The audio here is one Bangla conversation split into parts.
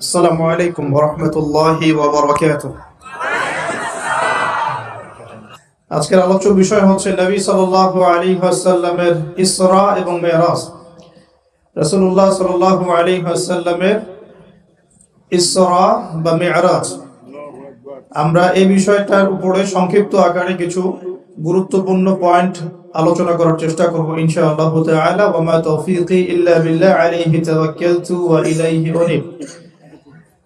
আসসালামু আলাইকুম ওয়া রাহমাতুল্লাহি ওয়া বারাকাতুহু। আজকের আলোচ্য বিষয় হচ্ছে নবী সাল্লাল্লাহু আলাইহি ওয়াসাল্লামের ইসরা এবং মিরাজ। রাসূলুল্লাহ সাল্লাল্লাহু আলাইহি ওয়াসাল্লামের ইসরা বা মিরাজ। আমরা এই বিষয়টার উপরে সংক্ষিপ্ত আকারে কিছু গুরুত্বপূর্ণ পয়েন্ট আলোচনা করার চেষ্টা করব ইনশাআল্লাহ তাআলা। ওয়া মা তাওফীকি ইল্লা বিল্লাহ আলাইহি তাওয়াক্কালতু ওয়া ইলাইহি উনীব।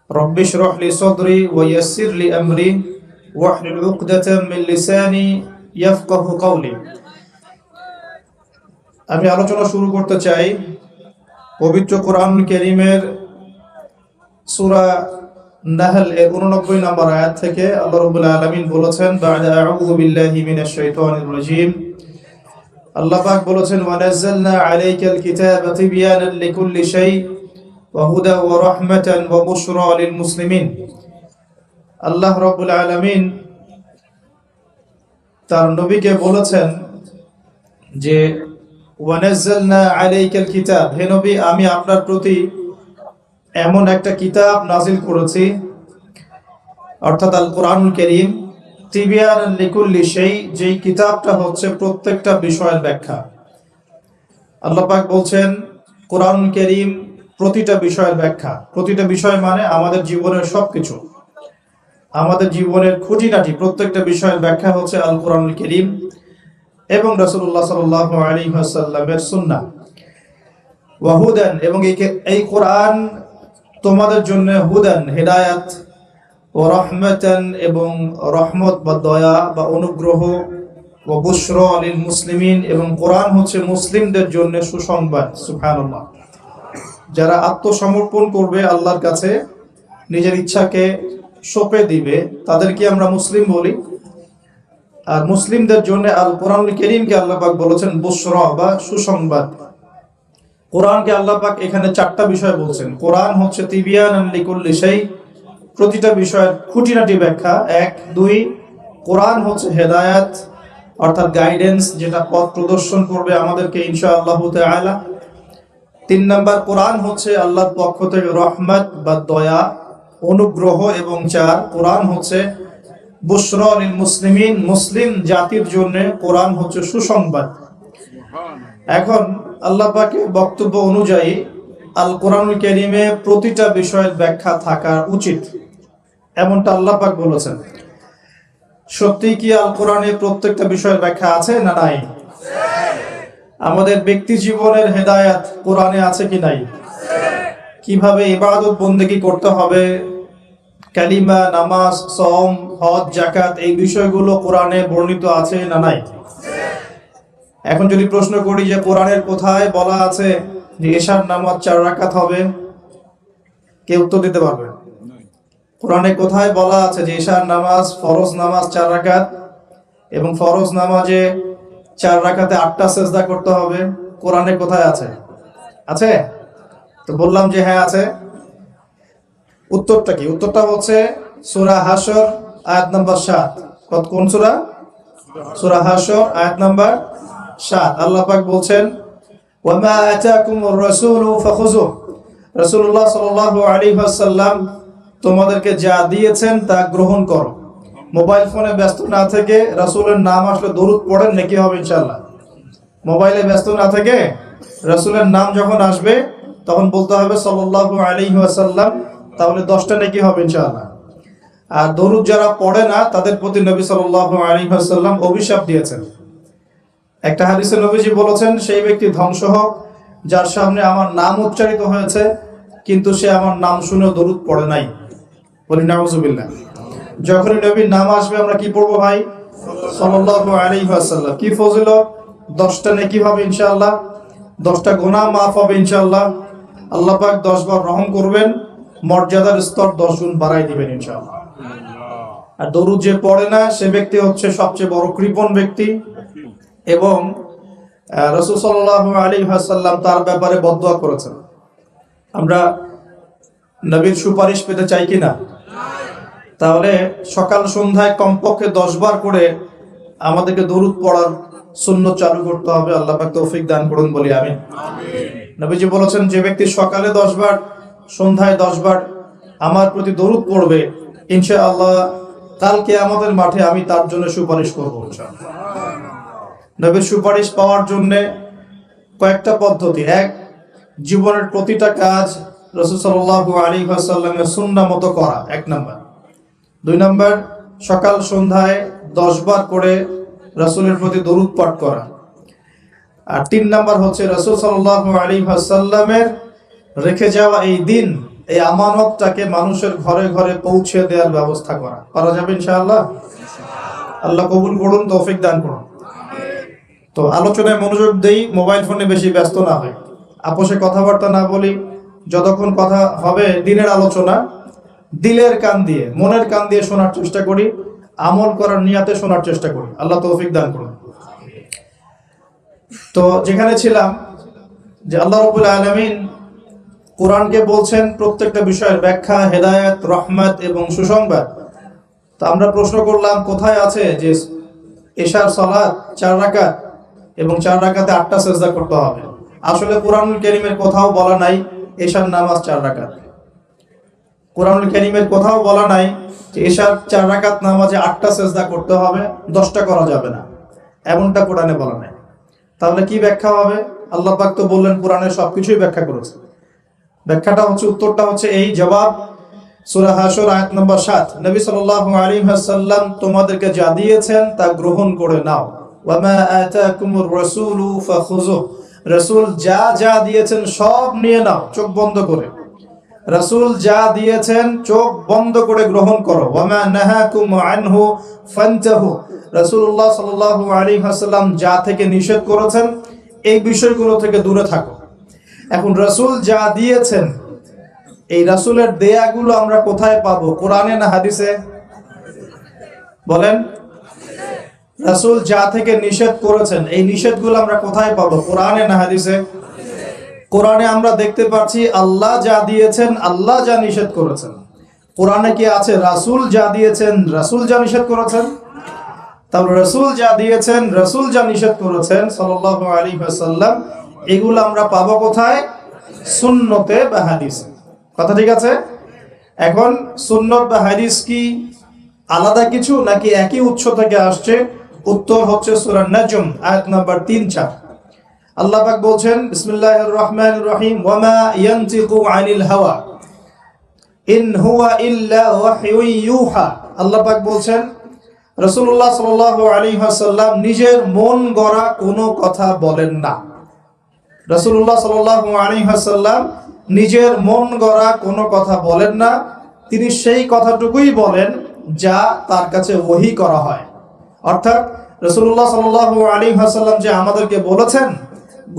رب اشرح لي صدري ويسر لي أمري واحلل عقدة من لساني يفقه قولي। আমি আলোচনা শুরু করতে চাই পবিত্র কোরআন কারীমের সূরা নাহল এর 89 নম্বর আয়াত থেকে। আল্লাহ রাব্বুল আলামিন বলেছেন, বা'দা আউযু বিল্লাহি মিনাশ শাইতানির রাজীম। আল্লাহ পাক বলেছেন, ওয়া নাযালনা আলাইকাল কিতাবা তিবয়ানান লিকুল্লি শাই وهدى ورحمة وبشرى للمسلمين। আল্লাহ রাব্বুল আলামিন তার নবীকে বলেছেন যে ওয়ানাজ্জালনা আলাইকাল কিতাব, হে নবী আমি আপনার প্রতি এমন একটা কিতাব নাজিল করেছি, অর্থাৎ আল কোরআনুল কারীম, তিবয়ানান লিকুল্লি শাই, যেই কিতাবটা হচ্ছে প্রত্যেকটা বিষয়ের ব্যাখ্যা। আল্লাহ পাক বলছেন কোরআনুল কারীম প্রতিটা বিষয়ের ব্যাখ্যা। প্রতিটা বিষয় মানে আমাদের জীবনের সবকিছু, আমাদের জীবনের খুঁটিনাটি প্রত্যেকটা বিষয়ের ব্যাখ্যা হচ্ছে আল কোরআনুল কারীম এবং রাসূলুল্লাহ সাল্লাল্লাহু আলাইহি ওয়াসাল্লামের সুন্নাহ। ওয়া হুদান, এবং এই কোরআন তোমাদের জন্য হুদান হিদায়াত, ওয়া রাহমাতান, এবং রহমত বা দয়া বা অনুগ্রহ, ওয়া বুশরা লিল মুসলিমিন, এবং কোরআন হচ্ছে মুসলিমদের জন্য সুসংবাদ। সুবহানাল্লাহ। যারা আত্মসমর্পণ করবে আল্লাহর কাছে, নিজের ইচ্ছাকে সঁপে দিবে, তাদেরকে আমরা মুসলিম বলি। আর মুসলিমদের জন্য আল কোরআনুল কারীমকে আল্লাহ পাক বলেছেন বুশরা বা সুসংবাদ। কোরআনকে আল্লাহ পাক এখানে চারটা বিষয় বলছেন। কোরআন হচ্ছে তিবয়ানান লিকুল্লি শাই, প্রতিটা বিষয়ের খুঁটিনাটি ব্যাখ্যা। 1, 2 কোরআন হচ্ছে হেদায়াত, অর্থাৎ গাইডেন্স, যেটা পথ প্রদর্শন করবে আমাদেরকে ইনশাআল্লাহ তাআলা। 3 নাম্বার কোরআন হচ্ছে আল্লাহর পক্ষ থেকে রহমত বা দয়া, অনুগ্রহ। এবং 4 কোরআন হচ্ছে বুশরা লিল মুসলিমিন, মুসলিম জাতির জন্য কোরআন হচ্ছে সুসংবাদ। এখন আল্লাহ পাকের বক্তব্য অনুযায়ী আল কোরআনুল কারীমে প্রতিটা বিষয়ের ব্যাখ্যা থাকা উচিত, এমনটা আল্লাহ পাক বলেছেন। সত্যি কি আল কোরআনে প্রত্যেকটা বিষয়ের ব্যাখ্যা আছে না নাই? আমাদের ব্যক্তি জীবনের হেদায়াত কোরআনে আছে কি নাই? কিভাবে ইবাদত বন্দেগী করতে হবে, কালিমা, নামাজ, সওম, হজ, যাকাত, এই বিষয়গুলো কোরআনে বর্ণিত আছে না নাই? এখন যদি প্রশ্ন করি যে কোরআনের কোথায় বলা আছে যে এশার নামাজ 4 রাকাত হবে, কে উত্তর দিতে পারবে? কোরআনে কোথায় বলা আছে যে এশার নামাজ, ফরজ নামাজ 4 রাকাত, এবং ফরজ নামাজে 4 রাকাতে 8টা সেজদা করতে হবে? কোরআনে কোথায় আছে? আছে? তো বললাম যে হ্যাঁ আছে। উত্তরটা কি? উত্তরটা হচ্ছে সূরা হাশর আয়াত নাম্বার 7। কোন সূরা? সূরা হাশর আয়াত নাম্বার 7। আল্লাহ পাক বলছেন, ওয়া মা আতাকুমুর রাসূলু ফাখুযুহু, রাসূলুল্লাহ সাল্লাল্লাহু আলাইহি ওয়াসাল্লাম তোমাদেরকে যা দিয়েছেন তা গ্রহণ করো। মোবাইল ফোনে ব্যস্ত না থেকে রাসূলের নাম আসলে দরুদ পড়েন, নাকি হবে ইনশাআল্লাহ। মোবাইলে ব্যস্ত না থেকে রাসূলের নাম যখন আসবে তখন বলতে হবে সাল্লাল্লাহু আলাইহি ওয়াসাল্লাম, তাহলে 10টা নেকি হবে ইনশাআল্লাহ। আর দরুদ যারা পড়ে না তাদের প্রতি নবী সাল্লাল্লাহু আলাইহি ওয়াসাল্লাম অভিশাপ দিয়েছেন। একটা হাদিসে নবীজি বলেছেন, সেই ব্যক্তি ধ্বংস হোক যার সামনে আমার নাম উচ্চারিত হয়েছে কিন্তু সে আমার নাম শুনে দরুদ পড়ে নাই। বলি নাউজুবিল্লাহ। যখনই নবীর নাম আসবে আমরা কি পড়বো ভাই? সাল্লাল্লাহু আলাইহি ওয়াসাল্লাম। কি ফজিলত! 10টা নেকি হবে ইনশাআল্লাহ, 10টা গুনাহ মাফ হবে ইনশাআল্লাহ। আল্লাহ পাক 10 বার রহম করবেন, মর্যাদার স্তর 10 গুণ বাড়াই দিবেন ইনশাআল্লাহ। আর দরুদ যে পড়ে না সে ব্যক্তি হচ্ছে সবচেয়ে বড় কৃপণ ব্যক্তি, এবং রাসূল সাল্লাল্লাহু আলাইহি ওয়াসাল্লাম তার ব্যাপারে বদদোয়া করেছেন। আমরা নবীর সুপারিশ পেতে চাই কিনা? তাহলে সকাল সন্ধ্যায় কমপক্ষে 10 বার করে আমাদেরকে দরুদ পড়ার সুন্নাত চালু করতে হবে। আল্লাহ পাক তৌফিক দান করুন, বলি আমিন। নবীজি বলেছেন, যে ব্যক্তি সকালে 10 বার, সন্ধ্যায় 10 বার আমার প্রতি দরুদ পড়বে, ইনশাআল্লাহ কালকে আমাদের মাঠে আমি তার জন্য সুপারিশ করবো। নবীর সুপারিশ পাওয়ার জন্য কয়েকটা পদ্ধতি। এক, জীবনের প্রতিটা কাজ রাসূল সাল্লাল্লাহু আলাইহি ওয়াসাল্লামের সুন্নাহ মতো করা, 1 নাম্বার। 2 নাম্বার, সকাল সন্ধ্যায় 10 বার করে রাসূলের প্রতি দরুদ পাঠ করা। আর 3 নাম্বার হচ্ছে রাসূল সাল্লাল্লাহু আলাইহি ওয়াসাল্লামের রেখে যাওয়া এই দিন, এই আমানতটাকে মানুষের ঘরে ঘরে পৌঁছে দেওয়ার ব্যবস্থা করা। পারা যাবে ইনশাআল্লাহ? আল্লাহ কবুল করুন, তৌফিক দান করুন। তো আলোচনায় মনোযোগ দেই, মোবাইল ফোনে বেশি ব্যস্ত না হয়, আপোষে কথাবার্তা না বলি। যতক্ষণ কথা হবে দিনের আলোচনা, দিলের কান দিয়ে, মনের কান দিয়ে শোনার চেষ্টা করি, আমল করার নিয়াতে শোনার চেষ্টা করি। আল্লাহ তৌফিক দান করুন। তো যেখানে ছিলাম, যে আল্লাহ রাব্বুল আলামিন কোরআনকে বলছেন প্রত্যেকটা বিষয়ের ব্যাখ্যা, হেদায়েত, রহমত এবং সুসংবাদ। তো আমরা প্রশ্ন করলাম, কোথায় আছে যে এশার সালাত 4 রাকাত এবং 4 রাকাতে 8টা সিজদা করতে হবে? আসলে কোরআনুল কারীমের কোথাও বলা নাই এশার নামাজ 4 রাকাত। কোরআনুল কারীমের কোথাও বলা নাই যে এশার 4 রাকাত নামাজে 8টা সিজদা করতে হবে, 10টা করা যাবে না, এমনটা কোরআনে বলা নাই। তাহলে কি ব্যাখ্যা হবে? আল্লাহ পাক তো বললেন কোরআনের সবকিছুই ব্যাখ্যা করেছে। ব্যাখ্যাটা হচ্ছে, উত্তরটা হচ্ছে এই, জবাব সূরা হাশর আয়াত নম্বর 7। নবী সাল্লাল্লাহু আলাইহি ওয়াসাল্লাম তোমাদেরকে যা দিয়েছেন তা গ্রহণ করে নাও। ওয়া মা আতাকুমুর রাসূলু ফাখুযুহ, রাসূল যা যা দিয়েছেন সব নিয়ে নাও, চোখ বন্ধ করে। রাসূল যা দিয়েছেন চোখ বন্ধ করে গ্রহণ করো। ওয়া মা নাহাকুম আনহু ফান্তাহু, রাসূলুল্লাহ সাল্লাল্লাহু আলাইহি ওয়াসাল্লাম যা থেকে নিষেধ করেছেন এই বিষয়গুলো থেকে দূরে থাকো। এখন রাসূল যা দিয়েছেন, এই রাসূলের দেয়াগুলো আমরা কোথায় পাবো? কোরআনে না হাদিসে? বলেন। রাসূল যা থেকে নিষেধ করেছেন এই নিষেধগুলো আমরা কোথায় পাবো? কোরআনে না হাদিসে? কোরআনে আমরা দেখতে পাচ্ছি আল্লাহ যা দিয়েছেন, আল্লাহ যা নিষেধ করেছেন। কোরআনে কি আছে রাসূল যা দিয়েছেন, রাসূল যা নিষেধ করেছেন? তাহলে রাসূল যা দিয়েছেন, রাসূল যা নিষেধ করেছেন সাল্লাল্লাহু আলাইহি ওয়াসাল্লাম, এগুলো আমরা পাবো কোথায়? সুন্নতে বা হাদিসে। কথা ঠিক আছে? এখন সুন্নত বা হাদিস কি আলাদা কিছু নাকি একই উৎস থেকে আসছে? উত্তর হচ্ছে সূরা নাজম আয়াত নাম্বার 3-4। আল্লাহ পাক বলছেন, বিসমিল্লাহির রহমানির রহিম, ওয়া মা ইয়ানতিকু আনিল হাওয়া ইন হুয়া ইল্লা ওয়াহয়ুন ইউহা। আল্লাহ পাক বলছেন রাসূলুল্লাহ সাল্লাল্লাহু আলাইহি ওয়াসাল্লাম নিজের মন গড়া কোনো কথা বলেন না। রাসূলুল্লাহ সাল্লাল্লাহু আলাইহি ওয়াসাল্লাম নিজের মন গড়া কোনো কথা বলেন না। তিনি সেই কথাটুকুই বলেন যা তার কাছে ওহী করা হয়। অর্থাৎ রাসূলুল্লাহ সাল্লাল্লাহু আলাইহি ওয়াসাল্লাম যে আমাদেরকে বলেছেন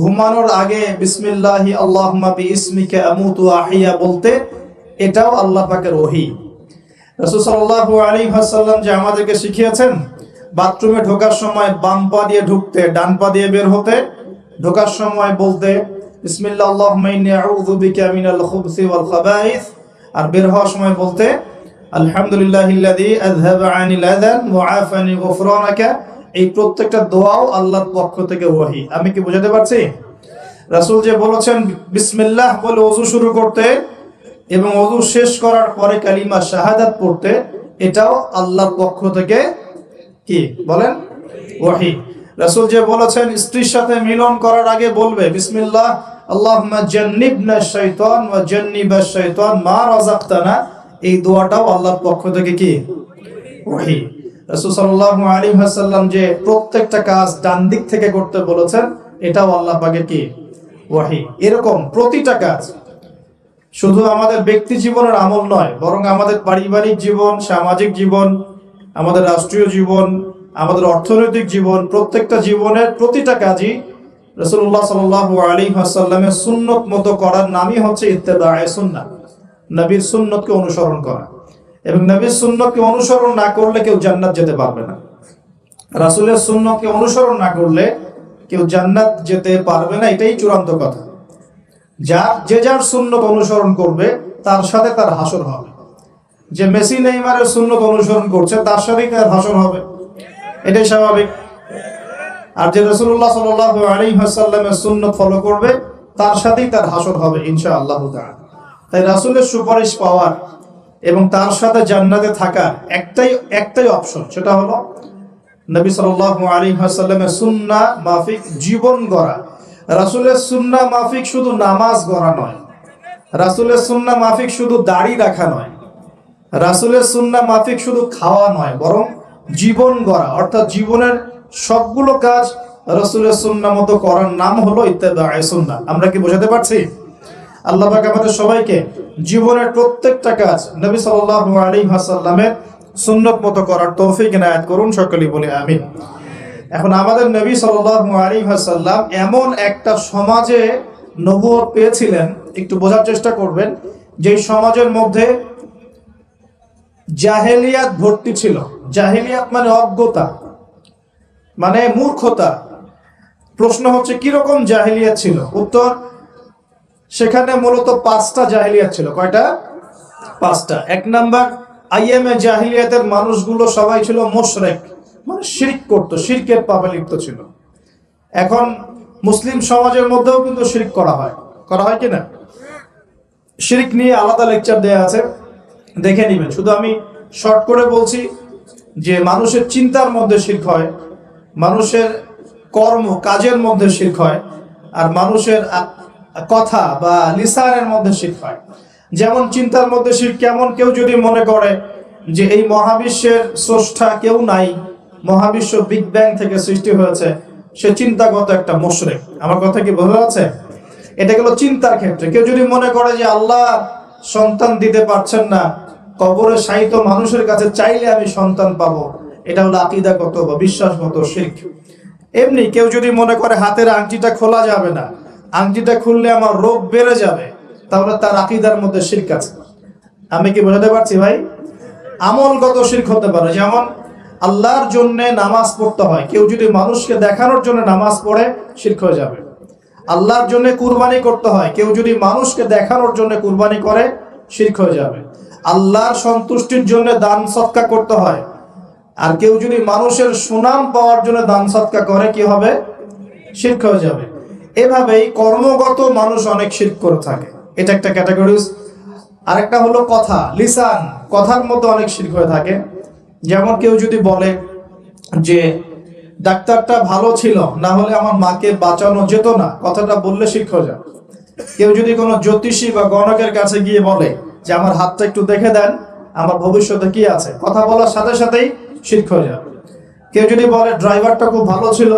ঘুমানোর আগে বিসমিল্লাহি আল্লাহুম্মা বিইসমিকা আমুতু ওয়া আহইয়া বলতে, এটাও আল্লাহ পাকের ওহী। রাসূল সাল্লাল্লাহু আলাইহি ওয়াসাল্লাম যে আমাদেরকে শিখিয়েছেন বাথরুমে ঢোকার সময় বাম পা দিয়ে ঢুকতে, ডান পা দিয়ে বের হতে, ঢোকার সময় বলতে বিসমিল্লাহ আল্লাহুম্মা ইন্নী আউযু বিকা মিনাল খুবসি ওয়াল খাবাইস, আর বের হওয়ার সময় বলতে আলহামদুলিল্লাহিল্লাযী আযহাবা আনিল আযান ওয়া আফানি গুফরানাকা। এই প্রত্যেকটা দোয়াও আল্লাহর পক্ষ থেকে ওহী। আমি কি বুঝাতে পারছি? রাসূল যে বলেছেন বিসমিল্লাহ বলে ওযু শুরু করতে এবং ওযু শেষ করার পরে কালিমা শাহাদাত পড়তে, এটাও আল্লাহর পক্ষ থেকে কি বলেন? ওহী। রাসূল যে বলেছেন স্ত্রীর সাথে মিলন করার আগে বলবে বিসমিল্লাহ আল্লাহুম্মা জান্নিবনা শাইতান ওয়া জান্নিবাশ শাইতান মা রাযাকতানা, এই দোয়াটাও আল্লাহর পক্ষ থেকে কি? ওহী। রাসূল সাল্লাল্লাহু আলাইহি ওয়াসাল্লাম যে প্রত্যেকটা কাজ ডান দিক থেকে করতে বলেছেন, এটাও আল্লাহ পাকের কি? ওহী। এরকম প্রতিটা কাজ শুধু আমাদের ব্যক্তি জীবনের আমল নয়, বরং আমাদের পারিবারিক জীবন, সামাজিক জীবন, আমাদের রাষ্ট্রীয় জীবন, আমাদের অর্থনৈতিক জীবন, প্রত্যেকটা জীবনের প্রতিটা কাজই রাসূলুল্লাহ সাল্লাল্লাহু আলাইহি ওয়াসাল্লামের সুন্নত মতো করার নামই হচ্ছে ইত্তেবায়ে সুন্নাহ, নবীর সুন্নতকে অনুসরণ করা। এবং নবীর সুন্নতকে অনুসরণ না করলে কেউ জান্নাত যেতে পারবে না। রাসূলের সুন্নতকে অনুসরণ না করলে কেউ জান্নাত যেতে পারবে না, এটাই চূড়ান্ত কথা। যে যার সুন্নত অনুসরণ করবে তার সাথে তার হাসর হবে। যে মেসি নেইমারের সুন্নত অনুসরণ করছে তার সাথেই তার হাসর হবে, এটাই স্বাভাবিক। আর যে রাসূলুল্লাহ সাল্লাল্লাহু আলাইহি ওয়াসাল্লামের সুন্নত ফলো করবে তার সাথেই তার হাসর হবে ইনশাআল্লাহ তাআলা। তাই রাসূলের সুপারিশ পাওয়ার এবং তার সাথে জান্নাতে থাকার একটাই অপশন, সেটা হলো নবী সাল্লাল্লাহু আলাইহি ওয়াসাল্লামের সুন্নাহ মাফিক জীবন গড়া। রাসূলের সুন্নাহ মাফিক শুধু নামাজ গড়া নয়, রাসূলের সুন্নাহ মাফিক শুধু দাড়ি রাখা নয়, রাসূলের সুন্নাহ মাফিক শুধু খাওয়া নয়, বরং জীবন গড়া, অর্থাৎ জীবনের সবগুলো কাজ রাসূলের সুন্নাহ মতো করার নাম হলো ইত্তেবায়ে সুন্নাহ। আমরা কি বোঝাতে পারছি? আল্লাহ পাক আমাদের সবাইকে জীবনের প্রত্যেকটা কাজ নবী সাল্লাল্লাহু আলাইহি ওয়াসাল্লামের সুন্নাত মতো করার তৌফিক ইনায়াত করুন, সকলেই বলি আমিন। এখন আমাদের নবী সাল্লাল্লাহু আলাইহি ওয়াসাল্লাম এমন একটা সমাজে নবুয়ত পেয়েছিলেন, একটু বোঝার চেষ্টা করবেন, যে সমাজের মধ্যে জাহেলিয়াত ভর্তি ছিল। জাহেলিয়াত মানে অজ্ঞতা, মানে মূর্খতা। প্রশ্ন হচ্ছে কিরকম জাহেলিয়াত ছিল? উত্তর, সেখানে মূলত 5টা জাহেলিয়াত ছিল। কয়টা? 5টা। 1 নাম্বার, আইয়ামে জাহেলিয়াতের মানুষগুলো সবাই ছিল মুশরিক, মানে শিরক করত, শিরকের পাপে লিপ্ত ছিল। এখন মুসলিম সমাজের মধ্যেও কিন্তু শিরক করা হয় কিনা? শিরক নিয়ে আলাদা লেকচার দেয়া আছে, দেখে নেবেন। শুধু আমি শর্ট করে বলছি যে মানুষের চিন্তার মধ্যে শিরক হয়, মানুষের কাজের মধ্যে শিরক হয়, আর মানুষের কথা বা লিসানের মধ্যে শিরক হয়। যেমন চিন্তার মধ্যে শিরক কেমন? কেউ যদি মনে করে যে এই মহাবিশ্বের স্রষ্টা কেউ নাই, মহাবিশ্ব বিগ ব্যাং থেকে সৃষ্টি হয়েছে, সে চিন্তাগত একটা মুশরিক। আমার কথা কি বোঝা যাচ্ছে? এটা গেল চিন্তার ক্ষেত্রে। কেউ যদি মনে করে যে আল্লাহ সন্তান দিতে পারছেন না, কবরে শায়িত মানুষের কাছে চাইলে আমি সন্তান পাবো, এটা হলো আকীদাগত বা বিশ্বাসগত শিরক। এমনি কেউ যদি মনে করে হাতের আংটিটা খোলা যাবে না, আংটিটা খুললে আমার রোগ বেড়ে যাবে, তাহলে তার আকীদার মধ্যে শিরক আছে। আমি কি বোঝাতে পারছি ভাই? আমলগত শিরক হতে পারে, যেমন আল্লাহর জন্য নামাজ পড়তে হয়, কেউ যদি মানুষকে দেখানোর জন্য নামাজ পড়ে, শিরক হয়ে যাবে। আল্লাহর জন্য কুরবানি করতে হয়, কেউ যদি মানুষকে দেখানোর জন্য কুরবানি করে, শিরক হয়ে যাবে। আল্লাহর সন্তুষ্টির জন্য দান সদকা করতে হয়, আর কেউ যদি মানুষের সুনাম পাওয়ার জন্য দান সদকা করে, কি হবে? শিরক হয়ে যাবে। এভাবেই কর্মগত মানুষ অনেক শিরক করে থাকে, এটা একটা ক্যাটাগরিজ। আরেকটা হলো কথা, লিসান, কথার মধ্যে অনেক শিরক হয়ে থাকে। যেমন কেউ যদি বলে যে ডাক্তারটা ভালো ছিল, না হলে আমার মাকে বাঁচানো যেত না, কথাটা বললে শিরক হয়ে যাবে। কেউ যদি কোনো জ্যোতিষী বা গণকের কাছে গিয়ে বলে যে আমার হাতটা একটু দেখে দেন, আমার ভবিষ্যতে কি আছে, কথা বলার সাথে সাথেই শিরক হয়ে যাবে। কেউ যদি বলে ড্রাইভারটা খুব ভালো ছিল,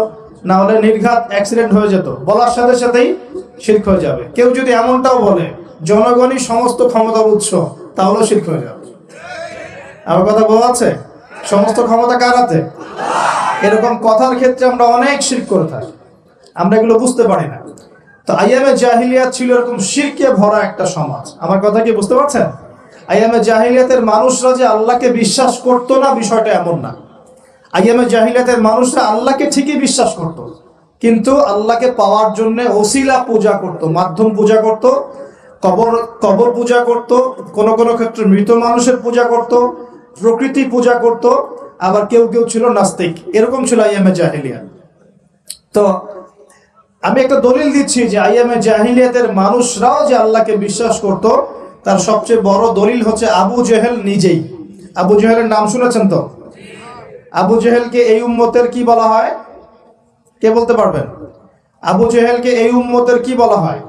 না হলে নির্ঘাত অ্যাক্সিডেন্ট হয়ে যেত, বলার সাথে সাথেই শিরক হয়ে যাবে। কেউ যদি এমনটাও বলে জনগণই সমস্ত ক্ষমতার উৎস, তাহলেও শিরক হয়ে যাবে। আমার কথা বোঝা যাচ্ছে? সমস্ত ক্ষমতা কার হাতে? এরকম কথার ক্ষেত্রে আমরা অনেক শিরক করে থাকি, আমরা এগুলো বুঝতে পারি না। তো আইয়ামে জাহিলিয়াত ছিল এরকম শিরকে ভরা একটা সমাজ। আমার কথা কি বুঝতে পারছেন? আইয়ামে জাহিলিয়াতের মানুষরা যে আল্লাহকে বিশ্বাস করতো না, বিষয়টা এমন না। আইয়ামে জাহিলিয়াতের মানুষরা আল্লাহকে ঠিকই বিশ্বাস করত, কিন্তু আল্লাহকে পাওয়ার জন্য ওসিলা পূজা করত, মাধ্যম পূজা করত, কবর পূজা করত, কোন কোন ক্ষেত্রে মৃত মানুষের পূজা করত, প্রকৃতি পূজা করত, আবার কেউ কেউ ছিল নাস্তিক। এরকম ছিল আইয়ামে জাহিলিয়াত। তো আমি একটা দলিল দিচ্ছি যে আইয়ামে জাহিলিয়াতের মানুষরাও যে আল্লাহকে বিশ্বাস করত, তার সবচেয়ে বড় দলিল হচ্ছে আবু জেহেল নিজেই। আবু জেহেলের নাম শুনেছেন তো? আবু জেহেলকে এই উম্মতের কি বলা হয়? কে বলতে পারবেন? আবু জেহেলকে এই উম্মতের কি বলা হয়?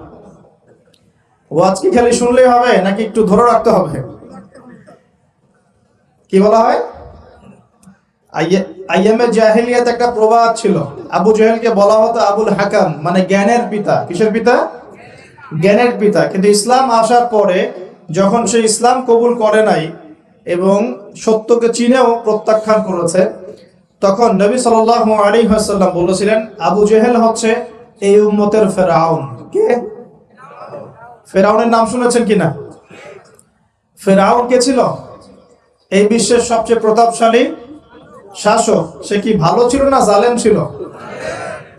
ওয়াজ কি খালি শুনলেই হবে, নাকি একটু ধরে রাখতে হবে? কি বলা হয়? আইয়ামে জাহিলিয়াত একটা প্রবাদ ছিল, আবু জেহেলকে বলা হতো আবুল হাকাম, মানে জ্ঞানের পিতা। কিসের পিতা? জ্ঞানের পিতা। কিন্তু ইসলাম আসার পরে যখন সে ইসলাম কবুল করে নাই এবং সত্যকে চিনেও প্রত্যাখ্যান করেছে, তখন নবী সাল্লাল্লাহু আলাইহি ওয়াসাল্লাম বলেছিলেন আবু জেহেল হচ্ছে এই উম্মতের ফেরাউন। কে? ফেরাউনের নাম শুনেছেন কিনা? ফেরাউন কে ছিল? এই বিশ্বের সবচেয়ে প্রতাপশালী শাসক। সে কি ভালো ছিল না জালেম ছিল?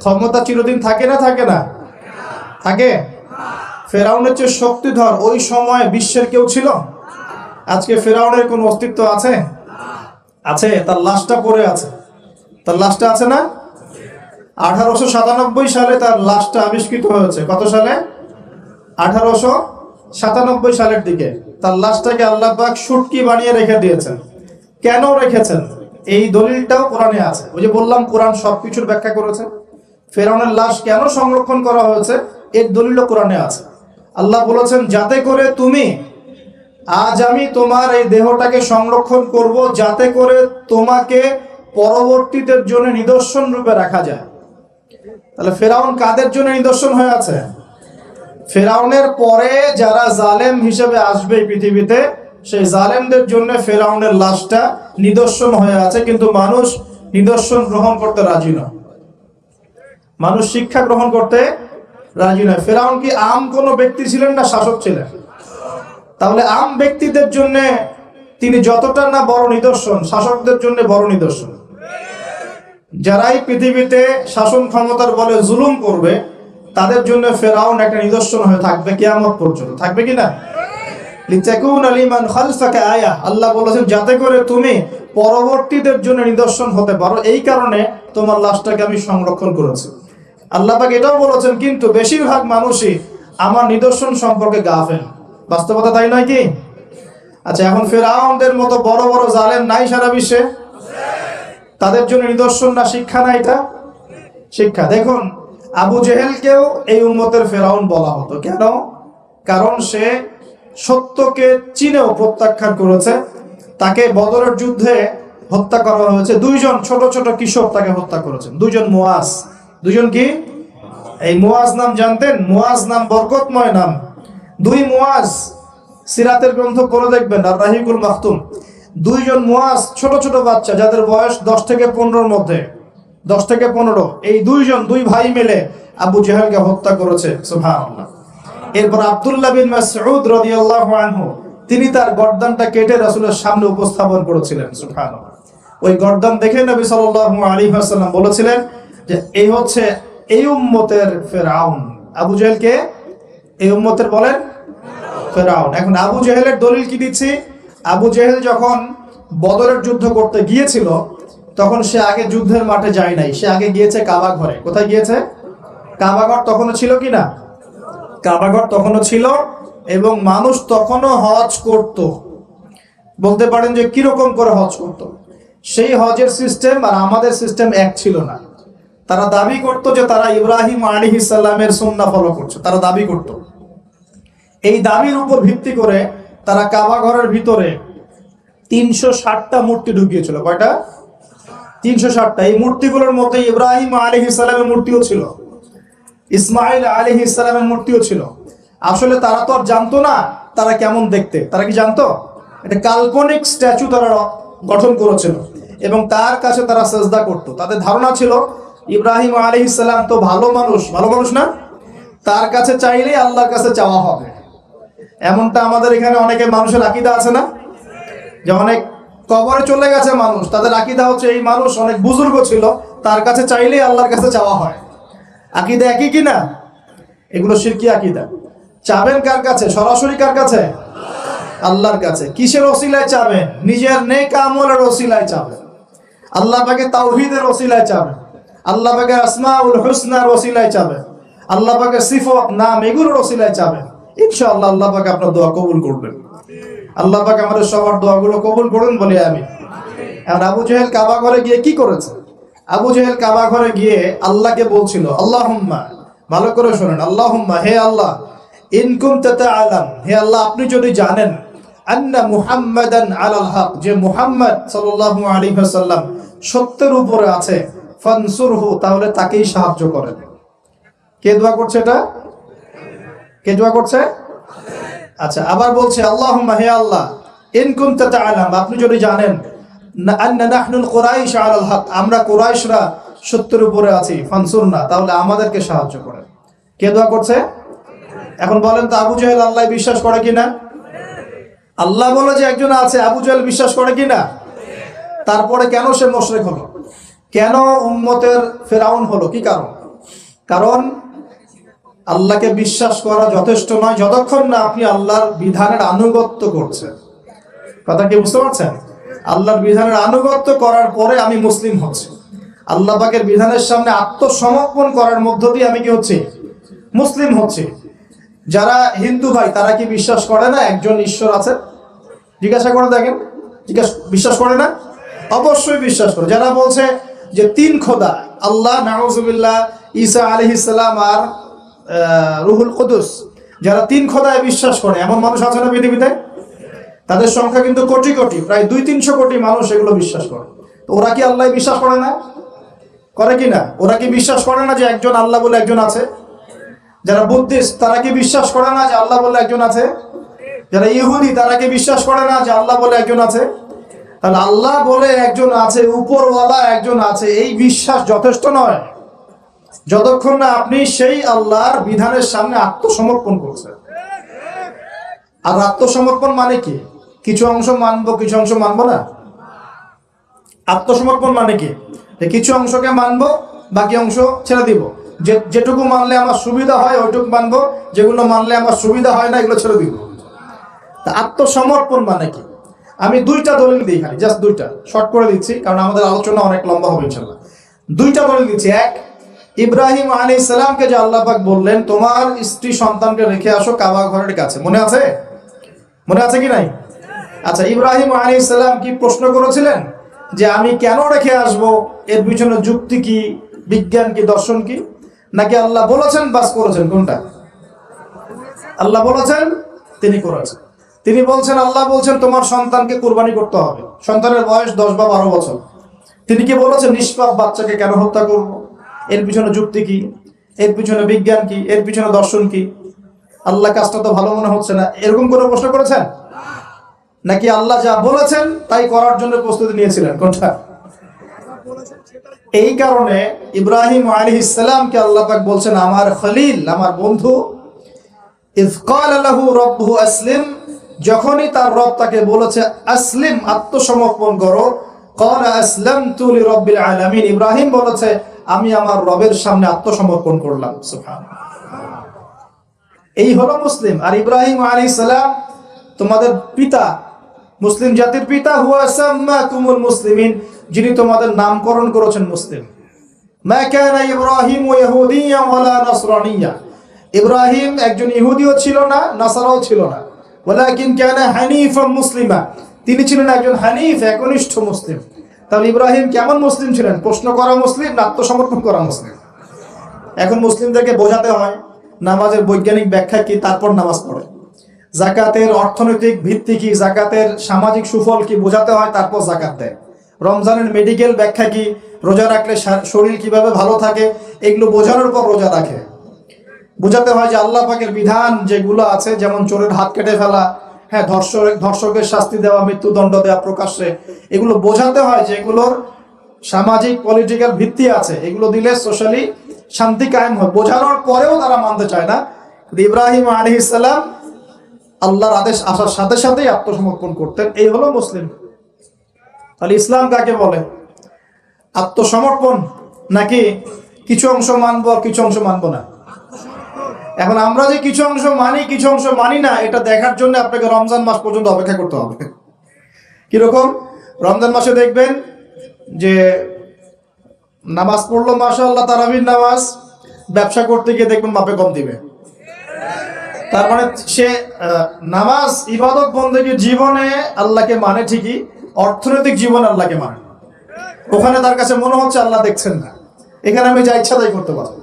ক্ষমতা চিরদিন থাকে না? থাকে না? থাকে। ফেরাউনের চেয়ে শক্তিধর ওই সময় বিশ্বের কেউ ছিল? আজকে ফেরাউনের কোন অস্তিত্ব আছে? আছে। তার লাশটা পড়ে আছে। তার লাশটা আছে না? 1897 সালে তার লাশটা আবিষ্কৃত হয়েছে। কত সালে? 1897 97 সালের দিকে তার লাশটাকে আল্লাহ পাক শুটকি বানিয়ে রেখে দিয়েছেন। কেন রেখেছেন এই দলিলটাও কোরআনে আছে। ওই যে বললাম কোরআন সবকিছুর ব্যাখ্যা করেছে। ফেরাউনের লাশ কেন সংরক্ষণ করা হয়েছে এর দলিলও কোরআনে আছে। আল্লাহ বলেছেন যাতে করে তুমি, আজ আমি তোমার এই দেহটাকে সংরক্ষণ করব যাতে করে তোমাকে পরবর্তীদের জন্য নিদর্শন রূপে রাখা যায়। তাহলে ফেরাউন কাদের জন্য নিদর্শন হয়ে আছে? ফেরাউনের পরে যারা জালেম হিসেবে আসবে পৃথিবীতে, সেই জালেমদের জন্য ফেরাউনের লাশটা নিদর্শন হয়ে আছে। কিন্তু মানুষ নিদর্শন গ্রহণ করতে রাজি নয়, মানুষ শিক্ষা গ্রহণ করতে রাজি নয়। ফেরাউন কি আম কোনো ব্যক্তি ছিলেন না শাসক ছিলেন? তাহলে আম ব্যক্তিদের জন্য তিনি যতটা না বড় নিদর্শন, শাসকদের জন্য বড় নিদর্শন। যারাই পৃথিবীতে শাসন ক্ষমতার বলে জুলুম করবে তাদের জন্য ফেরাউন একটা নিদর্শন হয়ে থাকবে কিয়ামত পর্যন্ত। থাকবে কিনা? লিতাকুনা লিমান খালফাকা আয়া, আল্লাহ বলেছেন যাতে করে তুমি পরবর্তীদের জন্য নিদর্শন হতে পারো, এই কারণে তোমার লাশটাকে আমি সংরক্ষণ করেছি। আল্লাহ পাক এটাও বলেছেন কিন্তু বেশিরভাগ মানুষই আমার নিদর্শন সম্পর্কে গাফেল। বাস্তবতা তাই নয় কি? আচ্ছা, এখন ফেরাউনদের মতো বড় বড় জালেম নাই সারা বিশ্বে? তাদের জন্য নিদর্শন না শিক্ষা না? এটা শিক্ষা। দেখুন আবু জেহেলকেও এই উম্মতের ফেরাউন বলা হতো। কেন? কারণ সে সত্যকে চিনেও প্রত্যাখ্যান করেছে। তাকে বদরের যুদ্ধে হত্যা করা হয়েছে। দুইজন ছোট ছোট কিশোর তাকে হত্যা করেছেন, দুইজন মুয়াজ। দুইজন কি? এই মুয়াজ নাম জানতেন? মুয়াজ নাম বরকতময় নাম। দুই মুয়াজ, সিরাতের গ্রন্থ পড়ে দেখবেন আর রাহিকুল মাখতুম। দুইজন মুয়াজ ছোট ছোট বাচ্চা যাদের বয়স 10 থেকে 15-র মধ্যে, 10 থেকে 15। এই দুই ভাই মিলে আবু জেহেলকে হত্যা করেছে। সুবহানাল্লাহ। এরপর আব্দুল্লাহ বিন মাসউদ রাদিয়াল্লাহু আনহু তিনি তার গর্দানটা কেটে রাসূলের সামনে উপস্থাপন করেছিলেন। সুবহানাল্লাহ। ওই গর্দান দেখে নবী সাল্লাল্লাহু আলাইহি ওয়াসাল্লাম বলেছিলেন যে এই হচ্ছে এই উম্মতের ফেরাউন। আবু জেহেলকে এই উম্মতের বলেন ফেরাউন। এখন আবু জেহেলের দলিল কি দিচ্ছি? আবু জেহেল যখন বদরের যুদ্ধ করতে গিয়েছিল তখন সে আগে যুদ্ধের মাঠে যায় নাই, সে আগে গিয়েছে কাবা ঘরে। কোথায় গিয়েছে? কাবাঘর তখনও ছিল কিনা? কাবাঘর তখনও ছিল এবং মানুষ তখনও হজ করত। বলতে পারেন যে কিরকম করে হজ করত? সেই হজের সিস্টেম আর আমাদের সিস্টেম এক ছিল না। তারা দাবি করত যে তারা ইব্রাহিম আলাইহিস সালামের সুন্নাহ ফলো করছে, তারা দাবি করত। এই দাবির উপর ভিত্তি করে তারা কাবা ঘরের ভিতরে 360টা মূর্তি ঢুকিয়েছিল। কয়টা? 360টা। এই মূর্তিগুলোর মধ্যে ইব্রাহিম আলাইহিস সালামের মূর্তিও ছিল, ইসমাইল আলাইহিস সালামের মূর্তিও ছিল। আসলে তারা তো আর জানতো না তারা কেমন দেখতে। তারা কি জানতো? এটা কাল্পনিক স্ট্যাচু তারা গঠন করেছিল এবং তার কাছে তারা সেজদা করত। তাদের ধারণা ছিল ইব্রাহিম আলাইহিস সালাম তো ভালো মানুষ না, তার কাছে চাইলেই আল্লাহর কাছে চাওয়া হবে। এমনটা আমাদের এখানে অনেকে মানুষের আকীদা আছে না, যে অনেক কবরে চলে গেছে মানুষ, তাদের আকীদা হচ্ছে এই মানুষ অনেক বুজুর্গ ছিল, তার কাছে চাইলেই আল্লাহর কাছে চাওয়া হয়। আকীদা একই কিনা? এগুলো শিরকি আকীদা। চাবেন কার কাছে? সরাসরি কার কাছে? আল্লাহর কাছে। কিসের ওসিলায় চাবেন? নিজের নেক আমলের ওসিলায় চাবেন, আল্লাহ পাকের তাওহীদের ওসিলায় চাবেন, আল্লাহ পাকের আসমাউল হুসনার ওসিলায় চাবেন, আল্লাহ পাকের সিফত নাম এগুলোর ওসিলায় চাবেন। ইনশাআল্লাহ আল্লাহ পাক আপনার দোয়া কবুল করবেন। আল্লাহ পাক আমাদের সবার দোয়াগুলো কবুল করুন বলি আমি। এখন আবু জেহেল কাবা ঘরে গিয়ে কি করেছে? আবু জেহেল কাবা ঘরে গিয়ে আল্লাহকে বলছিল আল্লাহুম্মা, ভালো করে শুনেন, আল্লাহুম্মা, হে আল্লাহ, ইন কুনতা তাআলাম, হে আল্লাহ আপনি যদি জানেন, আন্না মুহাম্মাদান আলাল হক, যে মুহাম্মদ সাল্লাল্লাহু আলাইহি ওয়াসাল্লাম সত্যের উপরে আছে, ফানসুরহু, তাহলে তাকেই সাহায্য করেন। কে দোয়া করছে এটা? কে দোয়া করছে? আচ্ছা, আবার বলছে আল্লাহুম্মা, হে আল্লাহ, ইন কুনতা তাআলাম, আপনি যদি জানেন, আন্না নাহনুল কুরাইশ আলাল হক, আমরা কুরাইশরা সত্যের উপরে আছি, ফানসুরনা, তাহলে আমাদেরকে সাহায্য করেন। কে দোয়া করছে? এখন বলেন তো আবু জেহেল আল্লাহ বিশ্বাস করে কিনা? আল্লাহ বলে যে একজন আছে, আবু জেহেল বিশ্বাস করে কিনা? তারপরে কেন সে মুশরিক হলো? কেন উম্মতের ফেরাউন হলো? কি কারণ? কারণ আল্লাহকে বিশ্বাস করা যথেষ্ট নয় যতক্ষণ না আপনি আল্লাহর বিধানের আনুগত্য করছেন। কথা কি বুঝতে পারছেন? আল্লাহর বিধানের আনুগত্য করার পরে আমি মুসলিম হচ্ছি। আল্লাহ পাকের বিধানের সামনে আত্মসমর্পণ করার মধ্য দিয়ে আমি কি হচ্ছি? মুসলিম হচ্ছি। যারা হিন্দু ভাই তারা কি বিশ্বাস করে না একজন ঈশ্বর আছে? জিজ্ঞাসা করে দেখেন, বিশ্বাস করে না? অবশ্যই বিশ্বাস করে। যারা বলছে যে তিন খোদা, আল্লাহ, নাউজুবিল্লাহ, ঈসা আলাইহিস সালাম আর রুহুল কুদুস, যারা তিন খোদায় বিশ্বাস করে এমন মানুষ আছে না পৃথিবীতে? তাদের সংখ্যা কিন্তু কোটি কোটি, প্রায় 200-300 কোটি মানুষ এগুলো বিশ্বাস করে। তো ওরা কি আল্লাহ বিশ্বাস করে না? করে কি না? ওরা কি বিশ্বাস করে না যে একজন আল্লাহ বলে একজন আছে? যারা বুদ্ধিস্ট তারা কি বিশ্বাস করে না যে আল্লাহ বলে একজন আছে? যারা ইহুদি তারা কি বিশ্বাস করে না যে আল্লাহ বলে একজন আছে? তাহলে আল্লাহ বলে একজন আছে, উপরওয়ালা একজন আছে, এই বিশ্বাস যথেষ্ট নয় যতক্ষণ না আপনি সেই আল্লাহর বিধানের সামনে আত্মসমর্পণ করছেন। আর আত্মসমর্পণ মানে কি? কিছু অংশ মানবো, কিছু অংশ মানবো না। আত্মসমর্পণ মানে কি? কিছু অংশকে মানবো, বাকি অংশ ছেড়ে দিব। যেটুকু মানলে আমার সুবিধা হয় ওইটুকু মানবো, যেগুলো মানলে আমার সুবিধা হয় না এগুলো ছেড়ে দিব। তা আত্মসমর্পণ মানে কি? আমি দুইটা দলিল দিই, খালি জাস্ট দুইটা, শর্ট করে দিচ্ছি কারণ আমাদের আলোচনা অনেক লম্বা হবে ইনশাআল্লাহ। দুইটা দলিল দিচ্ছি। এক, ইব্রাহিম আলাইহিস সালামকে যে আল্লাহ পাক বললেন তোমার স্ত্রী সন্তানকে রেখে আসো কাবা ঘরের কাছে, মনে আছে? মনে আছে কি নাই? আচ্ছা, ইব্রাহিম আলাইহিস সালাম কি প্রশ্ন করেছিলেন যে আমি কেন রেখে আসব, এর পিছনে যুক্তি কি, বিজ্ঞান কি, দর্শন কি? নাকি আল্লাহ বলেছেন বাস করেছেন? কোনটা? আল্লাহ বলেছেন, তিনি করেছেন। তিনি বলছেন, আল্লাহ বলছেন তোমার সন্তানকে কুরবানি করতে হবে, সন্তানের বয়স 10 বা 12 বছর। তিনি কি বলেছেন নিষ্পাপ বাচ্চাকে কেন হত্যা করব? এর পিছনে যুক্তি কি, এর পিছনে বিজ্ঞান কি, এর পিছনে দর্শন কি? আল্লাহ কাজটা তো ভালো মনে হচ্ছে না, এরকম করে প্রশ্ন করেছেন? নাকি আল্লাহ যা বলেছেন তাই করার জন্য প্রস্তুতি নিয়েছিলেন? কোনটা? এই কারণে ইব্রাহিম আলাইহিস সালামকে আল্লাহ পাক বলছেন আমার খলিল, আমার বন্ধু। ইয ক্বালা লাহু রাব্বুহু আসলিম, যখনই তার রব তাকে বলেছে আসলিম, আত্মসমর্পণ করো, ক্বালা আসলামতু লিরাব্বিল আলামিন, ইব্রাহিম বলেছে আমি আমার রবের সামনে আত্মসমর্পণ করলাম। সুবহানাল্লাহ। এই হলো মুসলিম। আর ইব্রাহিম আলাইহিস সালাম তোমাদের পিতা, মুসলিম জাতির পিতা, হুয়া সাম্মাকুমুল মুসলিমিন, যিনি তোমাদের নামকরণ করেছেন মুসলিম। মা কানা ইব্রাহিম ইয়াহুদিয়্যান ওয়ালা নাসরানিয়্যা, ইব্রাহিম একজন ইহুদিও ছিল না, নাসারাও ছিল না। ওয়ালাকিন কানা হানিফাম মুসলিমা, তিনি ছিলেন একজন হানিফ, একনিষ্ঠ মুসলিম। তাহলে ইব্রাহিম কেমন মুসলিম ছিলেন? প্রশ্ন করা মুসলিম না আত্মসমর্পণ করা মুসলিম? এখন মুসলিমদেরকে বোঝাতে হয় নামাজের বৈজ্ঞানিক ব্যাখ্যা কি, তারপর নামাজ পড়ে। জাকাতের অর্থনৈতিক ভিত্তি কি, জাকাতের সামাজিক সুফল কি বোঝাতে হয়, তারপর জাকাত দেয়। রমজানের মেডিকেল ব্যাখ্যা কি, রোজা রাখলে শরীর কিভাবে ভালো থাকে, এগুলো বোঝানোর পর রোজা রাখে। বোঝাতে হয় যে আল্লাহ পাকের বিধান যেগুলো আছে, যেমন চোরের হাত কেটে ফেলা, হ্যাঁ, ধর্ষকের শাস্তি দেওয়া, মৃত্যুদণ্ড দেওয়া প্রকাশ্যে, এগুলো বোঝাতে হয় যে এগুলোর সামাজিক পলিটিক্যাল ভিত্তি আছে, এগুলো দিলে সোশ্যালি শান্তি কায়েম হয়। বোঝানোর পরেও তারা মানতে চায় না। ইব্রাহিম আলাইহিস সালাম আল্লাহর আদেশ আসার সাথে সাথেই আত্মসমর্পণ করতেন। এই হলো মুসলিম। তাহলে ইসলাম কাকে বলে? আত্মসমর্পণ নাকি কিছু অংশ মানবো আর কিছু অংশ মানবো না? এখন আমরা যে কিছু অংশ মানি কিছু অংশ মানি না, এটা দেখার জন্য আপনাকে রমজান মাস পর্যন্ত অপেক্ষা করতে হবে। কিরকম? রমজান মাসে দেখবেন যে নামাজ পড়লো মাশাআল্লাহ, তারাবির নামাজ, ব্যবসা করতে গিয়ে দেখবেন মাপে কম দিবে। তার মানে সে নামাজ ইবাদত বন্দেগীর জীবনে আল্লাহকে মানে ঠিকই, অর্থনৈতিক জীবনে আল্লাহকে মানে। ওখানে তার কাছে মনে হচ্ছে আল্লাহ দেখছেন না, এখানে আমি যা ইচ্ছা তাই করতে পারবো।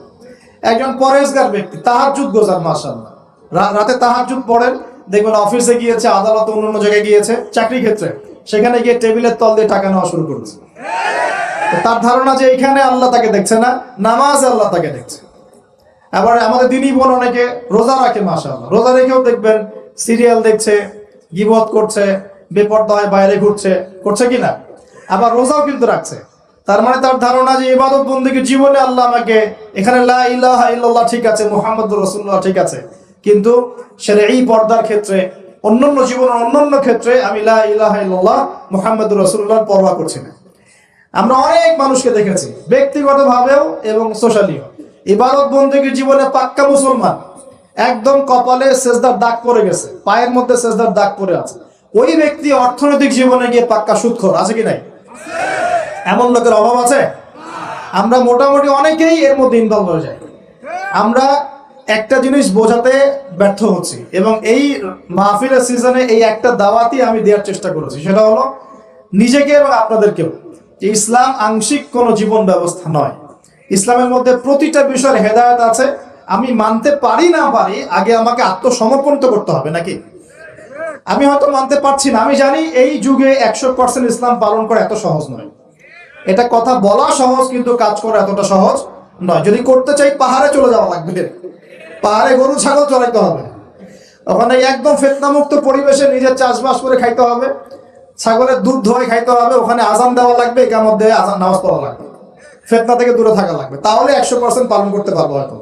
একজন পরেশগার ব্যক্তি, তাহাজ্জুদ গোজার, মাশাআল্লাহ, রাতে তাহাজ্জুদ পড়েন, দেখবেন অফিসে গিয়েছে, আদালতে, অন্য জায়গায় গিয়েছে, চাকরি ক্ষেত্রে, সেখানে গিয়ে টেবিলের তল দিয়ে টাকা নেওয়া শুরু করেছে। তার ধারণা যে এখানে আল্লাহ তাকে দেখছে না, নামাজ আল্লাহ তাকে দেখছে। আবার আমাদের দিনই বোন অনেকে রোজা রাখে, মাশাআল্লাহ, রোজা রেখেও দেখবেন সিরিয়াল দেখছে, গীবত করছে, বেপরদা হয়ে বাইরে ঘুরছে, করছে কিনা? আবার রোজাও কিন্তু রাখছে। তার মানে তার ধারণা যে ইবাদত বন্দেগীর জীবনে আল্লাহ আমাকে, এখানে লা ইলাহা ইল্লাল্লাহ ঠিক আছে, মুহাম্মাদুর রাসূলুল্লাহ ঠিক আছে, কিন্তু শরঈ পর্দার ক্ষেত্রে, অন্যান্য জীবনের অন্যান্য ক্ষেত্রে আমি লা ইলাহা ইল্লাল্লাহ মুহাম্মাদুর রাসূলুল্লাহর পরোয়া করছি না। আমরা অনেক মানুষকে দেখেছি ব্যক্তিগতভাবেও এবং সোশ্যালিও, ইবাদত বন্দেগীর জীবনে পাক্কা মুসলমান, একদম কপালে সেজদার দাগ পড়ে গেছে, পায়ের মধ্যে সেজদার দাগ পড়ে আছে, ওই ব্যক্তি অর্থনৈতিক জীবনে গিয়ে পাক্কা সুদখোর, আছে কি নাই? এমন লোকের অভাব আছে? আমরা মোটামুটি অনেকেই এর মধ্যে ইনভলভ হয়ে যাই। আমরা একটা জিনিস বোঝাতে ব্যর্থ হচ্ছি, এবং এই মাহফিলের সিজনে এই একটা দাওয়াতই আমি দেওয়ার চেষ্টা করেছি, সেটা হলো নিজেকে এবং আপনাদেরকেও, যে ইসলাম আংশিক কোনো জীবন ব্যবস্থা নয়। ইসলামের মধ্যে প্রতিটা বিষয়ের হেদায়েত আছে। আমি মানতে পারি না পারি, আগে আমাকে আত্মসমর্পণ তো করতে হবে নাকি? আমি হয়তো মানতে পারছি না, আমি জানি এই যুগে 100% ইসলাম পালন করা এত সহজ নয়। এটা কথা বলা সহজ, কিন্তু কাজ করা এতটা সহজ নয়। যদি করতে চাই পাহাড়ে চলে যাওয়া লাগবে, পাহাড়ে গরু ছাগল চড়াইতে হবে, ওখানে একদম ফিতনামুক্ত পরিবেশে নিজের চাষবাস করে খাইতে হবে, ছাগলের দুধ ধোয়াই খাইতে হবে, ওখানে আজান দেওয়া লাগবে, একামত দিয়ে আজান নামাজ পড়া লাগবে, ফিতনা থেকে দূরে থাকা লাগবে, তাহলে 100% পালন করতে পারবো হয়তো।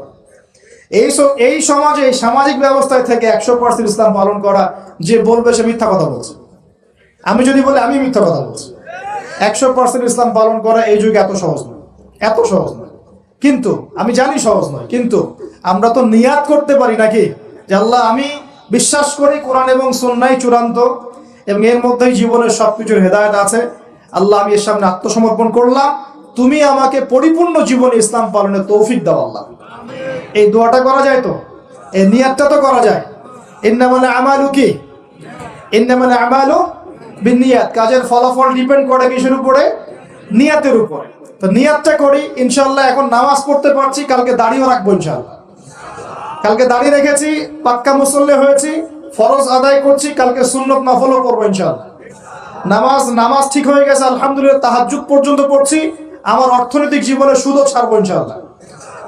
এই সমাজে, এই সামাজিক ব্যবস্থায় থেকে 100% ইসলাম পালন করা, যে বলবে সে মিথ্যা কথা বলছে। আমি যদি বলি আমি মিথ্যা কথা বলছি। 100% ইসলাম পালন করা এই যুগে এত সহজ নয়, এত সহজ নয়। কিন্তু আমি জানি সহজ নয়, কিন্তু আমরা তো নিয়াত করতে পারি নাকি, যে আল্লাহ আমি বিশ্বাস করি কোরআন এবং সুন্নাহই চূড়ান্ত, এবং এর মধ্যেই জীবনের সবকিছুর হেদায়েত আছে। আল্লাহ আমি এর সামনে আত্মসমর্পণ করলাম, তুমি আমাকে পরিপূর্ণ জীবনে ইসলাম পালনের তৌফিক দাও আল্লাহ। এই দোয়াটা করা যায় তো, এই নিয়াতটা তো করা যায়। ইন্নামাল আমালু কি? ইন্নামাল আমালু বিন্নিয়াত। কাজের ফলাফল ডিপেন্ড করে কিসের উপরে? নিয়াতের উপরে। তো নিয়াতটা করি ইনশাআল্লাহ। এখন নামাজ পড়তে পারছি, কালকে দাড়িও রাখবো ইনশাআল্লাহ। কালকে দাড়ি রেখেছি, পাক্কা মুসল্লি হয়েছি, ফরজ আদায় করছি, কালকে সুন্নত নফলও করবো ইনশাআল্লাহ। নামাজ ঠিক হয়ে গেছে আলহামদুলিল্লাহ, তাহাজ্জুদ পর্যন্ত পড়ছি। আমার অর্থনৈতিক জীবনে সুদও ছাড়বো ইনশাআল্লাহ,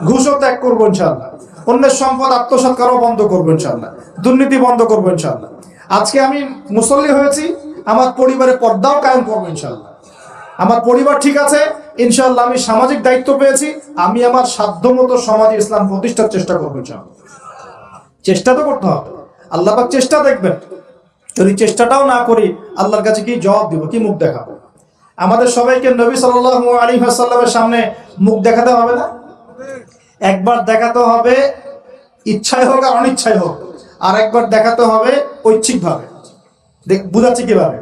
ঘুষও ত্যাগ করবো ইনশাআল্লাহ, অন্যের সম্পদ আত্মসাৎ করাও বন্ধ করবো ইনশাআল্লাহ, দুর্নীতি বন্ধ করবো ইনশাআল্লাহ। আজকে আমি মুসল্লি হয়েছি, আমার পরিবারে পর্দাও কায়েম করবো ইনশাআল্লাহ। আমার পরিবার ঠিক আছে ইনশাআল্লাহ, আমি সামাজিক দায়িত্ব পেয়েছি, আমি আমার সাধ্যমতো সমাজে ইসলাম প্রতিষ্ঠার চেষ্টা করবো ইনশাআল্লাহ। চেষ্টা তো করতে হবে, আল্লাহ পাক চেষ্টা দেখবেন। যদি চেষ্টাটাও না করি, আল্লাহর কাছে কি জবাব দিব, কি মুখ দেখাবো? আমাদের সবাইকে নবী সাল্লাল্লাহু আলাইহি ওয়াসাল্লামের সামনে মুখ দেখাতে হবে না? একবার দেখাতে হবে ইচ্ছায় হোক আর অনিচ্ছায় হোক, আর একবার দেখাতে হবে ঐচ্ছিক ভাবে। বুঝাচ্ছি কিভাবে?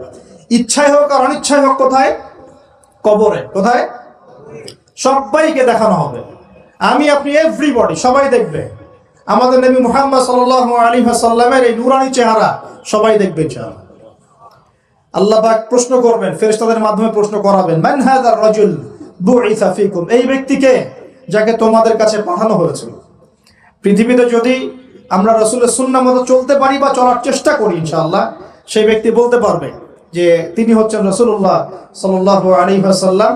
ইচ্ছায় হোক আর অনিচ্ছায় হোক কোথায়? কবরে। কোথায়? সবাইকে দেখানো হবে। আমি আপনি এভরিবডি, সবাই দেখবে আমাদের নবী মুহাম্মদ সাল্লাল্লাহু আলাইহি ওয়াসাল্লামের এই নূরানি চেহারা, সবাই দেখবে ইনশাআল্লাহ। আল্লাহ পাক প্রশ্ন করবেন, ফেরেশতাদের মাধ্যমে প্রশ্ন করাবেন, মান হাযার রাজুল বুইসা ফীকুম, এই ব্যক্তিকে যাকে তোমাদের কাছে পাঠানো হয়েছিল। পৃথিবীতে যদি আমরা রাসূলের সুন্নাহ মতো চলতে পারি বা চলার চেষ্টা করি ইনশাআল্লাহ, সেই ব্যক্তি বলতে পারবে যে তিনি হচ্ছেন রাসূলুল্লাহ সাল্লাল্লাহু আলাইহি ওয়াসাল্লাম।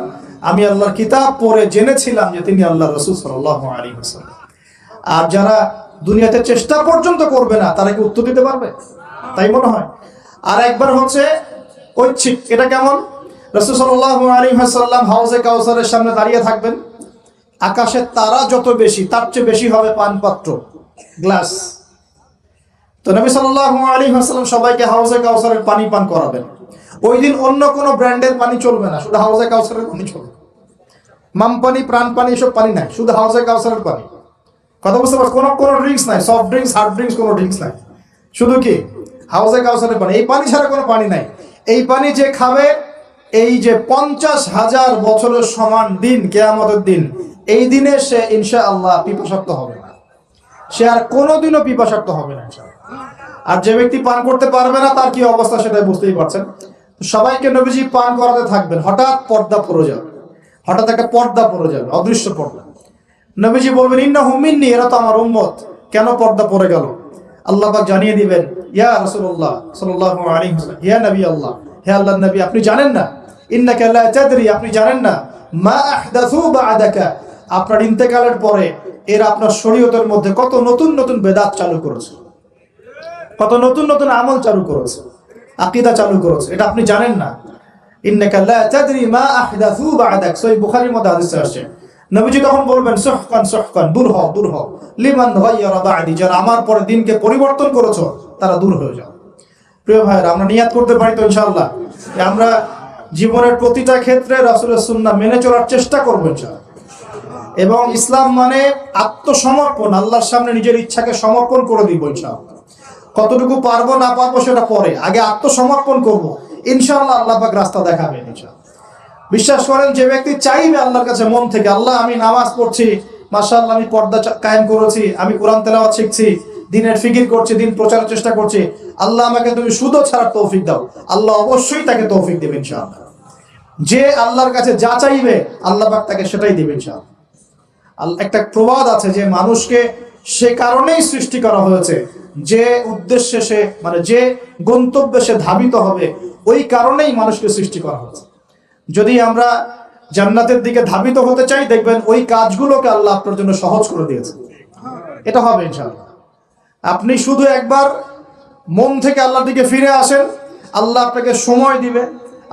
আমি আল্লাহর কিতাব পড়ে জেনেছিলাম যে তিনি আল্লাহর রাসূল সাল্লাল্লাহু আলাইহি ওয়াসাল্লাম। আর যারা দুনিয়াতে চেষ্টা পর্যন্ত করবে না, তারা কি উত্তর দিতে পারবে? তাই মনে হয়। আর একবার হচ্ছে ঐচ্ছিক। এটা কেমন? রাসূল সাল্লাল্লাহু আলাইহি ওয়াসাল্লাম হাউজে কাউসারের সামনে দাঁড়িয়ে থাকবেন, আকাশের তারা যত বেশি, তার চেয়ে বেশি হবে পানপাত্র, গ্লাস। তো নবী সাল্লাল্লাহু আলাইহি ওয়াসাল্লাম সবাইকে হাউজে কাউসারের পানি পান করাবেন। ওই দিন অন্য কোনো ব্র্যান্ডের পানি চলবে না, শুধু হাউজে কাউসারের পানি চলবে। মাম পানি, প্রাণ পানি, এসব পানি নাই, শুধু হাউজে কাউসারের পানি। কথা বুঝতে পারছো? কোনো ড্রিঙ্কস নাই, সফট ড্রিঙ্কস, হার্ড ড্রিঙ্কস, কোনো ড্রিঙ্কস নাই, শুধু কি হাউজে কাউসারের পানি। এই পানি ছাড়া কোনো পানি নাই। এই পানি যে খাবে, এই যে 50,000 বছরের সমান দিন, কিয়ামতের দিন, এই দিনে সে ইনশাআল্লাহ পিপাসার্ত হবে না, সে আর কোনোদিনও পিপাসার্ত হবে না ইনশাআল্লাহ। আর যে ব্যক্তি পান করতে পারবে না, তার কি অবস্থা সেটা বুঝতেই পারছেন। সবাইকে নবীজি পান করাতে থাকবেন। হঠাৎ পর্দা পড়ে যাবে, হঠাৎ একটা পর্দা পড়ে যাবে, অদৃশ্য পর্দা। নবীজি বলবেন, ইন্নাহুম মিন্নি, এরা তো আমার উম্মত। কেন পর্দা পড়ে গেল? আল্লাহ পাক জানিয়ে দিবেন, ইয়া রাসূলুল্লাহ সাল্লাল্লাহু আলাইহি ওয়াসাল্লাম, ইয়া নবী আল্লাহ, হে আল্লাহর নবী, আপনি জানেন না, ইন্নাকা লা তাদরি, আপনি জানেন না, মা আহদাসু বা'দাকা, আপনার ইন্তেকালের পরে এরা আপনার শরীয়তের মধ্যে কত নতুন নতুন বেদাত চালু করেছে, কত নতুন নতুন আমল চালু করেছে, আকীদা চালু করেছে, এটা আপনি জানেন না। ইন্নাকা লা তাদরি মা আহদাসু বা'দাক, সহিহ বুখারীর মধ্যে হাদিস আছে। নবীজি তখন বলবেন, সুহকান সুহকান, দূর হও দূর হও, লিমান গায়্যারা বা'দি, যারা আমার পরে দিনকে পরিবর্তন করেছো তারা দূর হয়ে যাও। প্রিয় ভাইরা, আমরা নিয়াত করতে পারি তো ইনশাআল্লাহ, আমরা জীবনের প্রতিটা ক্ষেত্রে রাসূলের সুন্নাহ মেনে চলার চেষ্টা করব ইনশাআল্লাহ। এবং ইসলাম মানে আত্মসমর্পণ, আল্লাহর সামনে নিজের ইচ্ছাকে সমর্পণ করে দিব ইনশাআল্লাহ। কতটুকু পারবো না পারবো সেটা পরে, আগে আত্মসমর্পণ করব, ইনশাআল্লাহ আল্লাহ পাক রাস্তা দেখাবেন ইনশাআল্লাহ। বিশ্বাস করেন, যে ব্যক্তি চাইবে আল্লাহর কাছে মন থেকে, আল্লাহ আমি নামাজ পড়ছি মাশাআল্লাহ আমি পর্দা কায়েম করেছি, আমি কোরআন তেলাওয়াত শিখছি, দিনের ফিকির করছি, দিন প্রচারের চেষ্টা করছি, আল্লাহ আমাকে তুমি সুদও ছাড়ার তৌফিক দাও, আল্লাহ অবশ্যই তাকে তৌফিক দেবেন ইনশাআল্লাহ। যে আল্লাহর কাছে যা চাইবে আল্লাহ পাক তাকে সেটাই দেবেন ইনশাআল্লাহ। একটা প্রবাদ আছে যে মানুষকে সে কারণেই সৃষ্টি করা হয়েছে যে উদ্দেশ্যে সে মানে যে গন্তব্যে সে ধাবিত হবে, ওই কারণেই মানুষকে সৃষ্টি করা হয়েছে। যদি আমরা জান্নাতের দিকে ধাবিত হতে চাই, দেখবেন ওই কাজগুলোকে আল্লাহ আপনার জন্য সহজ করে দিয়েছে। এটা হবে ইনশাআল্লাহ। আপনি শুধু একবার মন থেকে আল্লাহর দিকে ফিরে আসেন, আল্লাহ আপনাকে সময় দিবে,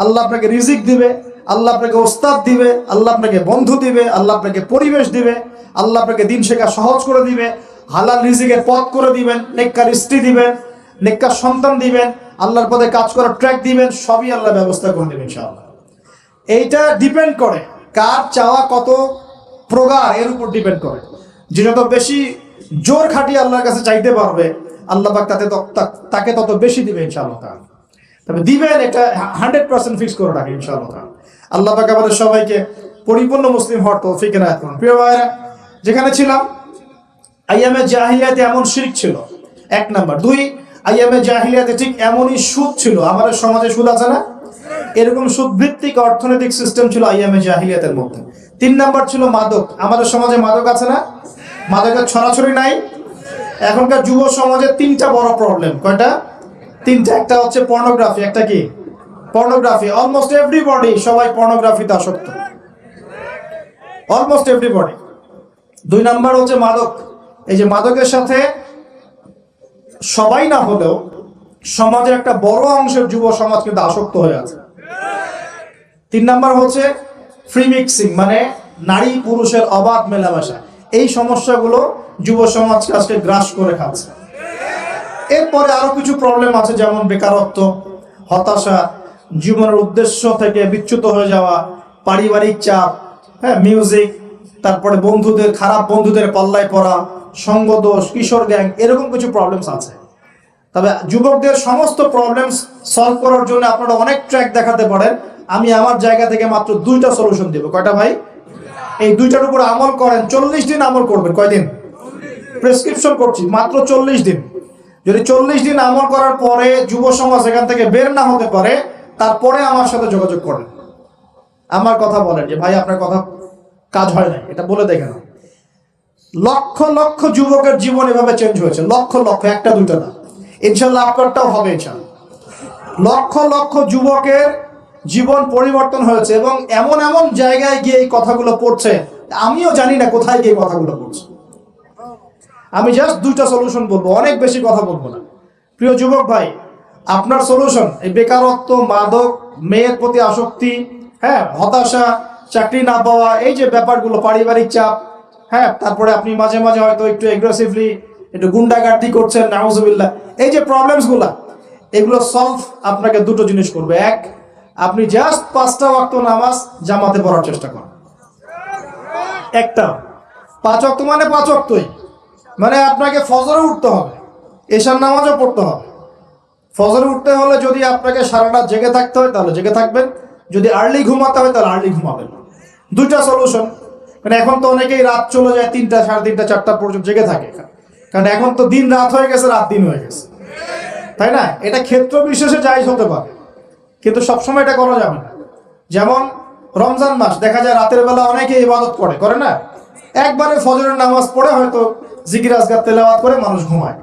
আল্লাহ আপনাকে রিজিক দিবে, আল্লাহ আপনাকে ওস্তাদ দিবে, আল্লাহ আপনাকে বন্ধু দিবে, আল্লাহ আপনাকে পরিবেশ দিবে, আল্লাহ আপনাকে দিন শেখা সহজ করে দিবে, হালাল রিজিকের পথ করে দিবেন, নেককার স্ত্রী দিবেন, নেককার সন্তান দিবেন, আল্লাহর পথে কাজ করার ট্র্যাক দিবেন, সবই আল্লাহ ব্যবস্থা করে দেবেন ইনশাআল্লাহ। এইটা ডিপেন্ড করে কার চাওয়া কত প্রগাঢ়, এর উপর ডিপেন্ড করে। যে যত বেশি জোর খাটিয়ে আল্লাহর কাছে চাইতে পারবে, আল্লাহ পাক তাকে তত বেশি দিবে ইনশাআল্লাহ। তবে দিবেন এটা 100% ফিক্স করে রাখে ইনশাআল্লাহ। আল্লাহ পাক আমাদের সবাইকে পরিপূর্ণ মুসলিম হওয়ার তৌফিক এনায়েত করুন। প্রিয় ভাইরা, যেখানে ছিলাম, আইয়ামে জাহিলিয়াতে এমন শিরক ছিল, 1 নাম্বার। 2, আইয়ামে জাহিলিয়াতে ঠিক এমনই সুদ ছিল। আমাদের সমাজে সুদ আছে না? এরকম সুদ ভিত্তিক অর্থনৈতিক সিস্টেম ছিল আইয়ামে জাহিলিয়াতের মধ্যে। 3 নাম্বার ছিল মাদক। আমাদের সমাজে মাদক আছে না? মাদকের ছড়াছড়ি নাই? এখনকার যুব সমাজের 3টা বড় প্রবলেম। কয়টা? 3টা। একটা হচ্ছে পর্নোগ্রাফি। একটা কি? পর্নোগ্রাফি। অলমোস্ট এভরিবডি, সবাই পর্নোগ্রাফিতে আসক্ত, অলমোস্ট এভরিবডি। 2 নাম্বার হচ্ছে মাদক। এই যে মাদকের সাথে সবাই না হলেও সমাজের একটা বড় অংশের যুব সমাজ কিন্তু আসক্ত হয়ে আছে। 3 নাম্বার হচ্ছে ফ্রি মিক্সিং, মানে নারী পুরুষের অবাধ মেলামেশা। এই সমস্যাগুলো যুব সমাজকে আজকে গ্রাস করে খাচ্ছে। এরপরে আরো কিছু প্রবলেম আছে, যেমন বেকারত্ব, হতাশা, জীবনের উদ্দেশ্য থেকে বিচ্যুত হয়ে যাওয়া, পারিবারিক চাপ, হ্যাঁ, মিউজিক, তারপরে বন্ধুদের, খারাপ বন্ধুদের পাল্লায় পড়া, সঙ্গদোষ, কিশোর গ্যাং, এরকম কিছু প্রবলেমস আছে। তবে যুবকদের সমস্ত প্রবলেমস সলভ করার জন্য আপনারা অনেক ট্র্যাক দেখাতে পারেন। আমি আমার জায়গা থেকে মাত্র 2টা সলিউশন দেব। কয়টা ভাই? এই 2টার উপর আমল করেন। 40 দিন আমল করবেন। কয়দিন? প্রেসক্রিপশন করছি, মাত্র 40 দিন। যদি 40 দিন আমল করার পরে যুব সমাজ এখান থেকে বের না হতে পারে, তারপরে আমার সাথে যোগাযোগ করেন, আমার কথা বলেন যে ভাই আপনার কথা কাজ হয় না, এটা বলে দেখেন। লক্ষ লক্ষ যুবকের জীবন এভাবে চেঞ্জ হয়েছে, লক্ষ লক্ষ, 1টা 2টা না। ইনশাল্লাহ আপনারটাও হবে ইনশাল্লাহ। লক্ষ লক্ষ যুবকের জীবন পরিবর্তন হয়েছে, এবং এমন এমন জায়গায় গিয়ে এই কথাগুলো পড়ছে, আমিও জানি না কোথায় গিয়ে কথাগুলো পড়ছে। আমি জাস্ট 2টা সলিউশন বলবো, অনেক বেশি কথা বলবো না। প্রিয় যুবক ভাই, আপনার সলিউশন এই বেকারত্ব, মাদক, মেয়ের প্রতি আসক্তি, হ্যাঁ, হতাশা, চাকরি না পাওয়া, এই যে ব্যাপারগুলো, পারিবারিক চাপ, হ্যাঁ, তারপরে আপনি মাঝে মাঝে হয়তো একটু এগ্রেসিভলি একটু গুন্ডাগার্দি করছেন, নাউজুবিল্লাহ, এই যে প্রবলেমসগুলো, এগুলো সলভ আপনাকে 2টো জিনিস করবে। 1, আপনি জাস্ট 5টা ওয়াক্ত নামাজ জামাতে পড়ার চেষ্টা করেন। একটা 5 ওয়াক্ত মানে 5 ওয়াক্তই, মানে আপনাকে ফজরে উঠতে হবে, এশার নামাজও পড়তে হবে। ফজরে উঠতে হলে যদি আপনাকে সারা রাত জেগে থাকতে হয় তাহলে জেগে থাকবেন, যদি আর্লি ঘুমাতে হয় তাহলে আর্লি ঘুমাবেন। 2টা সলিউশন। মানে এখন তো অনেকেই রাত চলে যায় 3টা, 3:30, 4টা পর্যন্ত জেগে থাকে, কারণ এখন তো দিন রাত হয়ে গেছে, রাত দিন হয়ে গেছে, তাই না? এটা ক্ষেত্র বিশেষে জায়েজ হতে পারে, কিন্তু সবসময় এটা করা যাবে না। যেমন রমজান মাস, দেখা যায় রাতের বেলা অনেকে ইবাদত করে না, একবারে ফজরের নামাজ পড়ে হয়তো জিকির আজকার তেলাওয়াত করে মানুষ ঘুমায়,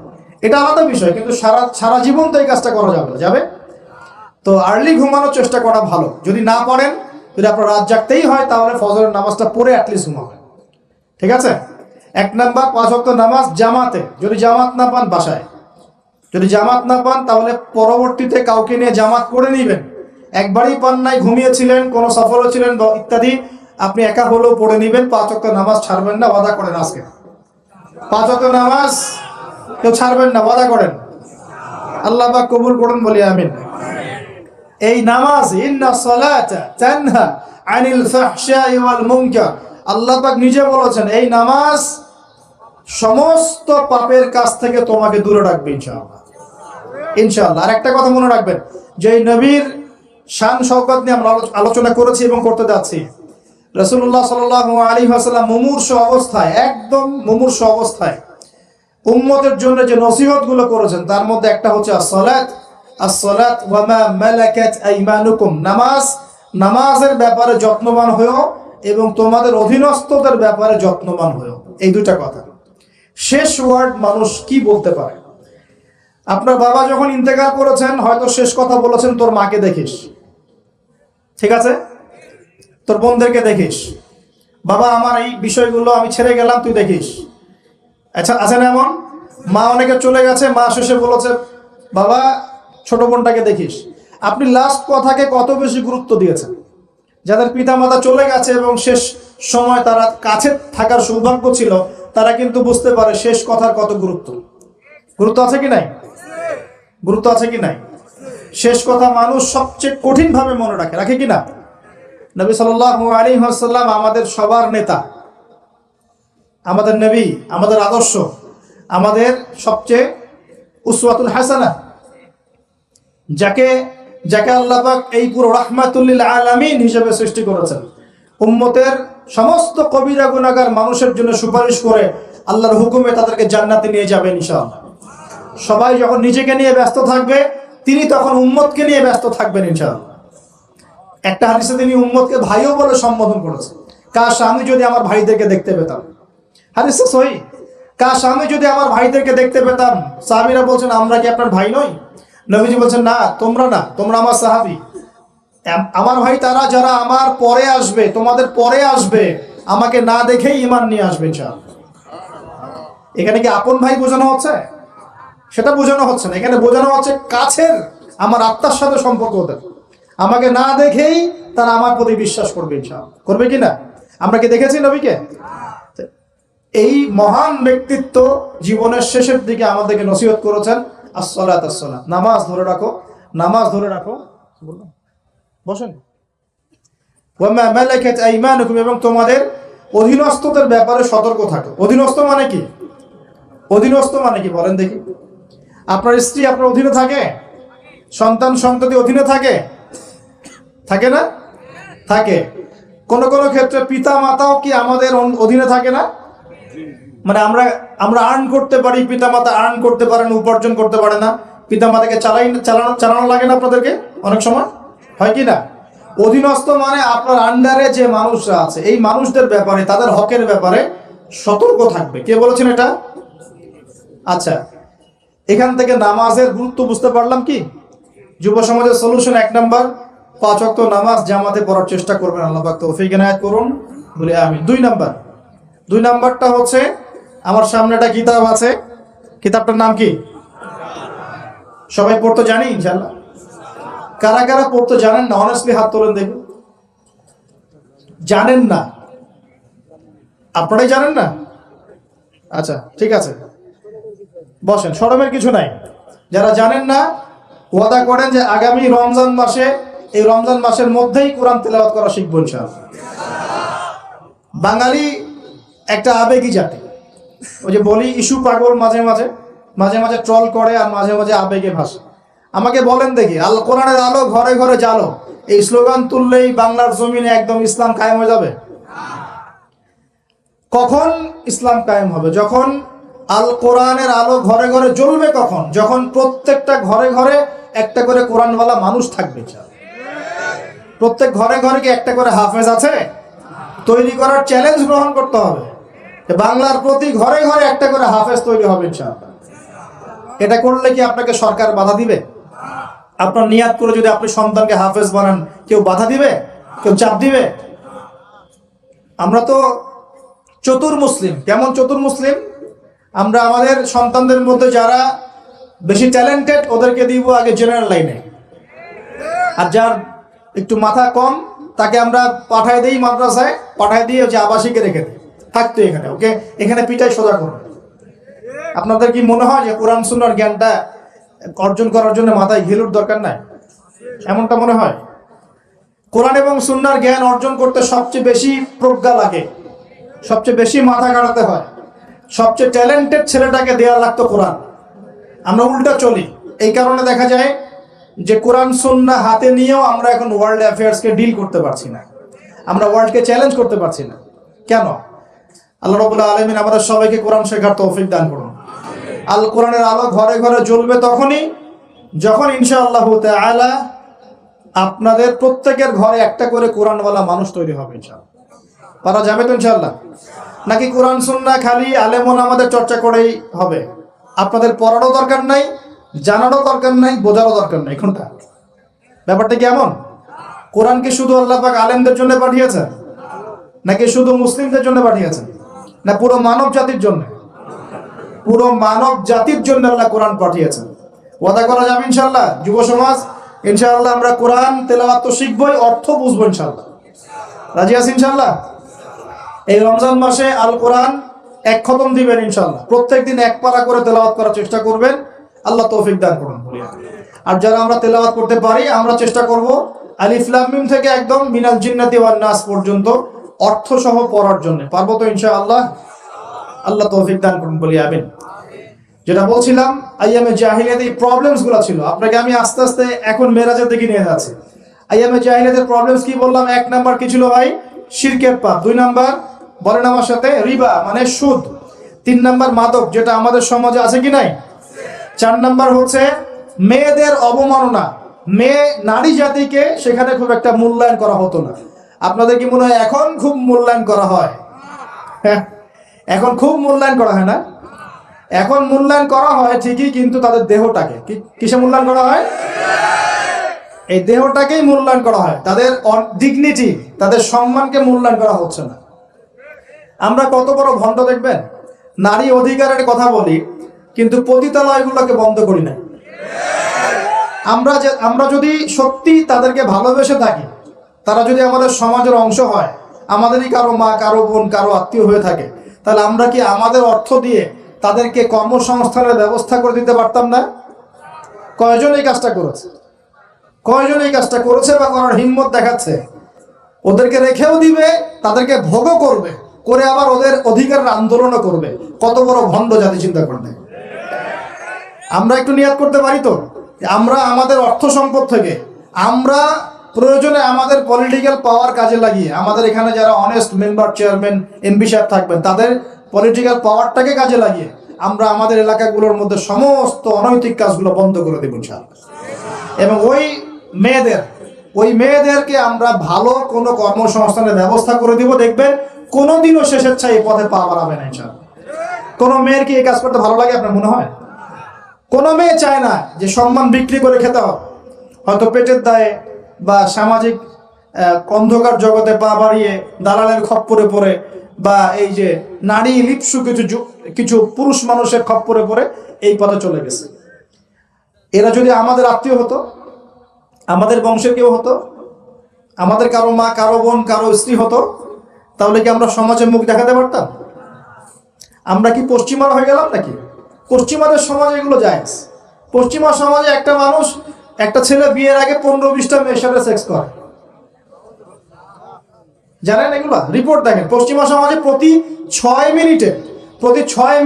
এটা আলাদা বিষয়, কিন্তু সারা জীবন তো এই কাজটা করা যাবে। তো আর্লি ঘুমানোর চেষ্টা করা ভালো। যদি না পারেন, যদি আপনার রাত জাগতেই হয়, তাহলে ফজরের নামাজটা পড়ে অ্যাটলিস্ট ঘুমাবেন, ঠিক আছে? 1 নাম্বার 5 ওয়াক্ত নামাজ জামাতে। যদি জামাত না পান, বাসায়। যদি জামাত না পান, তাহলে পরবর্তীতে কাউকে নিয়ে জামাত করে নেবেন। একবারই পান নাই, ঘুমিয়েছিলেন, কোনো সফরে ছিলেন ইত্যাদি, আপনি একা হলেও পড়ে নেবেন। 5 ওয়াক্ত নামাজ ছাড়বেন না, ওয়াদা করেন আজকে। 5 ওয়াক্ত নামাজ কেউ ছাড়বেন না, ওয়াদা করেন। আল্লাহ পাক কবুল করুন, বলি আমিন। এই নামাজ, ইন্না সালাতা তানহা আনিল ফাহশাই ওয়াল মুনকার, আল্লাহ পাক নিজে বলেছেন এই নামাজ সমস্ত পাপের কাছ থেকে তোমাকে দূরে রাখবে ইনশাআল্লাহ, ইনশাআল্লাহ। আর একটা কথা মনে রাখবেন, যে এই নবীর শান শওকত নিয়ে আমরা আলোচনা করেছি এবং করতে যাচ্ছি, রাসূলুল্লাহ সাল্লাল্লাহু আলাইহি ওয়াসাল্লাম মুমূর্ষ অবস্থায়, একদম মুমূর্ষ অবস্থায় উম্মতের জন্য যে নসিহতগুলো করেছেন তার মধ্যে একটা হচ্ছে as-সালাত ওয়া মা মালাকাত আইমানুকুম, নামাজের ব্যাপারে যত্নবান হও এবং তোমাদের অধীনস্থদের ব্যাপারে যত্নবান হও। এই দুটা কথা। শেষ ওয়ার্ড মানুষ কি বলতে পারে? আপনার বাবা যখন ইন্তেকাল করেছেন হয়তো শেষ কথা বলেছেন তোর মাকে দেখিস, ঠিক আছে, তোর বোনদেরকে দেখিস, বাবা আমার এই বিষয়গুলো আমি ছেড়ে গেলাম তুই দেখিস। আচ্ছা, আছে না এমন? মা অনেকে চলে গেছে, মা শেষে বলেছে বাবা ছোট বোনটাকে দেখিস। আপনি লাস্ট কথাকে কত বেশি গুরুত্ব দিয়েছেন। যাদের পিতা মাতা চলে গেছে এবং শেষ সময় তারা কাছে থাকার সৌভাগ্য ছিল, তারা কিন্তু বুঝতে পারে শেষ কথার কত গুরুত্ব আছে কি নাই? গুরুত্ব আছে কি নাই? শেষ কথা মানুষ সবচেয়ে কঠিন ভাবে মনে রাখে কি না? নবী সাল্লাল্লাহু আলাইহি ওয়াসাল্লাম আমাদের সবার নেতা, আমাদের নবী, আমাদের আদর্শ, আমাদের সবচেয়ে উসওয়াতুল হাসানা, যাকে আল্লাহ পাক এই পুরো রাহমাতুল লিল আলামিন হিসেবে সৃষ্টি করেছেন। উম্মতের সমস্ত কবিরা গুনাহগার মানুষের জন্য সুপারিশ করে আল্লাহর হুকুমে তাদেরকে জান্নাতে নিয়ে যাবেন ইনশাআল্লাহ। সবাই যখন নিজেকে নিয়ে ব্যস্ত থাকবে, তিনি তখন উম্মতকে নিয়ে ব্যস্ত থাকবেন ইনশাআল্লাহ। একটা হাদিসে তিনি উম্মতকে ভাইও বলে সম্বোধন করেছেন। কাশ আমি যদি আমার ভাইদেরকে দেখতে পেতাম, হাদিসে সহিহ, কাশ আমি যদি আমার ভাইদেরকে দেখতে পেতাম। সাহাবীরা বলছেন আমরা কি আপনার ভাই নই? নবীজি বলছেন না, তোমরা না, তোমরা আমার সাহাবী। আমার ভাই তারা যারা আমার পরে আসবে, তোমাদের পরে আসবে, আমাকে না দেখেই ঈমান নিয়ে আসবে ইনশাআল্লাহ। এখানে কি আপন ভাই বোঝানো হচ্ছে? সেটা বোঝানো হচ্ছে না। এখানে বোঝানো হচ্ছে কাছের, আমার আত্মার সাথে সম্পর্ক ওদের। আমাকে না দেখেই তারা আমার প্রতি বিশ্বাস করবে ইনশাআল্লাহ। করবে কি না? আমরা কি দেখেছি নবীকে? এই মহান ব্যক্তিত্ব জীবনের শেষের দিকে আমাদেরকে নসিহত করেছেন, as-সালাত as-সালাত, নামাজ ধরে রাখো, নামাজ ধরে রাখো। বসেন। ওয়া মা মালাকাত আইমানুকুম, এবং তোমাদের অধীনস্থদের ব্যাপারে সতর্ক থাকো। অধীনস্থ মানে কি? অধীনস্থ মানে কি বলেন দেখি? আপনার স্ত্রী আপনার অধীনে থাকে? সন্তান সন্ততি অধীনে থাকে? থাকে না? থাকে। কোন কোন ক্ষেত্রে পিতা মাতাও কি আমাদের অধীনে থাকে না? মানে আমরা আর্ন করতে পারি, পিতা মাতা আর্ন করতে পারেন, উপার্জন করতে পারে না। পিতা মাতাকে চালানো লাগে না আপনাদেরকে অনেক সময়, হয় কি না? অধীনস্থ মানে আপনার আন্ডারে যে মানুষরা আছে, এই মানুষদের ব্যাপারে, তাদের হকের ব্যাপারে সতর্ক থাকবে। কে বলেছেন এটা? আচ্ছা, এখান থেকে নামাজের গুরুত্ব বুঝতে পারলাম কি? যুব সমাজের সলিউশন 1 নাম্বার, 5 ওয়াক্ত নামাজ জামাতে পড়ার চেষ্টা করবেন। আল্লাহ পাক তৌফিক এনায়েত করুন, বলে আমিন। 2 নাম্বারটা হচ্ছে, আমার সামনে একটা কিতাব আছে, কিতাবটার নাম কি? সবাই পড়তে জানি ইনশাআল্লাহ? কারা কারা পড়তে জানেন না? অনেস্টলি হাত তোলেন দেখুন। জানেন না? আপনারাই জানেন না? আচ্ছা, ঠিক আছে, বসেন, শরমের কিছু নাই। যারা জানেন না, ওয়াদা করেন যে আগামী রমজান মাসে, এই রমজান মাসের মধ্যেই কোরআন তেলাওয়াত করা শিখব ইনশাআল্লাহ। বাঙালি একটা আবেগী জাতি। ওই যে বলি, ইস্যু পাগল, মাঝে মাঝে ট্রল করে আর মাঝে মাঝে আবেগে ভাসে। আমাকে বলেন দেখি, আল কোরআনের আলো ঘরে ঘরে জালো, এই স্লোগান তুললেই বাংলার জমিনে একদম ইসলাম কায়েম হয়ে যাবে? কখন ইসলাম কায়েম হবে? যখন আল কোরআনের আলো ঘরে ঘরে জ্বলবে। কখন? যখন প্রত্যেকটা ঘরে ঘরে একটা করে কোরআনওয়ালা মানুষ থাকবে। প্রত্যেক ঘরে ঘরে কি একটা করে হাফেজ আছে? তৈরি করার চ্যালেঞ্জ গ্রহণ করতে হবে। বাংলার প্রতি ঘরে ঘরে একটা করে হাফেজ তৈরি হবে ইনশাআল্লাহ। এটা করলে কি আপনাকে সরকার বাধা দিবে? আপনার নিয়াত করে যদি আপনি সন্তানকে হাফেজ বানান, কেউ বাধা দিবে? কেউ চাপ দিবে? আমরা তো চতুর মুসলিম। কেমন চতুর মুসলিম? আমরা আমাদের সন্তানদের মধ্যে যারা বেশি ট্যালেন্টেড ওদেরকে দিব আগে জেনারেল লাইনে, আর যার একটু মাথা কম তাকে আমরা পাঠায় দিই মাদ্রাসায়, পাঠায় দিয়ে যে আবাসিকে রেখে দিই, থাকতো এখানে, ওকে এখানে পিটাই সোজা করুন। আপনাদের কি মনে হয় যে কোরআন সুন্নাহর জ্ঞানটা অর্জন করার জন্য মাথায় ঘিলুর দরকার নাই? এমনটা মনে হয়? কোরআন এবং সুন্নাহর জ্ঞান অর্জন করতে সবচেয়ে বেশি প্রজ্ঞা লাগে, সবচেয়ে বেশি মাথা কাটাতে হয়। সবচেয়ে ট্যালেন্টেড ছেলেটাকে দেওয়া লাগতো কোরআন। আমরা উল্টা চলি। এই কারণে দেখা যায় যে কোরআন সুন্নাহ হাতে নিয়েও আমরা এখন ওয়ার্ল্ড অ্যাফেয়ার্সকে ডিল করতে পারছি না। আমরা ওয়ার্ল্ডকে চ্যালেঞ্জ করতে পারছি না। কেন? আল্লাহ রাব্বুল আলামিন আমাদের সবাইকে কোরআন শেখার তৌফিক দান করুন। আল কোরআনের আলো ঘরে ঘরে জ্বলবে তখনই যখন ইনশাআল্লাহ তাআলা আপনাদের প্রত্যেকের ঘরে একটা করে কোরআনওয়ালা মানুষ তৈরি হবে ইনশাআল্লাহ। পারা যাবে তো ইনশাআল্লাহ? নাকি কোরআন সুন্নাহ খালি আলেমন আমাদের চর্চা করেই হবে? আপনাদের পড়ারও দরকার নাই, জানারও দরকার নাই, বোঝারও দরকার নাই। কোনটা? ব্যাপারটা কেমন? কোরআন কি শুধু আল্লাহ পাক আলেমদের জন্য পাঠিয়েছেন, নাকি শুধু মুসলিমদের জন্য পাঠিয়েছেন, না পুরো মানব জাতির জন্য? পুরো মানব জাতির জন্য আল্লাহ কোরআন পাঠিয়েছেন। ওয়াদা করা যাবে ইনশাআল্লাহ? যুব সমাজ ইনশাআল্লাহ আমরা কোরআন তেলাওয়াত তো শিখবই, অর্থ বুঝবো ইনশাআল্লাহ। রাজি আছি ইনশাআল্লাহ? এই রমজান মাসে আল কোরআন এক খতম দিবেন ইনশাআল্লাহ। প্রত্যেকদিন এক পারা করে তেলাওয়াত করার চেষ্টা করবেন, আল্লাহ তৌফিক দান করুন। আর যারা আমরা তেলাওয়াত করতে পারি আমরা চেষ্টা করব আলিফ লাম মিম থেকে একদম মিনাল জিন্নাতি ওয়ান নাস পর্যন্ত অর্থ সহ পড়ার জন্য। পারবো তো ইনশাআল্লাহ? আল্লাহ তৌফিক দান করুন, বলি আমিন। যেটা বলছিলাম, আইয়ামে জাহিলিয়াতে এই প্রবলেমস গুলো ছিল, আপনাকে আমি আস্তে আস্তে এখন মেরাজের দিকে নিয়ে যাচ্ছি। আইয়ামে জাহিলিয়াতের প্রবলেমস কি বললাম? 1 নাম্বার কি ছিল ভাই? শিরকের পাপ। 2 নাম্বার বলেন আমার সাথে, রিবা মানে সুদ। 3 নাম্বার মাদক, যেটা আমাদের সমাজে আছে কি নাই? 4 নাম্বার হচ্ছে মেয়েদের অবমাননা। মেয়ে নারী জাতিকে সেখানে খুব একটা মূল্যায়ন করা হতো না। আপনাদের কি মনে হয় এখন খুব মূল্যায়ন করা হয়? হ্যাঁ, এখন খুব মূল্যায়ন করা হয় না? এখন মূল্যায়ন করা হয় ঠিকই, কিন্তু তাদের দেহটাকে কিসে মূল্যায়ন করা হয়? এই দেহটাকেই মূল্যায়ন করা হয়, তাদের ডিগনিটি, তাদের সম্মানকে মূল্যায়ন করা হচ্ছে না। আমরা কত বড় ভণ্ড দেখবেন, নারী অধিকারের কথা বলি কিন্তু পতিতালয়গুলোকে বন্ধ করি না। আমরা যদি সত্যি তাদেরকে ভালোবেসে থাকি, তারা যদি আমাদের সমাজের অংশ হয়, আমাদেরই কারো মা, কারো বোন, কারো আত্মীয় হয়ে থাকে, তাহলে আমরা কি আমাদের অর্থ দিয়ে তাদেরকে কর্মসংস্থানের ব্যবস্থা করে দিতে পারতাম না? কয়জন এই কাজটা করেছে? কয়জন এই কাজটা করেছে বা করার হিম্মত দেখাচ্ছে? ওদেরকে রেখেও দিবে, তাদেরকে ভোগও করবে, করে আবার ওদের অধিকারের আন্দোলনও করবে। কত বড় ভণ্ড জাতি, চিন্তা করবে। আমরা একটু নিয়াত করতে পারি তো, আমরা আমাদের অর্থ সম্পদ থেকে আমরা প্রয়োজনে আমাদের পলিটিক্যাল পাওয়ার কাজে লাগিয়ে, আমাদের এখানে যারা অনেস্ট মেম্বার, চেয়ারম্যান, এমপি সাহেব থাকবেন, তাদের পলিটিক্যাল পাওয়ারটাকে কাজে লাগিয়ে আমরা আমাদের এলাকাগুলোর মধ্যে সমস্ত অনৈতিক কাজগুলো বন্ধ করে দেব ইনশাআল্লাহ। এবং ওই মেয়েদেরকে আমরা ভালো কোনো কর্মসংস্থানের ব্যবস্থা করে দিব। দেখবেন কোনোদিনও স্বেচ্ছায় এই পথে পা বাড়াবে না ইনশাআল্লাহ। কোনো মেয়ের কি এই কাজ করতে ভালো লাগে আপনার মনে হয়? কোনো মেয়ে চায় না যে সম্মান বিক্রি করে খেতে হবে, হয়তো পেটের দায়ে বা সামাজিক অন্ধকার জগতে পা বাড়িয়ে দালালের খপ্পরে পড়ে, বা এই যে নারী লিপ্সু কিছু পুরুষ মানুষের খপ্পরে পড়ে এই পথে চলে গেছে। এরা যদি আমাদের আত্মীয় হতো, আমাদের বংশের কেউ হতো, আমাদের কারো মা, কারো বোন, কারো স্ত্রী হতো, তাহলে কি আমরা সমাজে মুখ দেখাতে পারতাম? আমরা কি পশ্চিমার হয়ে গেলাম নাকি? পশ্চিমাদের সমাজে এগুলো জায়েজ। পশ্চিমা সমাজে একটা ছেলে বিয়ের আগে 15-20টা মেয়ের সাথে সেক্স করে, জানেন এগুলা? রিপোর্ট দেখেন, পশ্চিমা সমাজে প্রতি 6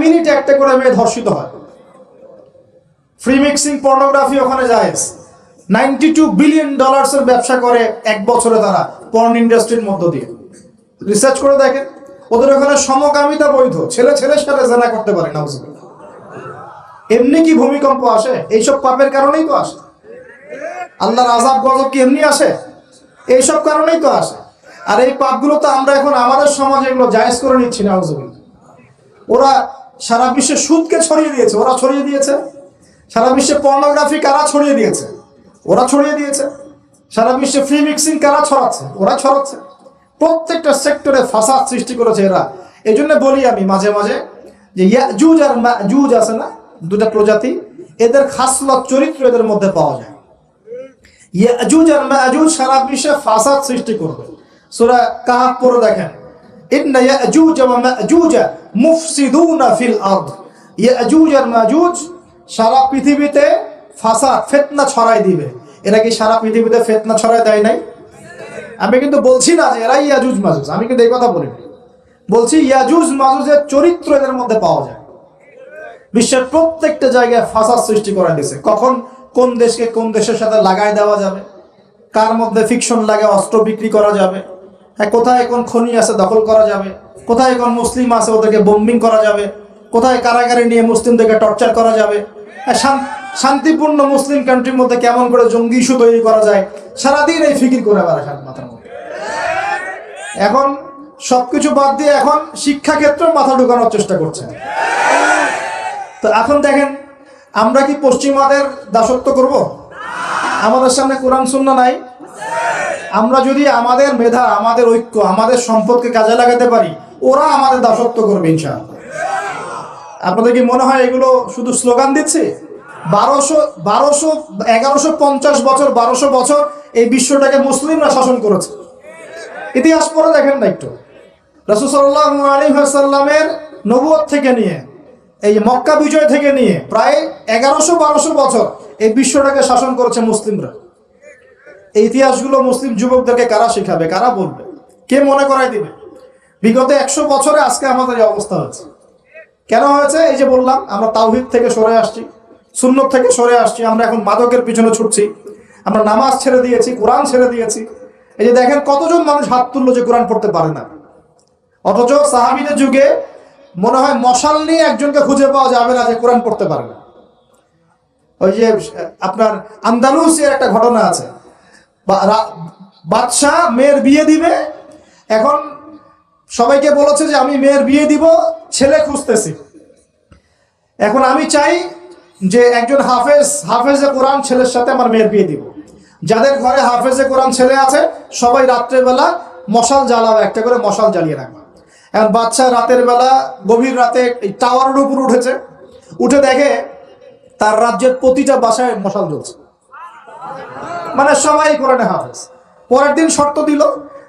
মিনিটে একটা করে মেয়ে ধর্ষিত হয়। ফ্রি মিক্সিং পর্নোগ্রাফি ওখানে জায়েজ। $92 বিলিয়ন ব্যবসা করে এক বছরে তারা পর্ন ইন্ডাস্ট্রির মধ্য দিয়ে। রিসার্চ করে দেখেন, ওদের ওখানে সমকামিতা বৈধ, ছেলে ছেলের সাথে জেনা করতে পারে না। এমনি কি ভূমিকম্প আসে? এইসব পাপের কারণেই তো আসে। আল্লাহর আযাব গজব কি এমনি আসে? এইসব কারণেই তো আসে। আর এই পাপগুলো তো আমরা এখন আমাদের সমাজে এগুলো জায়েজ করে নিচ্ছি না। ওরা সারা বিশ্বে সুদকে ছড়িয়ে দিয়েছে, ওরা ছড়িয়ে দিয়েছে। সারা বিশ্বে পর্নোগ্রাফি কারা ছড়িয়ে দিয়েছে? ওরা ছড়িয়ে দিয়েছে। সারা বিশ্বে ফ্রি মিক্সিং কারা ছড়াচ্ছে? ওরা ছড়াচ্ছে। প্রত্যেকটা সেক্টরে ফাসাদ সৃষ্টি করেছে এরা। এই জন্য বলি আমি মাঝে মাঝে যে ইয়াজুজ আর মাজুজ আছে না, দুটা প্রজাতি, এদের খাসলত চরিত্র এদের মধ্যে পাওয়া যায়। ইয়াজুজ আর মাজুজ সারা বিশ্বে ফাসাদ সৃষ্টি করবে। সূরা কাহফ পড়ে দেখেন, ইন্না ইয়াজুজ ওয়া মাজুজ মুফসিদুনা ফিল আরদ। ইয়াজুজ আর মাজুজ সারা পৃথিবীতে ফাসাদ, ফিতনা ছড়াই দিবে। এরা কি সারা পৃথিবীতে ফিতনা ছড়ায় দেয় নাই? আমি কিন্তু বলছি না যে এরাই ইয়াজুজ মাজুজ, আমি কিন্তু এই কথা বলি। বলছি ইয়াজুজ মাজুজের চরিত্র এদের মধ্যে পাওয়া যায়। বিশ্বের প্রত্যেকটা জায়গায় ফাসাদ সৃষ্টি করে দিয়েছে। কখন কোন দেশকে কোন দেশের সাথে লাগাই দেওয়া যাবে, কার মধ্যে ফিকশন লাগে অস্ত্র বিক্রি করা যাবে, হ্যাঁ, কোথায় কোন খনি আছে দখল করা যাবে, কোথায় কোন মুসলিম আছে ওদেরকে বোম্বিং করা যাবে, কোথায় কারাগারে নিয়ে মুসলিমদেরকে টর্চার করা যাবে, শান্তিপূর্ণ মুসলিম কান্ট্রির মধ্যে কেমন করে জঙ্গি ইস্যু তৈরি করা যায়, সারাদিন এই ফিকির করে বেড়ায় মাথার মধ্যে। এখন সবকিছু বাদ দিয়ে এখন শিক্ষাক্ষেত্রে মাথা ঢুকানোর চেষ্টা করছে। তো এখন দেখেন, আমরা কি পশ্চিমাদের দাসত্ব করব? আমাদের সামনে কোরআন সুন্নাহ নাই। আমরা যদি আমাদের মেধা, আমাদের ঐক্য, আমাদের সম্পদকে কাজে লাগাতে পারি, ওরা আমাদের দাসত্ব করবে ইনশাআল্লাহ। আপনাদের কি মনে হয় এগুলো শুধু স্লোগান দিচ্ছে? 1150 বছর 1200 বছর এই বিশ্বটাকে মুসলিমরা শাসন করেছে। ইতিহাস পড়ে দেখেন না একটু। রাসূল সাল্লাল্লাহু আলাইহি ওয়াসাল্লামের নবুয়ত থেকে নিয়ে, এই মক্কা বিজয় থেকে নিয়ে প্রায় 1100-1200 বছর এই বিশ্বটাকে শাসন করেছে মুসলিমরা। এই ইতিহাসগুলো মুসলিম যুবকদেরকে কারা শেখাবে, কারা বলবে, কে মনে করাই দিবে? বিগত 100 বছরে আজকে আমাদের এই অবস্থা হয়েছে। কেন হয়েছে? এই যে বললাম, আমরা তাওহীদ থেকে সরে আসছি, সুন্নত থেকে সরে আসছি, আমরা এখন মাদকের পিছনে ছুটছি, আমরা নামাজ ছেড়ে দিয়েছি, কোরআন ছেড়ে দিয়েছি। এই যে দেখেন কতজন মানুষ হাত তুললো যে কোরআন পড়তে পারে না, অথচ সাহাবীদের যুগে মনে হয় মশাল নিয়ে একজনকে খুঁজে পাওয়া যাবে না যে কোরআন পড়তে পারে না। ওই যে আপনার আন্দালুসের একটা ঘটনা আছে, বাদশাহ মেয়ের বিয়ে দিবে, এখন সবাইকে বলেছে যে আমি মেয়ের বিয়ে দিব, ছেলে খুঁজতেছি। এখন আমি চাই যে একজন হাফেজে কোরআন ছেলের সাথে আমার মেয়ের বিয়ে দিব। যাদের ঘরে হাফেজে কোরআন ছেলে আছে সবাই রাত্রেবেলা মশাল জ্বালাবে, একটা করে মশাল জ্বালিয়ে রাখবে। এখন বাচ্চা রাতের বেলা গভীর রাতে এই টাওয়ারের উপর উঠেছে, উঠে দেখে তার রাজ্যের প্রতিটা বাসায় মশাল জ্বলছে, মানে সবাই কোরআনে হাফেজ। পরের দিন শর্ত দিল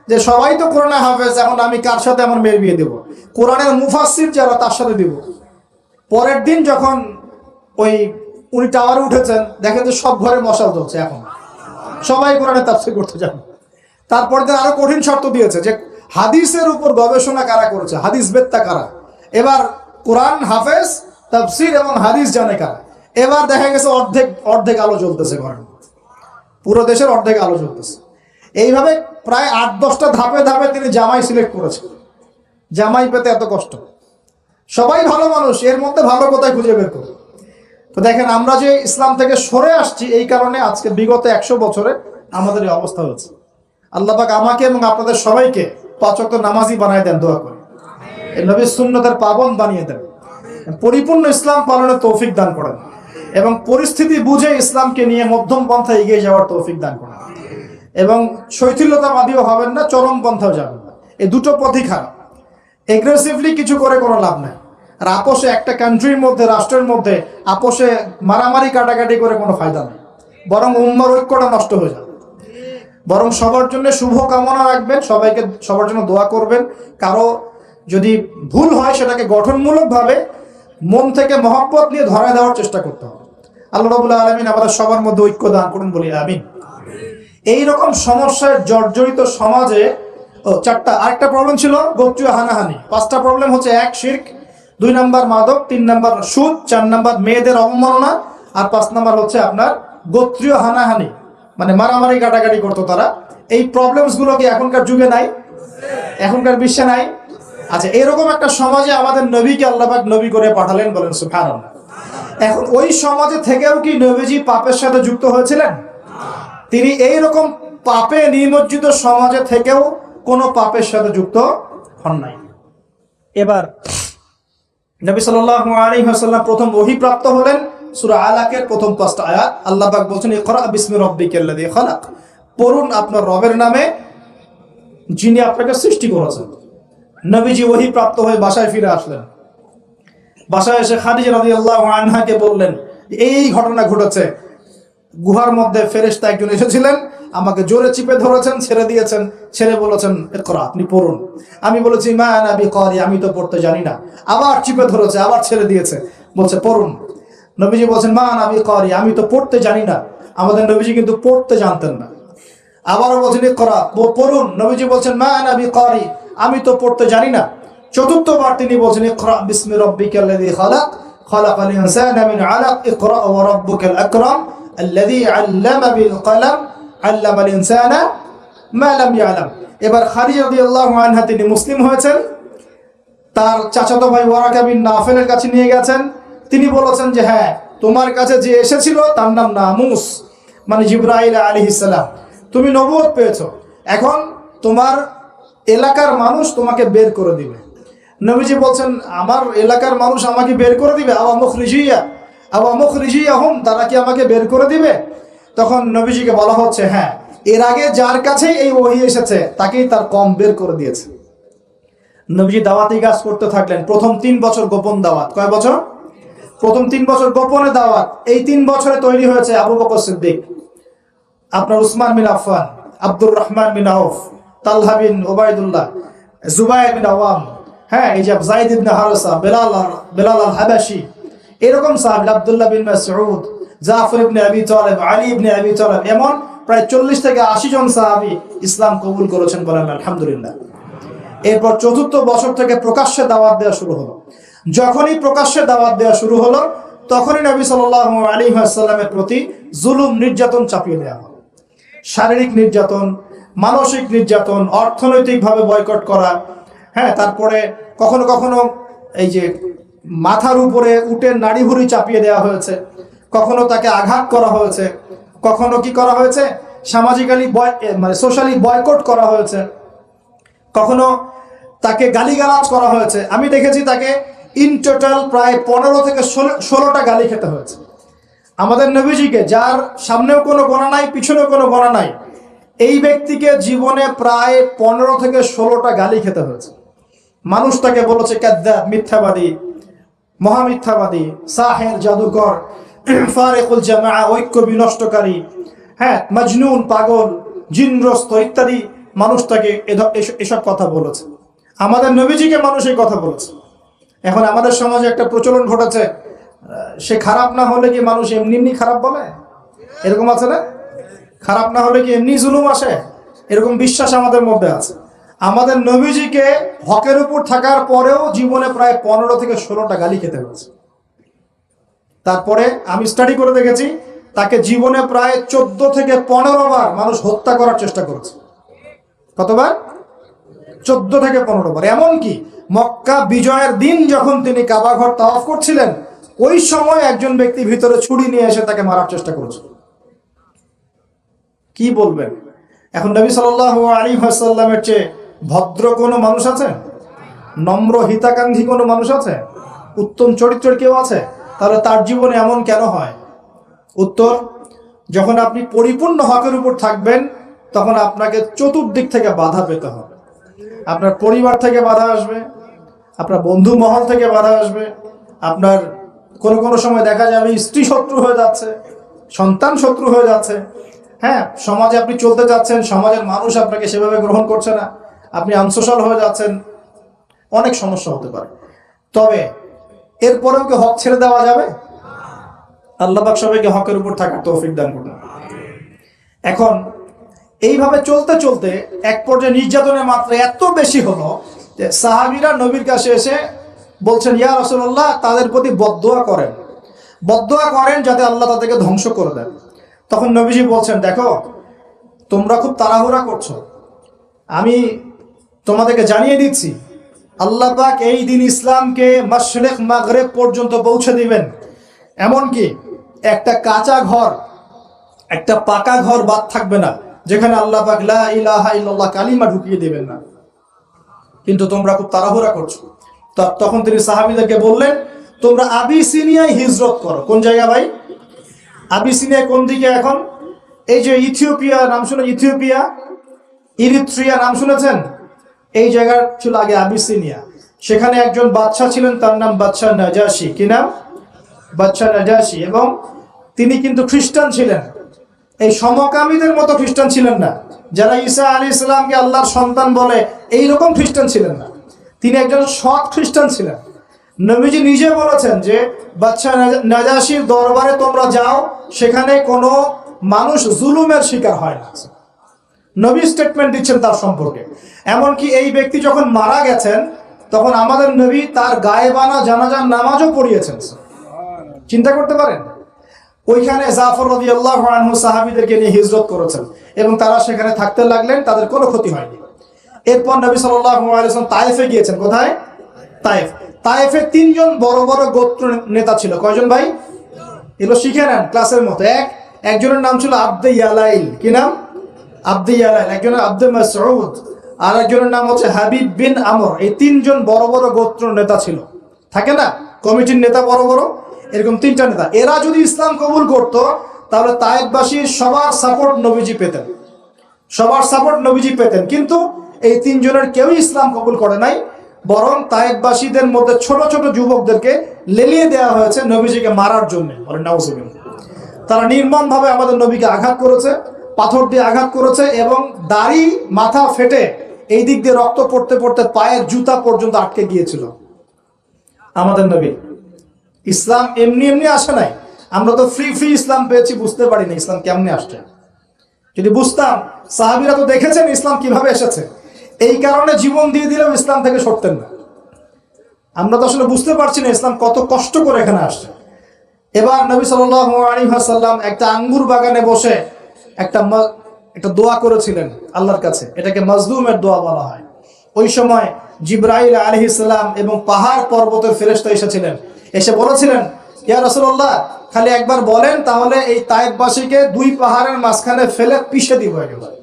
যে সবাই তো কোরআনে হাফেজ, এখন আমি কার সাথে আমার মেয়ের বিয়ে দেবো? কোরআনের মুফাসসির যারা তার সাথে দিব। পরের দিন যখন উনি টাওয়ারে উঠেছেন, দেখেন যে সব ঘরে মশাল জ্বলছে, এখন সবাই কোরআনে তাফসীর করতে যাবে। তারপর দিন আরো কঠিন শর্ত দিয়েছে যে হাদিসের উপর গবেষণা কারা করেছে, হাদিস বেত্তা কারা, এবার কোরআন হাফেজ, তাফসীর এবং হাদিস জানে কারা। এবার দেখা গেছে অর্ধেক আলো জ্বলতেছে ঘরের, পুরো দেশের অর্ধেক আলো জ্বলতেছে। এইভাবে প্রায় 8-10টা ধাপে ধাপে তিনি জামাই সিলেক্ট করেছেন। জামাই পেতে এত কষ্ট, সবাই ভালো মানুষ, এর মধ্যে ভালো কোথায় খুঁজে বের করবে? তো দেখেন, আমরা যে ইসলাম থেকে সরে আসছি, এই কারণে আজকে বিগত 100 বছরে আমাদের এই অবস্থা হয়েছে। আল্লাহ পাক আমাকে এবং আপনাদের সবাইকে 5 ওয়াক্ত নামাজি বানায় দেন, দোয়া করি। এই নবীর সুন্নতের পাবন বানিয়ে দেন, পরিপূর্ণ ইসলাম পালনের তৌফিক দান করেন, এবং পরিস্থিতি বুঝে ইসলামকে নিয়ে মধ্যম পন্থায় এগিয়ে যাওয়ার তৌফিক দান করেন, এবং শৈথিল্যতাবাদীও হবেন না, চরম পন্থাও যাবেন না। এই দুটো পথই খারাপ। এগ্রেসিভলি কিছু করে কোনো লাভ নাই। আর আপোষে, একটা কান্ট্রির মধ্যে, রাষ্ট্রের মধ্যে আপোষে মারামারি কাটাকাটি করে কোনো ফায়দা নেই, বরং উম্মার ঐক্যটা নষ্ট হয়ে যাবে। বরং সবার জন্য শুভ কামনা রাখবেন, সবার জন্য দোয়া করবেন। কারো যদি ভুল হয় সেটাকে গঠনমূলকভাবে মন থেকে মহব্বত নিয়ে ধরায় দেওয়ার চেষ্টা করতে হবে। আল্লাহ রাব্বুল আলামিন আমাদের সবার মধ্যে ঐক্য দান করুন, বলি আমিন। এইরকম সমস্যায় জর্জরিত সমাজে 4টা, আরেকটা প্রবলেম ছিল গোত্রীয় হানাহানি। 5টা প্রবলেম হচ্ছে: 1 শিরক, 2 নাম্বার মাদক, 3 নাম্বার সুদ, 4 নাম্বার মেয়েদের অবমাননা, আর 5 নাম্বার হচ্ছে আপনার গোত্রীয় হানাহানি, মানে মারামারি কাটাকাটি করতো তারা। এই প্রবলেমস গুলো কি এখনকার যুগে নাই? এখনকার বিশ্বে নাই? আচ্ছা, এরকম একটা সমাজে আমাদের নবীকে আল্লাহ পাক নবী করে পাঠালেন, বলেন সুবহানাল্লাহ। এখন ওই সমাজে থেকেও কি নবীজি পাপের সাথে যুক্ত হয়েছিলেন? তিনি এইরকম পাপে নিমজ্জিত সমাজে থেকেও কোনো পাপের সাথে যুক্ত হন নাই। এবার নবী সাল্লাল্লাহু আলাইহি ওয়াসাল্লাম প্রথম ওহী প্রাপ্ত হলেন সূরা আলাকের প্রথম 5টা আয়াত। আল্লাহ পাক বলছেন, ইকরা বিসমি রাব্বিকাল্লাযী খালাক, পড়ুন আপনার রবের নামে যিনি আপনাকে সৃষ্টি করেছেন। নবীজি ওহী প্রাপ্ত হয়ে বাসায় ফিরে আসলেন। বাসায় এসে খাদিজা রাদিয়াল্লাহু আনহাকে বললেন, এই ঘটনা ঘটেছে, গুহার মধ্যে ফেরেশতা একজন এসেছিলেন, আমাকে জোরে চিপে ধরেছেন, ছেড়ে দিয়েছেন, ছেড়ে বলেছেন ইকরা, আপনি পড়ুন। আমি বলেছি মা আনা বিকারি, আমি তো পড়তে জানি না। আবার চিপে ধরেছে, আবার ছেড়ে দিয়েছে, বলছে পড়ুন। নবীজি বলছেন মা আনা বিকারি, আমি তো পড়তে জানি না। আমাদের নবীজি কিন্তু পড়তে জানতেন না। আবারও বলছেন ইকরা, পড়ুন। নবীজি বলছেন মা আনা বিকারি, আমি তো পড়তে জানি না। চতুর্থবার তিনি বলছেন ইকরা বিসমি রাব্বিকাল্লাযী খালাক, খালাকাল ইনসানা মিন আলাক, ইকরা ওয়া রাব্বুকাল আকরাম আল্লাযী আল্লামা বিল কলম আল্লামাল ইনসানা মা লাম ইয়ালাম। এবার খাদিজা রাদিয়াল্লাহু আনহা তিনি মুসলিম হয়েছেন, তার চাচাতো ভাই ওয়ারাকা বিন নাফেলের কাছে নিয়ে গেছেন। তিনি বলেছেন যে হ্যাঁ, তোমার কাছে যে এসেছিল তার নাম নামুস, মানে জিবরাইল আলাইহিস সালাম, তুমি নবুয়ত পেয়েছো, এখন তোমার এলাকার মানুষ তোমাকে বের করে দিবে। নবীজি বলছেন আমার এলাকার মানুষ আমাকে বের করে দিবে? আওয়া মুখরিজিয়াহুম, তারা কি আমাকে বের করে দিবে? তখন নবীজিকে বলা হচ্ছে হ্যাঁ, এর আগে যার কাছেই এই ওহী এসেছে তাকেই তার কম বের করে দিয়েছে। নবীজি দাওয়াতি কাজ করতে থাকলেন। প্রথম 3 বছর গোপন দাওয়াত। কয় বছর? প্রথম 3 বছর গোপনে দাওয়াত। এই 3 বছরে তৈরি হয়েছে আবু বকর সিদ্দিক, আপনার উসমান বিন আফফান, আব্দুর রহমান বিন আউফ, তালহা বিন ওবায়দুল্লাহ, জুবাইর বিন আওয়াম, হ্যাঁ, এই যে যায়েদ ইবনে হারেসা, বেলাল আল হাবাশি, এরকম সাহাবী, আব্দুল্লাহ বিন মাসউদ, জাফর ইবনে আবি তালেব, আলী ইবনে আবি তালেব, এমন প্রায় 40 থেকে 80 জন সাহাবী ইসলাম কবুল করেছেন, বলেন আলহামদুলিল্লাহ। এরপর 4র্থ বছর থেকে প্রকাশ্যে দাওয়াত দেওয়া শুরু হলো। যখনই প্রকাশ্যে দাওয়াত দেওয়া শুরু হলো, তখনই নবী সাল্লাল্লাহু আলাইহি ওয়াসাল্লামের প্রতি জুলুম, নির্যাতন চাপিয়ে দেওয়া হলো। শারীরিক নির্যাতন, মানসিক নির্যাতন, অর্থনৈতিকভাবে বয়কট করা, হ্যাঁ, তারপরে কখনো কখনো এই যে মাথার উপরে উটের নাড়ি ভুঁড়ি চাপিয়ে দেওয়া হয়েছে, কখনো তাকে আঘাত করা হয়েছে, কখনো কি করা হয়েছে, সামাজিক্যালি মানে সোশ্যালি বয়কট করা হয়েছে, কখনো তাকে গালিগালাজ করা হয়েছে। আমি দেখেছি তাকে ইন টোটাল প্রায় 15 থেকে 16টা গালি খেতে হয়েছে। আমাদের নবীজিকে, যার সামনেও কোনো গোনা নাই, পিছনেও কোনো গোনা নাই, এই ব্যক্তিকে জীবনে প্রায় 15 থেকে 16টা গালি খেতে হয়েছে। মানুষ তাকে বলেছে কাযযাব, মিথ্যাবাদী, মহামিথ্যাবাদী, সাহের, জাদুকর, ফারিকুল জামাআ, ঐক্য বিনষ্টকারী, হ্যাঁ, মজনুন, পাগল, জিনগ্রস্ত ইত্যাদি মানুষ তাকে এসব কথা বলেছে। আমাদের নবীজিকে মানুষ এই কথা বলেছে। এখন আমাদের সমাজে একটা প্রচলন ঘটেছে, সে খারাপ না হলে কি মানুষ এমনি এমনি খারাপ বলে? এরকম আছে না? খারাপ না হলে কি এমনি জুলুম আসে? এরকম বিশ্বাস আমাদের মধ্যে আছে। আমাদের নবীজিকে হকের উপর থাকার পরেও জীবনে প্রায় 15 থেকে 16টা গালি খেতে হয়েছে। তারপরে আমি স্টাডি করে দেখেছি, তাকে জীবনে প্রায় 14 থেকে 15 বার মানুষ হত্যা করার চেষ্টা করেছে। কতবার? 14 থেকে 15 বার। এমনকি মক্কা বিজয়ের দিন যখন তিনি কাবা ঘর তাওয়াফ করছিলেন, ওই সময় একজন ব্যক্তি ভিতরে ছুরি নিয়ে এসে তাকে মারার চেষ্টা করেছে। কি বলবেন? এখন নবী সাল্লাল্লাহু আলাইহি ওয়াসাল্লামের চেয়ে ভদ্র কোনো মানুষ আছে? নম্র হিতাকাঙ্ক্ষী কোনো মানুষ আছে? উত্তম চরিত্রের কেউ আছে? তাহলে তার জীবনে এমন কেন হয়? উত্তর, যখন আপনি পরিপূর্ণ হকের উপর থাকবেন, তখন আপনাকে চতুর্দিক থেকে বাধা পেতে হবে। আপনার পরিবার থেকে বাধা আসবে, আপনার বন্ধু মহল থেকে বাধা আসবে, আপনার কোনো সময় দেখা যাবে স্ত্রী শত্রু হয়ে যাচ্ছে, সন্তান শত্রু হয়ে যাচ্ছে, হ্যাঁ, সমাজে আপনি চলতে যাচ্ছেন, সমাজের মানুষ আপনাকে সেভাবে গ্রহণ করছে না, আপনি আনসোশ্যাল হয়ে যাচ্ছেন, অনেক সমস্যা হতে পারে। তবে এরপরেও কি হক ছেড়ে দেওয়া যাবে? আল্লাহ পাক সবাইকে হকের উপর থাকার তৌফিক দান করুন। এখন এইভাবে চলতে চলতে এক পর্যায়ে নির্যাতনের মাত্রা এত বেশি হলো যে সাহাবীরা নবীর কাছে এসে বলছেন, ইয়া রাসূলুল্লাহ, তাদের প্রতি বদদোয়া করেন যাতে আল্লাহ তাদেরকে ধ্বংস করে দেন। তখন নবীজি বলছেন, দেখো, তোমরা খুব তাড়াহুড়া করছো, আমি তোমাদেরকে জানিয়ে দিচ্ছি, আল্লাহ পাক এই দিন ইসলামকে মাশরিক মাগরিব পর্যন্ত পৌঁছে দিবেন। এমনকি একটা কাঁচা ঘর, একটা পাকা ঘর বাদ থাকবে না যেখানে আল্লাহ পাক লা ইলাহা ইল্লাল্লাহ কালিমা ঢুকিয়ে দিবেন না। কিন্তু তোমরা খুব তাড়াহুড়া করছো। তখন তিনি সাহাবীদেরকে বললেন, তোমরা আবিসিনিয়ায় হিজরত করো। কোন জায়গা ভাই? আবিসিনিয়া কোন দিকে? এখন এই যে ইথিওপিয়া নাম শুনে, ইথিওপিয়া, ইরিত্রিয়া নাম শুনেছেন? এই জায়গার ছিল আগে আবিসিনিয়া। সেখানে একজন বাদশা ছিলেন, তার নাম বাদশা নাজাশি। কি নাম? বাদশা নাজাশি। এবং তিনি কিন্তু খ্রিস্টান ছিলেন। এই সমকামীদের মতো খ্রিস্টান ছিলেন না, যারা ঈসা আলাইহিস সালামকে আল্লাহর সন্তান বলে এইরকম খ্রিস্টান ছিলেন না। তিনি একজন সৎ খ্রিস্টান ছিলেন। নবীজি নিজে বলেছেন যে বাদশা নাজাশির দরবারে তোমরা যাও, সেখানে কোনো মানুষ জুলুমের শিকার হয় না। নবী স্টেটমেন্ট দিচ্ছেন তার সম্পর্কে। এমনকি এই ব্যক্তি যখন মারা গেছেন, তখন আমাদের নবী তার গায়েবানা জানাজার নামাজও পড়িয়েছেন। চিন্তা করতে পারেন, ওইখানে জাফর রাদিয়াল্লাহু আনহু সাহাবীদেরকে নিয়ে হিজরত করেছেন এবং তারা সেখানে থাকতে লাগলেন, তাদের কোনো ক্ষতি হয়নি। এরপর নবী সাল্লাল্লাহু আলাইহি ওয়াসাল্লাম তায়েফে গিয়েছেন। কোথায়? তায়েফ। তায়েফে তিনজন বড় বড় গোত্র নেতা ছিল। কয়জন ভাই? এগুলো শিখে নেন ক্লাসের মতো। একজনের নাম ছিল আব্দে ইয়ালাইল। কি নাম? আব্দে ইয়ালাইল। একজনের আব্দে মাসউদ, আর একজনের নাম হচ্ছে হাবিব বিন আমর। এই তিনজন বড় বড় গোত্র নেতা ছিল। থাকে না কমিটির নেতা বড় বড়, এরকম তিনটা নেতা। এরা যদি ইসলাম কবুল করত তাহলে তায়েফবাসীর সবার সাপোর্ট নবীজি পেতেন, সবার সাপোর্ট নবীজি পেতেন। কিন্তু এই তিনজনের কেউই ইসলাম কবুল করে নাই, বরং তায়েফবাসীদের মধ্যে ছোট ছোট যুবকদেরকে লেলিয়ে দেওয়া হয়েছে নবীজিকে মারার জন্য। তারা নির্মমভাবে আমাদের নবীকে আঘাত করেছে, পাথর দিয়ে আঘাত করেছে এবং দাড়ি মাথা ফেটে এই দিক দিয়ে রক্ত পড়তে পড়তে পায়ের জুতা পর্যন্ত আটকে গিয়েছিল। আমাদের নবী ইসলাম এমনি এমনি আসে নাই। আমরা তো ফ্রি ফ্রি ইসলাম পেয়েছি, বুঝতে পারিনি ইসলাম কেমনে আসছে। যদি বুঝতাম, সাহাবীরা তো দেখেছেন ইসলাম কিভাবে এসেছে, এই কারণে জীবন দিয়ে দিলেও ইসলাম থেকে সরতেন না। আমরা তো আসলে বুঝতে পারছি না ইসলাম কত কষ্ট করে এখানে আসছে। এবার নবী সাল্লাল্লাহু আলাইহি ওয়াসাল্লাম একটা আঙ্গুর বাগানে বসে একটা দোয়া করেছিলেন আল্লাহর কাছে। এটাকে মাজলুমের দোয়া বলা হয়। ওই সময় জিবরাইল আলাইহিস সালাম এবং পাহাড় পর্বতের ফেরেশতা এসেছিলেন, এসে বলেছিলেন, ইয়া রাসূলুল্লাহ, খালি একবার বলেন তাহলে এই তায়েফবাসীকে দুই পাহাড়ের মাঝখানে ফেলে পিষে দিব একেবারে।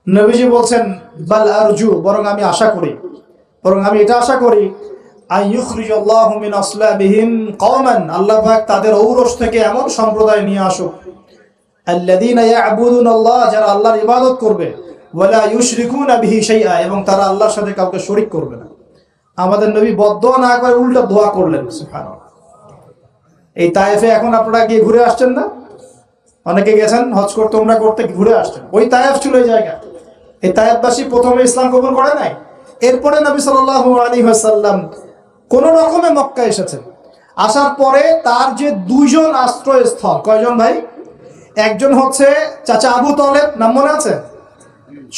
নবীজি বলছেন, বাল আরজু, বরং আমি আশা করি, বরং আমি এটা আশা করি, আইয়ুখরিজাল্লাহু মিন আসলাবিহিম কওমান, আল্লাহ পাক তাদের ঔরস থেকে এমন সম্প্রদায় নিয়ে আসুক, আল্লাযীনা ইয়াবুদুনাল্লাহ, যারা আল্লাহর ইবাদত করবে, ওয়ালা ইউশরিকুনা বিহি শাইআ, এবং তারা আল্লাহর সাথে কাউকে শরীক করবে না। আমাদের নবী বদদোয়া না করে উল্টা দোয়া করলেন। সুবহানাল্লাহ। এই তায়েফে এখন আপনারা গিয়ে ঘুরে আসছেন না? অনেকে গেছেন হজ করতে, উমরা করতে, ঘুরে আসছেন। ওই তায়েফ ছিল এই জায়গা। এই তায়েফবাসী প্রথমে ইসলাম কবুল করে নাই। এরপরে নবী সাল্লাল্লাহু আলাইহি ওয়াসাল্লাম কোন রকমে মক্কা এসেছেন। আসার পরে তার যে দুইজন আশ্রয়স্থল, কয়জন ভাই? একজন হচ্ছে চাচা আবু তলেব, নাম মনে আছে?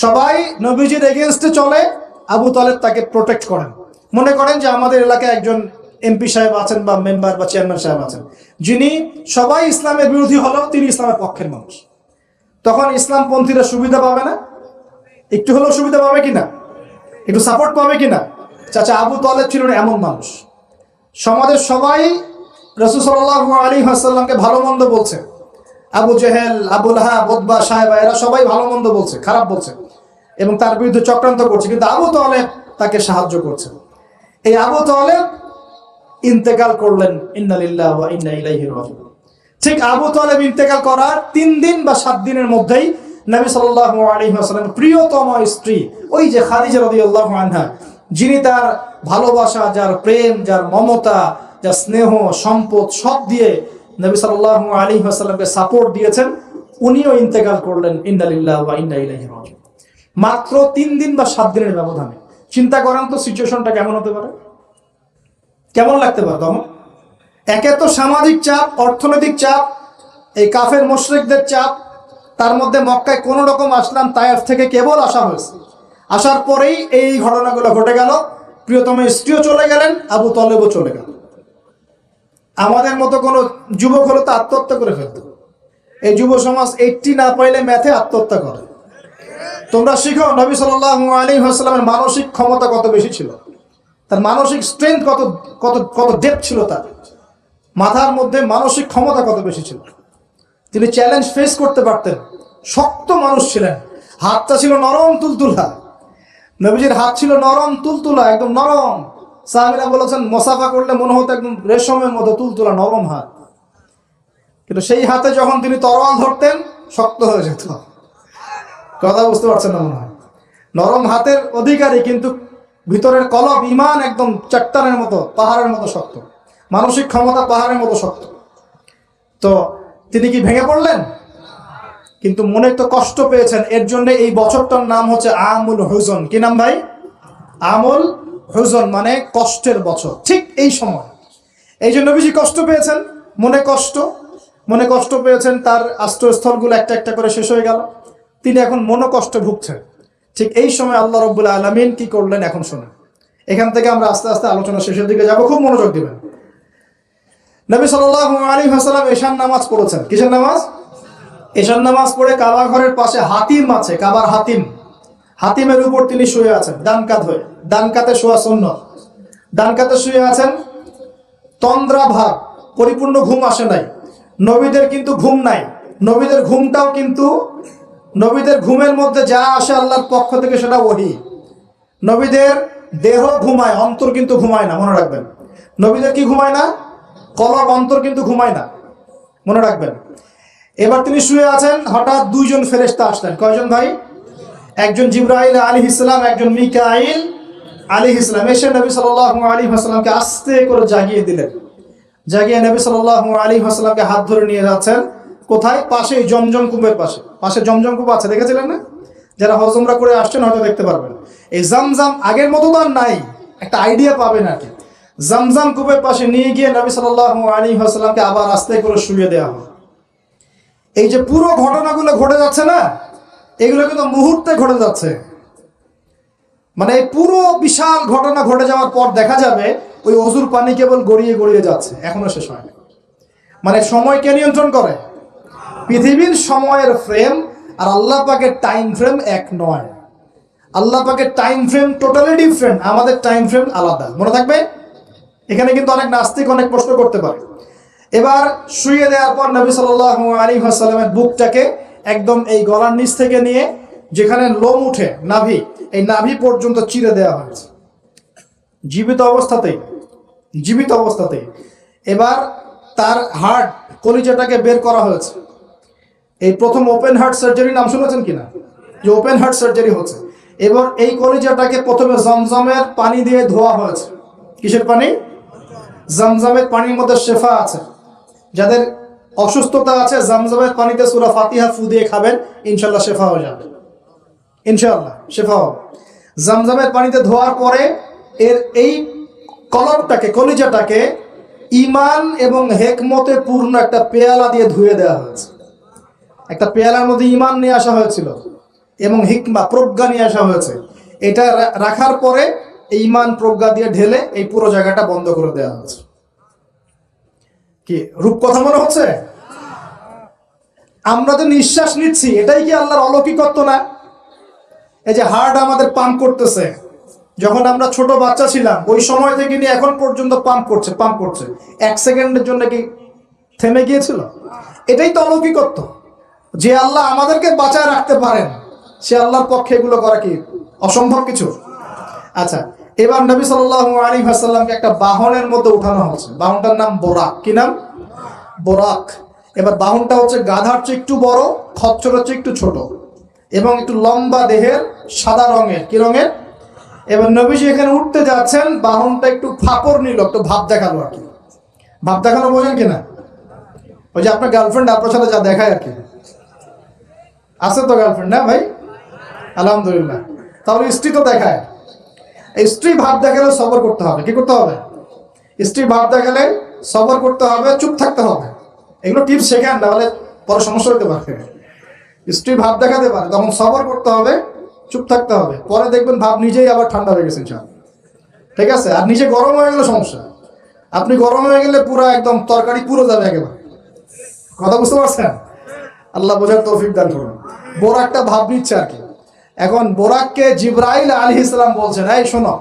সবাই নবীজির এগেইনস্টে চলে, আবু তলেব তাকে প্রোটেক্ট করেন। মনে করেন যে আমাদের এলাকায় একজন এমপি সাহেব আছেন বা মেম্বার বা চেয়ারম্যান সাহেব আছেন, যিনি সবাই ইসলামের বিরোধী হলেও তিনি ইসলামের পক্ষের মানুষ। তখন ইসলামপন্থীরা সুবিধা পাবে না? একটু হলেও সুবিধা পাবে কিনা? একটু সাপোর্ট পাবে কিনা? চাচা আবু তলেব ছিলেন এমন মানুষ। সমাজের সবাই রাসূল সাল্লাল্লাহু আলাইহি ওয়াসাল্লামকে ভালো মন্দ বলছে। আবু জেহেল, আবু লাহাব, উতবা, সাহেবা, এরা সবাই ভালো মন্দ বলছে, খারাপ বলছে এবং তার বিরুদ্ধে চক্রান্ত করছে, কিন্তু আবু তলেব তাকে সাহায্য করছে। এই আবু তলেব ইন্তেকাল করলেন, ইন্না লিল্লাহি ওয়া ইন্না ইলাইহি রাজিউন। ঠিক আবু তলেব ইন্তেকাল করার 3 দিন বা 7 দিনের মধ্যেই নবী সাল্লাল্লাহু আলাইহি ওয়াসাল্লাম প্রিয়তম স্ত্রী, ওই যে খাদিজা রাদিয়াল্লাহু আনহা, যিনি তার ভালোবাসা, যার প্রেম, যার মমতা, যার স্নেহ, সম্পদ সব দিয়ে নবী সাল্লাল্লাহু আলাইহি ওয়াসাল্লামকে সাপোর্ট দিয়েছেন, উনিও ইন্তেকাল করলেন, ইন্না লিল্লাহি ওয়া ইন্না ইলাইহি রাজিউন। মাত্র 3 দিন বা 7 দিনের ব্যবধানে। চিন্তা করেন তো সিচুয়েশনটা কেমন হতে পারে, কেমন লাগতে পারে তখন? একে তো সামাজিক চাপ, অর্থনৈতিক চাপ, এই কাফের মুশরিকদের চাপ, তার মধ্যে মক্কায় কোন রকম আসলাম, তায়েফ থেকে কেবল আসা হয়েছে। আসার পরেই এই ঘটনাগুলো ঘটে গেল। প্রিয়তম স্ত্রীও চলে গেলেন, আবু তলেবও চলে গেল। আমাদের মতো কোনো যুবক হলে তো আত্মহত্যা করে ফেলত। এই যুব সমাজ 80 না পাইলে ম্যাথে আত্মহত্যা করে। তোমরা শিখো নবী সাল্লাল্লাহু আলাইহি ওয়াসাল্লামের মানসিক ক্ষমতা কত বেশি ছিল, তার মানসিক স্ট্রেংথ কত কত কত ডেপথ ছিল, তার মাথার মধ্যে মানসিক ক্ষমতা কত বেশি ছিল। তিনি চ্যালেঞ্জ ফেস করতে পারতেন। শক্ত মানুষ ছিলেন, হাতটা ছিল নরম তুলতুলা। নবীজির হাত ছিল নরম তুলতুলা, একদম নরম। সাহাবীরা বলেছেন মুসাফা করলে মনে হতো একদম রেশমের মতো তুলতুলা নরম হাত। কিন্তু সেই হাতে যখন তিনি তরোয়াল ধরতেন শক্ত হয়ে যেত। কথা বুঝতে পারছেন না মনে হয়? নরম হাতের অধিকারী, কিন্তু ভিতরের কলব ঈমান একদম চট্টানের মতো, পাহাড়ের মতো শক্ত। মানসিক ক্ষমতা পাহাড়ের মতো শক্ত। তো তিনি কি ভেঙে পড়লেন? কিন্তু মনে তো কষ্ট পেয়েছেন। এর জন্য এই বছরটার নাম হচ্ছে আমুল হুজন। কি নাম ভাই? আমুল হুজন, মানে কষ্টের বছর। ঠিক এই সময় এই জন্য নবীজি কষ্ট পেয়েছেন, মনে কষ্ট পেয়েছেন। তার আশ্রয়স্থলগুলো একটা একটা করে শেষ হয়ে গেল, তিনি এখন মনোকষ্টে ভুগছেন। ঠিক এই সময় আল্লাহ রাব্বুল আলামিন কি করলেন এখন শুনুন। এখান থেকে আমরা আস্তে আস্তে আলোচনা শেষের দিকে যাব, খুব মনোযোগ দিবেন। নবী সাল্লাল্লাহু আলাইহি ওয়াসাল্লাম এশার নামাজ পড়েছেন। কিসের নামাজ? এশার নামাজ পড়ে কাবা ঘরের পাশে হাতিম আছে, কাবার হাতিম, হাতিমের উপর তিনি শুয়ে আছেন ডান কাত হয়ে। ডান কাতে শোয়া সুন্নাত। ডান কাতে শুয়ে আছেন, তন্দ্রা ভাব, পরিপূর্ণ ঘুম আসে নাই। নবীদের কিন্তু ঘুম নাই। নবীদের ঘুমটাও কিন্তু, নবীদের ঘুমের মধ্যে যা আসে আল্লাহর পক্ষ থেকে সেটা ওহী। নবীদের দেহ ঘুমায়, অন্তর কিন্তু ঘুমায় না, মনে রাখবেন। নবীদের কি ঘুমায় না? কলব, অন্তর কিন্তু ঘুমায় না, মনে রাখবেন। এবার তিনি শুয়ে আছেন, হঠাৎ দুইজন ফেরেশতা আসলেন। কয়জন ভাই? একজন জিবরাইল আলাইহিস সালাম, একজন মিকাইল আলাইহিস সালাম। এসে নবী সাল্লাল্লাহু আলাইহি ওয়াসাল্লামকে আস্তে করে জাগিয়ে দিলেন। জাগিয়ে নবী সাল্লাল্লাহু আলাইহি ওয়াসাল্লামকে হাত ধরে নিয়ে যাচ্ছেন। কোথায়? পাশে, জমজম কূপের পাশে। পাশে জমজম কূপ আছে, দেখেছিলেন না? যারা হজ উমরা করে আসছেন হয়তো দেখতে পারবেন। এই জামজাম আগের মতো তো আর নাই, একটা আইডিয়া পাবেন আর কি। জামজাম কূপের পাশে নিয়ে গিয়ে নবী সাল্লাল্লাহু আলাইহি ওয়াসাল্লামকে আবার আস্তে করে শুইয়ে দেওয়া হয়। এই যে পুরো ঘটনাগুলো ঘটে যাচ্ছে না, এগুলো কিন্তু মুহূর্তে ঘটে যাচ্ছে। মানে এই পুরো বিশাল ঘটনা ঘটে যাওয়ার পর দেখা যাবে ওই অজুর পানি কেবল গড়িয়ে গড়িয়ে যাচ্ছে, এখনো শেষ হয় না। মানে সময়কে নিয়ন্ত্রণ করে পৃথিবীর সময়ের ফ্রেম আর আল্লাহ পাকের টাইম ফ্রেম এক নয়। আল্লাহ পাকের টাইম ফ্রেম টোটালি ডিফারেন্ট, আমাদের টাইম ফ্রেম আলাদা, মনে থাকবে। এখানে কিন্তু অনেক নাস্তিক অনেক প্রশ্ন করতে পারে। এবার শুইয়ে দেওয়ার পর নবী সাল্লাল্লাহু আলাইহি ওয়াসাল্লামের বুকটাকে একদম এই গলার নিচ থেকে নিয়ে যেখানে লোম উঠে নাভি, এই নাভি পর্যন্ত চিরে দেওয়া হয়েছে জীবিত অবস্থাতেই, জীবিত অবস্থাতেই। এবার তার হার্ট, কলিজাটাকে বের করা হয়েছে। এই প্রথম ওপেন হার্ট সার্জারি নাম শুনেছেন কিনা? যে ওপেন হার্ট সার্জারি হচ্ছে। এবার এই কলিজাটাকে প্রথমে জমজমের পানি দিয়ে ধোয়া হয়েছে। কিসের পানি? জমজমের পানির মধ্যে শেফা আছে। যাদের অসুস্থতা আছে জমজমের পানিতে সূরা ফাতিহা ফু দিয়ে খাবেন, ইনশাআল্লাহ শেফা হয়ে যাবে, ইনশাআল্লাহ শেফা হবে। জমজমের পানিতে ধোয়ার পরে এর এই কলবটাকে, কলিজাটাকে ঈমান এবং হিকমতে পূর্ণ একটা পেয়ালা দিয়ে ধুয়ে দেওয়া হয়েছে। একটা পেয়ালার মধ্যে ঈমান নিয়ে আসা হয়েছিল এবং হিকমা, প্রজ্ঞা নিয়ে আসা হয়েছে। এটা রাখার পরে ঈমান প্রজ্ঞা দিয়ে ঢেলে এই পুরো জায়গাটা বন্ধ করে দেওয়া হয়েছে। কি রূপ কথা মনে হচ্ছে? আমরা যে নিঃশ্বাস নিচ্ছি এটাই কি আল্লাহর অলৌকিকত্ব না? এই যে হার্ট আমাদের পাম্প করতেছে, যখন আমরা ছোট বাচ্চা ছিলাম ওই সময় থেকে নিয়ে এখন পর্যন্ত পাম্প করছে, পাম্প করছে। 1 সেকেন্ডের জন্য কি থেমে গিয়েছিল? এটাই তো অলৌকিকত্ব। যে আল্লাহ আমাদেরকে বাঁচায় রাখতে পারেন, সে আল্লাহর পক্ষে এগুলো করা কি অসম্ভব কিছু? আচ্ছা, এবার নবী সাল্লাল্লাহু আলাইহি ওয়াসাল্লামকে একটা বাহনের মধ্যে উঠানো হচ্ছে। বাহনটার নাম বোরাক। কি নাম? বোরাক। এবার বাহনটা হচ্ছে গাধার চেয়ে একটু বড়, খচ্চরের চেয়ে একটু ছোট এবং একটু লম্বা দেহের, সাদা রঙের। কি রঙের? এবার নবীজি এখানে উঠতে যাচ্ছেন, বাহনটা একটু ফাপড় নিল, একটু ভাব দেখালো আর কি। ভাব দেখানো বোঝেন কিনা? ওই যে আপনার গার্লফ্রেন্ড আপনার সাথে যা দেখায় আর কি। আছে তো গার্লফ্রেন্ড না ভাই? আলহামদুলিল্লাহ। তাহলে স্ত্রী তো দেখায়। স্ত্রী ভাব দেখালে সবর করতে হবে। কি করতে হবে? স্ত্রী ভাব দেখালে সবর করতে হবে, চুপ থাকতে হবে। এগুলো টিপস শেখেন, নাহলে পরে সমস্যা হতে পারে। স্ত্রী ভাব দেখাতে পারে, তখন সবর করতে হবে, চুপ থাকতে হবে। পরে দেখবেন ভাব নিজেই আবার ঠান্ডা হয়ে গেছে ইনশাআল্লাহ। ঠিক আছে? আর নিজে গরম হয়ে গেলে সমস্যা। আপনি গরম হয়ে গেলে পুরো একদম তরকারি পুরো যাবে একেবারে। কথা বুঝতে পারছেন? আল্লাহ বোঝার তৌফিক দান করুন। বোরাকটা ভাব নিচ্ছে আর কি। এখন বোরাককে জিবরাইল আলাইহিস সালাম বলছেন, এই শোনো,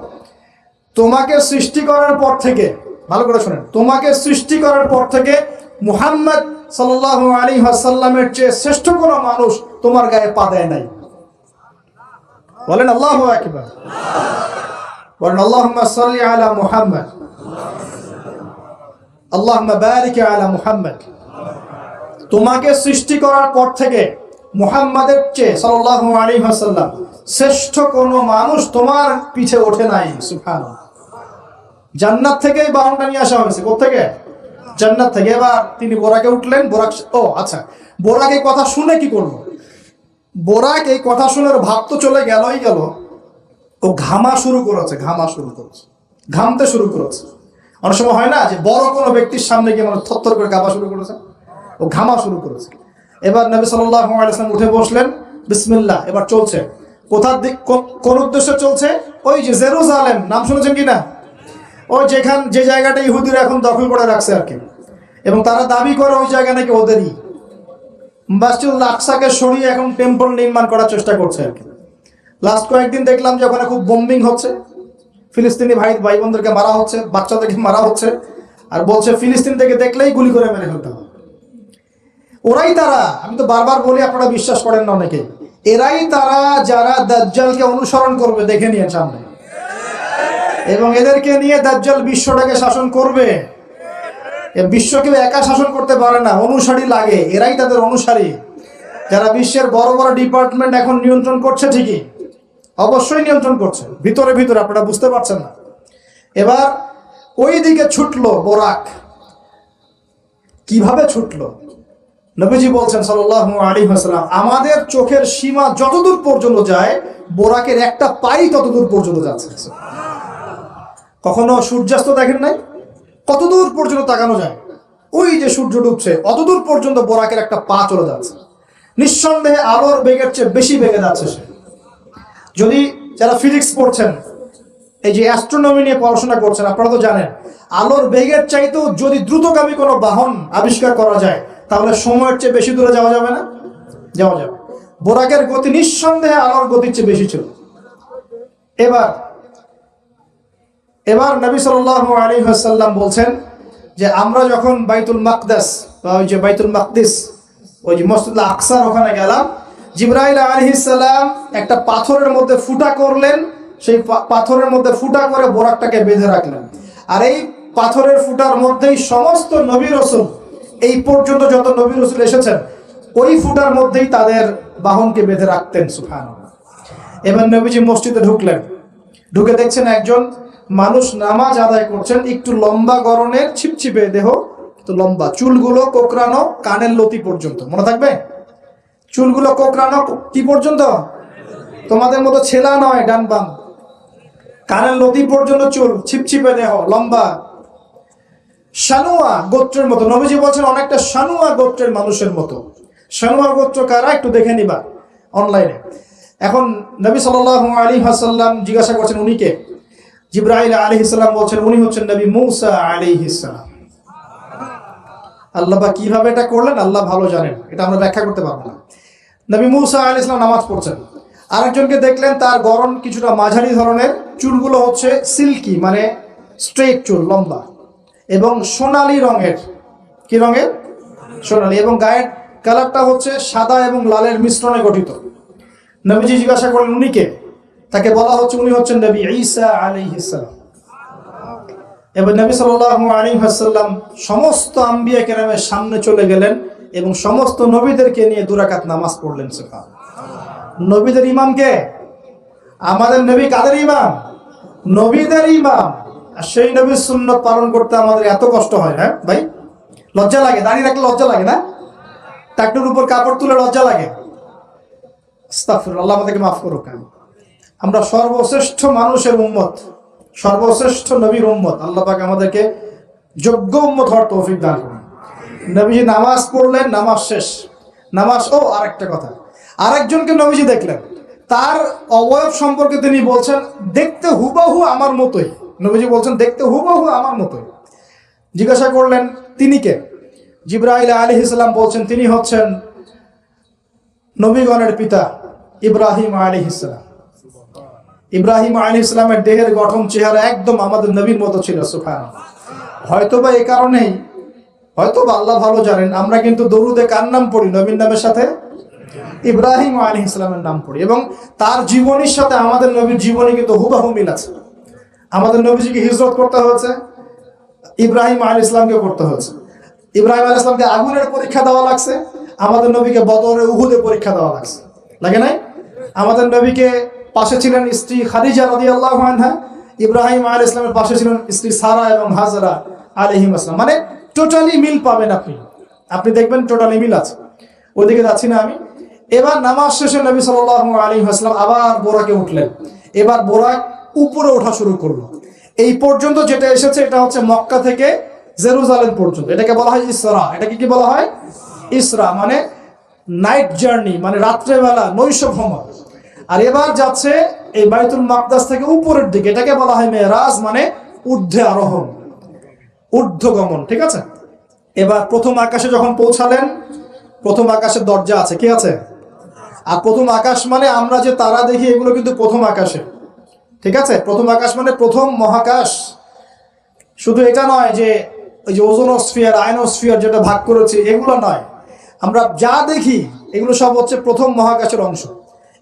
তোমাকে সৃষ্টি করার পর থেকে, ভালো করে শোনেন, তোমাকে সৃষ্টি করার পর থেকে মুহাম্মদ সাল্লাল্লাহু আলাইহি ওয়াসাল্লামের চেয়ে শ্রেষ্ঠ কোনো মানুষ তোমার গায়ে পা দেয় নাই। বলেন আল্লাহু আকবার। বলেন আল্লাহুম্মা সাল্লি আলা মুহাম্মদ, আল্লাহুম্মা বারিক আলা মুহাম্মদ। তোমাকে সৃষ্টি করার পর থেকে মুহাম্মাদের চেয়ে সাল্লাল্লাহু আলাইহি ওয়াসাল্লাম শ্রেষ্ঠ কোনো মানুষ তোমার পিছে ওঠে নাই। সুবহানাল্লাহ। জান্নাত থেকে বাহনটা নিয়ে আসা হয়েছে। কোত্থেকে? জান্নাত থেকে। এবার তিনি বোরাকে উঠলেন। বোরাক, ও আচ্ছা, বোরাক এই কথা শুনে কি করলো? বোরাক এই কথা শুনে ভাব তো চলে গেলই গেল, ও ঘামা শুরু করেছে, ঘামা শুরু করেছে, ঘামতে শুরু করেছে। অনেক সময় হয় না যে বড় কোনো ব্যক্তির সামনে গিয়ে মানে থরথর করে কাঁপা শুরু করেছে, ও ঘামা শুরু করেছে। এবার নবী সাল্লাল্লাহু আলাইহি ওয়াসাল্লাম উঠে বসলেন, বিসমিল্লাহ। এবার চলছে। কোথার দিক, কোন উদ্দেশ্যে চলছে? ওই যে জেরুজালেম, নাম শুনেছেন কিনা? ওই যে জায়গাটা ইহুদিরা এখন দখল করে রাখছে আর কি। এবং তারা দাবি করে ওই জায়গা নাকি ওদেরই। মসজিদুল আকসাকে সরিয়ে এখন টেম্পল নির্মাণ করার চেষ্টা করছে আর কি। লাস্ট কয়েকদিন দেখলাম যে ওখানে খুব বোম্বিং হচ্ছে, ফিলিস্তিনি ভাই বোনদেরকে মারা হচ্ছে, বাচ্চাদেরকে মারা হচ্ছে, আর বলছে ফিলিস্তিন থেকে দেখলেই গুলি করে মেরে ফেলতে হবে। ওরাই তারা, আমি তো বারবার বলি আপনারা বিশ্বাস করেন না অনেকে, এরাই তারা যারা দাজ্জালকে অনুসরণ করবে, দেখে নিয়ে সামনে, এবং এদেরকে নিয়ে দাজ্জাল বিশ্বটাকে শাসন করবে। বিশ্ব কেউ একা শাসন করতে পারে না, অনুসারী লাগে, এরাই তাদের অনুসারী, যারা বিশ্বের বড় বড় ডিপার্টমেন্ট এখন নিয়ন্ত্রণ করছে। ঠিকই, অবশ্যই নিয়ন্ত্রণ করছে, ভিতরে ভিতরে, আপনারা বুঝতে পারছেন না। এবার ওই দিকে ছুটলো বোরাক। কিভাবে ছুটলো? নবীজি বলছেন সাল্লাল্লাহু আলাইহি ওয়াসাল্লাম, আমাদের চোখের সীমা যতদূর পর্যন্ত যায়, বোরাকের একটা পাই ততদূর পর্যন্ত যাচ্ছে। কখনো সূর্যাস্ত দেখেন নাই? কতদূর পর্যন্ত তাকানো যায়? ওই যে সূর্য ডুবছে অতদূর পর্যন্ত বোরাকের একটা পা চলে যাচ্ছে। নিঃসন্দেহে আলোর বেগের চেয়ে বেশি বেগে যাচ্ছে সে। যদি যারা ফিজিক্স পড়ছেন, এই যে অ্যাস্ট্রোনমি নিয়ে পড়াশোনা করছেন, আপনারা তো জানেন আলোর বেগের চাইতেও যদি দ্রুতগামী কোনো বাহন আবিষ্কার করা যায়, তাহলে সময়ের চেয়ে বেশি দূরে যাওয়া যাবে না? যাওয়া যাবে। বোরাকের গতি নিঃসন্দেহে আলোর গতির চেয়ে বেশি ছিল। এবার নবী সাল্লাল্লাহু আলাইহি ওয়াসাল্লাম বলছেন যে আমরা যখন বাইতুল মাকদাস বা ওই যে বাইতুল মাকদিস, ওই যে মসজিদুল আকসার ওখানে গেলাম, জিবরাইল আলাইহিস সালাম একটা পাথরের মধ্যে ফুটা করলেন, সেই পাথরের মধ্যে ফুটা করে বোরাকটাকে বেঁধে রাখলেন। আর এই পাথরের ফুটার মধ্যেই সমস্ত নবী রাসূল, এই পর্যন্ত যত নবী রাসূল এসেছেন, ওই ফুটার মধ্যেই তাদের বাহনকে বেঁধে রাখতেন। সুবহানাল্লাহ। এবার নবীজি মসজিদে ঢুকলেন, ঢুকে দেখছেন একজন মানুষ নামাজ আদায় করছেন, একটু লম্বা গড়নের, ছিপছিপে দেহ, তো লম্বা, চুলগুলো কোকড়ানো কানের লতি পর্যন্ত। মনে থাকবে, চুলগুলো কোকড়ানো কি পর্যন্ত? তোমাদের মতো ছেলা নয় ডান বাম, কানের লতি পর্যন্ত চুল, ছিপছিপে দেহ, লম্বা, শানুয়া গোত্রের মতো। নবীজি বলছেন অনেকটা শানুয়া গোত্রের মানুষের মতো। শানুয়া গোত্র কারা একটু দেখে নিবা অনলাইনে। এখন নবী সাল্লাল্লাহু আলাইহি ওয়াসাল্লাম জিজ্ঞাসা করছেন উনি কে? জিবরাইল আলাইহিস সালাম বলছেন উনি হচ্ছেন নবী মূসা আলাইহিস সালাম। আল্লাহ বা কিভাবে এটা করলেন আল্লাহ ভালো জানেন, এটা আমরা ব্যাখ্যা করতে পারবো না। নবী মূসা আলাইহিস সালাম নামাজ পড়ছেন, আরেকজনকে দেখলেন তার গড়ন কিছুটা মাঝারি ধরনের, চুলগুলো হচ্ছে সিল্কি, মানে স্ট্রেট চুল, লম্বা, এবং সোনালী রঙের। কি রঙের? সোনালী। এবং গায়ের কালারটা হচ্ছে সাদা এবং লালের মিশ্রণে গঠিত। নবীজি জিজ্ঞাসা করলেন উনি কে? তাকে বলা হচ্ছে উনি হচ্ছেন নবী ঈসা আলাইহিস সালাম। এবার নবী সাল্লাল্লাহু আলাইহি ওয়াসাল্লাম সমস্ত আম্বিয়া কেরামের সামনে চলে গেলেন এবং সমস্ত নবীদেরকে নিয়ে 2 রাকাত নামাজ পড়লেন। সুবহানাল্লাহ। নবীদের ইমাম কে? আমাদের নবী কাদের ইমাম? নবীদের ইমাম। আর সেই নবীর সুন্নাত পালন করতে আমাদের এত কষ্ট হয়, হ্যাঁ ভাই? লজ্জা লাগে, দাঁড়িয়ে রাখলে লজ্জা লাগে না? টাকটুর উপর কাপড় তুলে লজ্জা লাগে? আস্তাগফিরুল্লাহ, আল্লাহ আমাদেরকে মাফ করুক। আমরা সর্বশ্রেষ্ঠ মানুষের উম্মত, সর্বশ্রেষ্ঠ নবীর উম্মত। আল্লাহ পাক আমাদেরকে যোগ্য উম্মত হওয়ার তৌফিক দান করুন। নবীজি নামাজ পড়লেন, নামাজ শেষ। আরেকটা কথা, আরেকজনকে নবীজি দেখলেন, তার অবয়ব সম্পর্কে তিনি বলছেন দেখতে হুবহু আমার মতোই। নবীজি বলছেন দেখতে হুবহু আমার মতোই। জিজ্ঞাসা করলেন তিনি কে? জিবরাইল আলাইহিস সালাম বলছেন তিনি হচ্ছেন নবীগণের পিতা ইব্রাহিম আলাইহিস সালাম। ইব্রাহিম আলাইহিস সালামের দেহের গঠন, চেহারা একদম আমাদের নবীর মতো ছিল। সুবহানাল্লাহ। হয়তোবা এই কারণেই, হয়তোবা আল্লাহ ভালো জানেন, আমরা কিন্তু দরুদে কার নাম পড়ি? নবীর নামের সাথে ইব্রাহিম আলাইহিস সালামের নাম পড়ি, এবং তার জীবনীর সাথে আমাদের নবীর জীবনী কিন্তু হুবহু মিল আছে। আমাদের নবীজিকে হিজরত করতে হয়েছে, ইব্রাহিম আলাইহিস সালামকে করতে হয়েছে। ইব্রাহিম আলাইহিস সালামকে আগুনের পরীক্ষা দেওয়া লাগছে, আমাদের নবীকে বদরে উহুদে পরীক্ষা দেওয়া লাগছে, লাগে নাই? আমাদের নবীকে পাশে ছিলেন স্ত্রী খাদিজা রাদিয়াল্লাহু আনহা, ইব্রাহিম আলাইহিস সালামের পাশে ছিলেন স্ত্রী সারা এবং হাজরা আলাইহিম আসসালাম। মানে টোটালি মিল পাবেন আপনি দেখবেন টোটালি মিল আছে। ওইদিকে যাচ্ছি না আমি। এবার নামাজ শেষে নবী সাল্লাল্লাহু আলাইহি ওয়াসাল্লাম আবার বোরাকে উঠলেন। এবার বোরাক উপরে ওঠা শুরু করলো। এই পর্যন্ত যেটা এসেছে এটা হচ্ছে মক্কা থেকে জেরুজালেম পর্যন্ত। এটাকে বলা হয় ইসরা। এটাকে কি বলা হয়? ইসরা, মানে নাইট জার্নি, মানে রাত্রেবেলা নৈশ ভ্রমণ। আর এবার যাচ্ছে এই বাইতুল মাকদাস থেকে উপরের দিকে, এটাকে বলা হয় মেরাজ, মানে ঊর্ধ্বে আরোহণ, ঊর্ধ্বগমন। ঠিক আছে? এবার প্রথম আকাশে যখন পৌঁছালেন, প্রথম আকাশের দরজা আছে, কি আছে? আর প্রথম আকাশ মানে আমরা যে তারা দেখি এগুলো কিন্তু প্রথম আকাশে, ঠিক আছে? প্রথম আকাশ মানে প্রথম মহাকাশ। শুধু এটা নয় যে ওই যে ওজোনোস্ফিয়ার আয়নোস্ফিয়ার যেটা ভাগ করেছি এগুলো নয়, আমরা যা দেখি এগুলো সব হচ্ছে প্রথম মহাকাশের অংশ।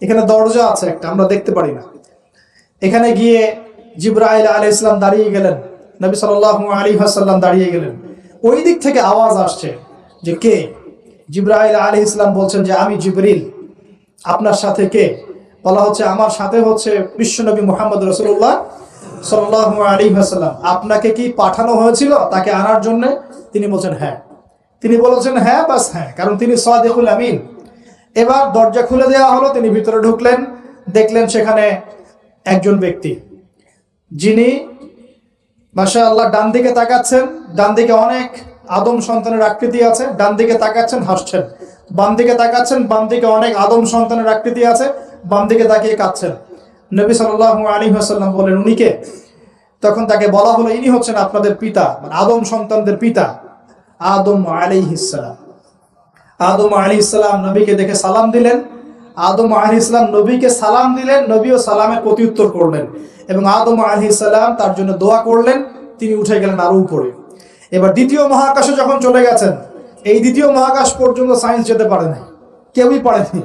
এখানে দরজা আছে একটা, আমরা দেখতে পারি না। এখানে গিয়ে জিবরাইল আলাইহিস সালাম দাঁড়িয়ে গেলেন, নবী সাল্লাল্লাহু আলাইহি ওয়াসাল্লাম দাঁড়িয়ে গেলেন। ওই দিক থেকে আওয়াজ আসছে যে কে? জিবরাইল আলাইহিস সালাম বলছেন যে আমি জিবরিল। আপনার সাথে কে? বলা হচ্ছে আমার সাথে হচ্ছে বিশ্বনবী মুহাম্মদ রাসূলুল্লাহ সাল্লাল্লাহু আলাইহি ওয়াসাল্লাম। আপনাকে কি পাঠানো হয়েছিল তাকে আনার জন্য? তিনি বলছেন হ্যাঁ। তিনি বলেছেন হ্যাঁ, বাস হ্যাঁ, কারণ তিনি সাদিকুল আমিন। এবার দরজা খুলে দেওয়া হলো, তিনি ভিতরে ঢুকলেন, দেখলেন সেখানে একজন ব্যক্তি যিনি মাশাআল্লাহ ডান দিকে তাকাচ্ছেন, ডান দিকে অনেক আদম সন্তানের আকৃতি আছে, ডান দিকে তাকাচ্ছেন হাসছেন, বাম দিকে তাকাচ্ছেন, বাম দিকে অনেক আদম সন্তানের আকৃতি আছে, বাম দিকে তাকিয়ে কাঁদছেন। নবী সাল্লাল্লাহু আলাইহি ওয়াসাল্লাম বলেন উনি কে? তখন তাকে বলা হলো ইনি হচ্ছেন আপনাদের পিতা, মানে আদম সন্তানদের পিতা আদম আলাইহিস সালাম। আদম আলাইহিস সালাম নবীকে দেখে সালাম দিলেন। আদম আলাইহিস সালাম নবীকে সালাম দিলেন, নবীও সালামের প্রত্যুত্তর করলেন এবং আদম আলাইহিস সালাম তার জন্য দোয়া করলেন। তিনি উঠে গেলেন আরো উপরে। এবার দ্বিতীয় মহাকাশে যখন চলে গেছেন, এই দ্বিতীয় মহাকাশ পর্যন্ত সায়েন্স যেতে পারে নাই, কেউই পারেনি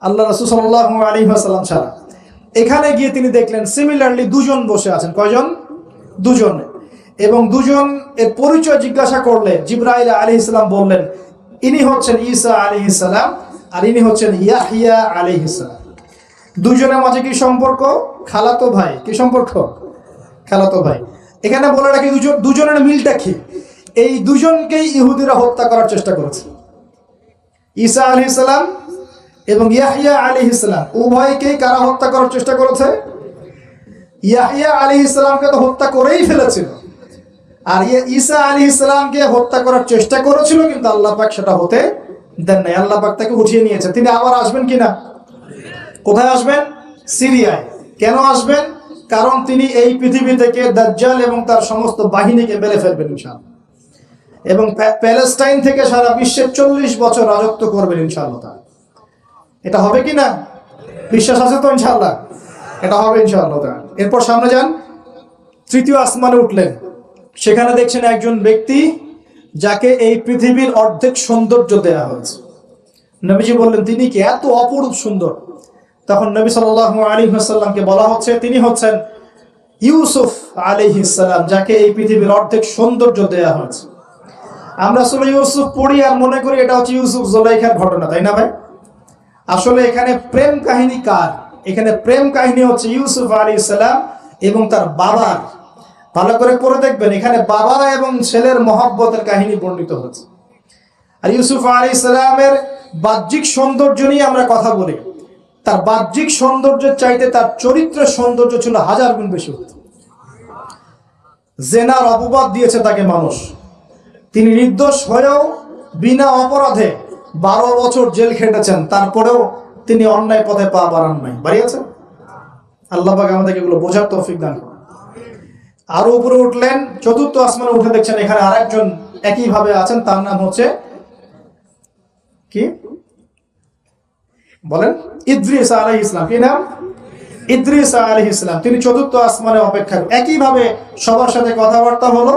আল্লাহ রাসূল সাল্লাল্লাহু আলাইহি ওয়াসাল্লাম ছাড়া। এখানে গিয়ে তিনি দেখলেন সিমিলারলি দুজন বসে আছেন। কয়জন? দুজন। এবং দুজন এর পরিচয় জিজ্ঞাসা করলে জিবরাইল আলাইহিস সালাম বললেন ইনি হচ্ছেন ঈসা আলাইহিস সালাম আর ইনি হচ্ছেন ইয়াহইয়া আলাইহিস সালাম। দুজনের মাঝে কি সম্পর্ক? খালাতো ভাই। কি সম্পর্ক? খালাতো ভাই। এখানে বলে রাখি দুজনের মিলটা কি? এই দুজনকেই ইহুদিরা হত্যা করার চেষ্টা করেছে। ঈসা আলাইহিস সালাম এবং ইয়াহইয়া আলাইহিস সালাম উভয়কেই কারা হত্যা করার চেষ্টা করেছে? ইয়াহইয়া আলাইহিস সালামকে তো হত্যা করেই ফেলেছিল, আর ঈসা আলাইহিস সালামকে হত্যা করার চেষ্টা করেছিল, কিন্তু আল্লাহ পাক সেটা হতে দেন নাই। আল্লাহ পাক তাকে উঠিয়ে নিয়েছে। তিনি আবার আসবেন কিনা? কোথায় আসবেন? সিরিয়ায়। কেন আসবেন? কারণ তিনি এই পৃথিবী থেকে দাজ্জাল এবং তার সমস্ত বাহিনীকে মেরে ফেলবেন ইনশাআল্লাহ, এবং প্যালেস্টাইন থেকে সারা বিশ্বে 40 বছর রাজত্ব করবেন ইনশাআল্লাহ। এটা হবে কিনা? বিশ্বাস আছে তো ইনশাআল্লাহ? এটা হবে ইনশাআল্লাহ। এরপর সামনে যান, তৃতীয় আসমানে উঠলেন। সেখানে দেখছেন একজন ব্যক্তি যাকে এই পৃথিবীর অর্ধেক সৌন্দর্য দেয়া হয়েছে। নবীজি বললেন তিনি কি? এত অপরূপ সুন্দর। তখন নবী সাল্লাল্লাহু আলাইহি ওয়াসাল্লামকে বলা হচ্ছে তিনি হচ্ছেন ইউসুফ আলাইহিস সালাম, যাকে এই পৃথিবীর অর্ধেক সৌন্দর্য দেয়া হয়েছে। আমরা সূরা ইউসুফ পড়ি আর মনে করি এটা হচ্ছে ইউসুফ জুলাইখার ঘটনা, তাই না ভাই? আসলে এখানে প্রেম কাহিনী কার? এখানে প্রেম কাহিনী হচ্ছে ইউসুফ আলাইহিস সালাম এবং তার বাবার। ভালো করে পড়ে দেখবেন, এখানে বাবা এবং ছেলের মহব্বতের কাহিনী বর্ণিত হচ্ছে। আর ইউসুফ আলাইহিস সালামের বাহ্যিক সৌন্দর্য নিয়ে আমরা কথা বলি, তার বাহ্যিক সৌন্দর্যের চাইতে তার চরিত্রের সৌন্দর্য ছিল 1000 গুণ বেশি। জেনার অপবাদ দিয়েছে তাকে মানুষ, তিনি নির্দোষ হয়েও বিনা অপরাধে 12 বছর জেল খেটেছেন, তারপরেও তিনি অন্যায় পথে পা বাড়ান নাই, বাড়িয়েছেন। আল্লাহ পাক আমাদেরকে এগুলো বোঝার তৌফিক দান করুন। আরো উপরে উঠলেন, চতুর্থ আসমানে উঠে দেখছেন এখানে আরেকজন একইভাবে আছেন, তার নাম হচ্ছে কি বলেন? ইদ্রিস আলাইহিস সালাম। কি নাম? ইদ্রিস আলাইহিস সালাম। তিনি চতুর্থ আসমানে অপেক্ষা। একইভাবে সবার সাথে কথাবার্তা হলো,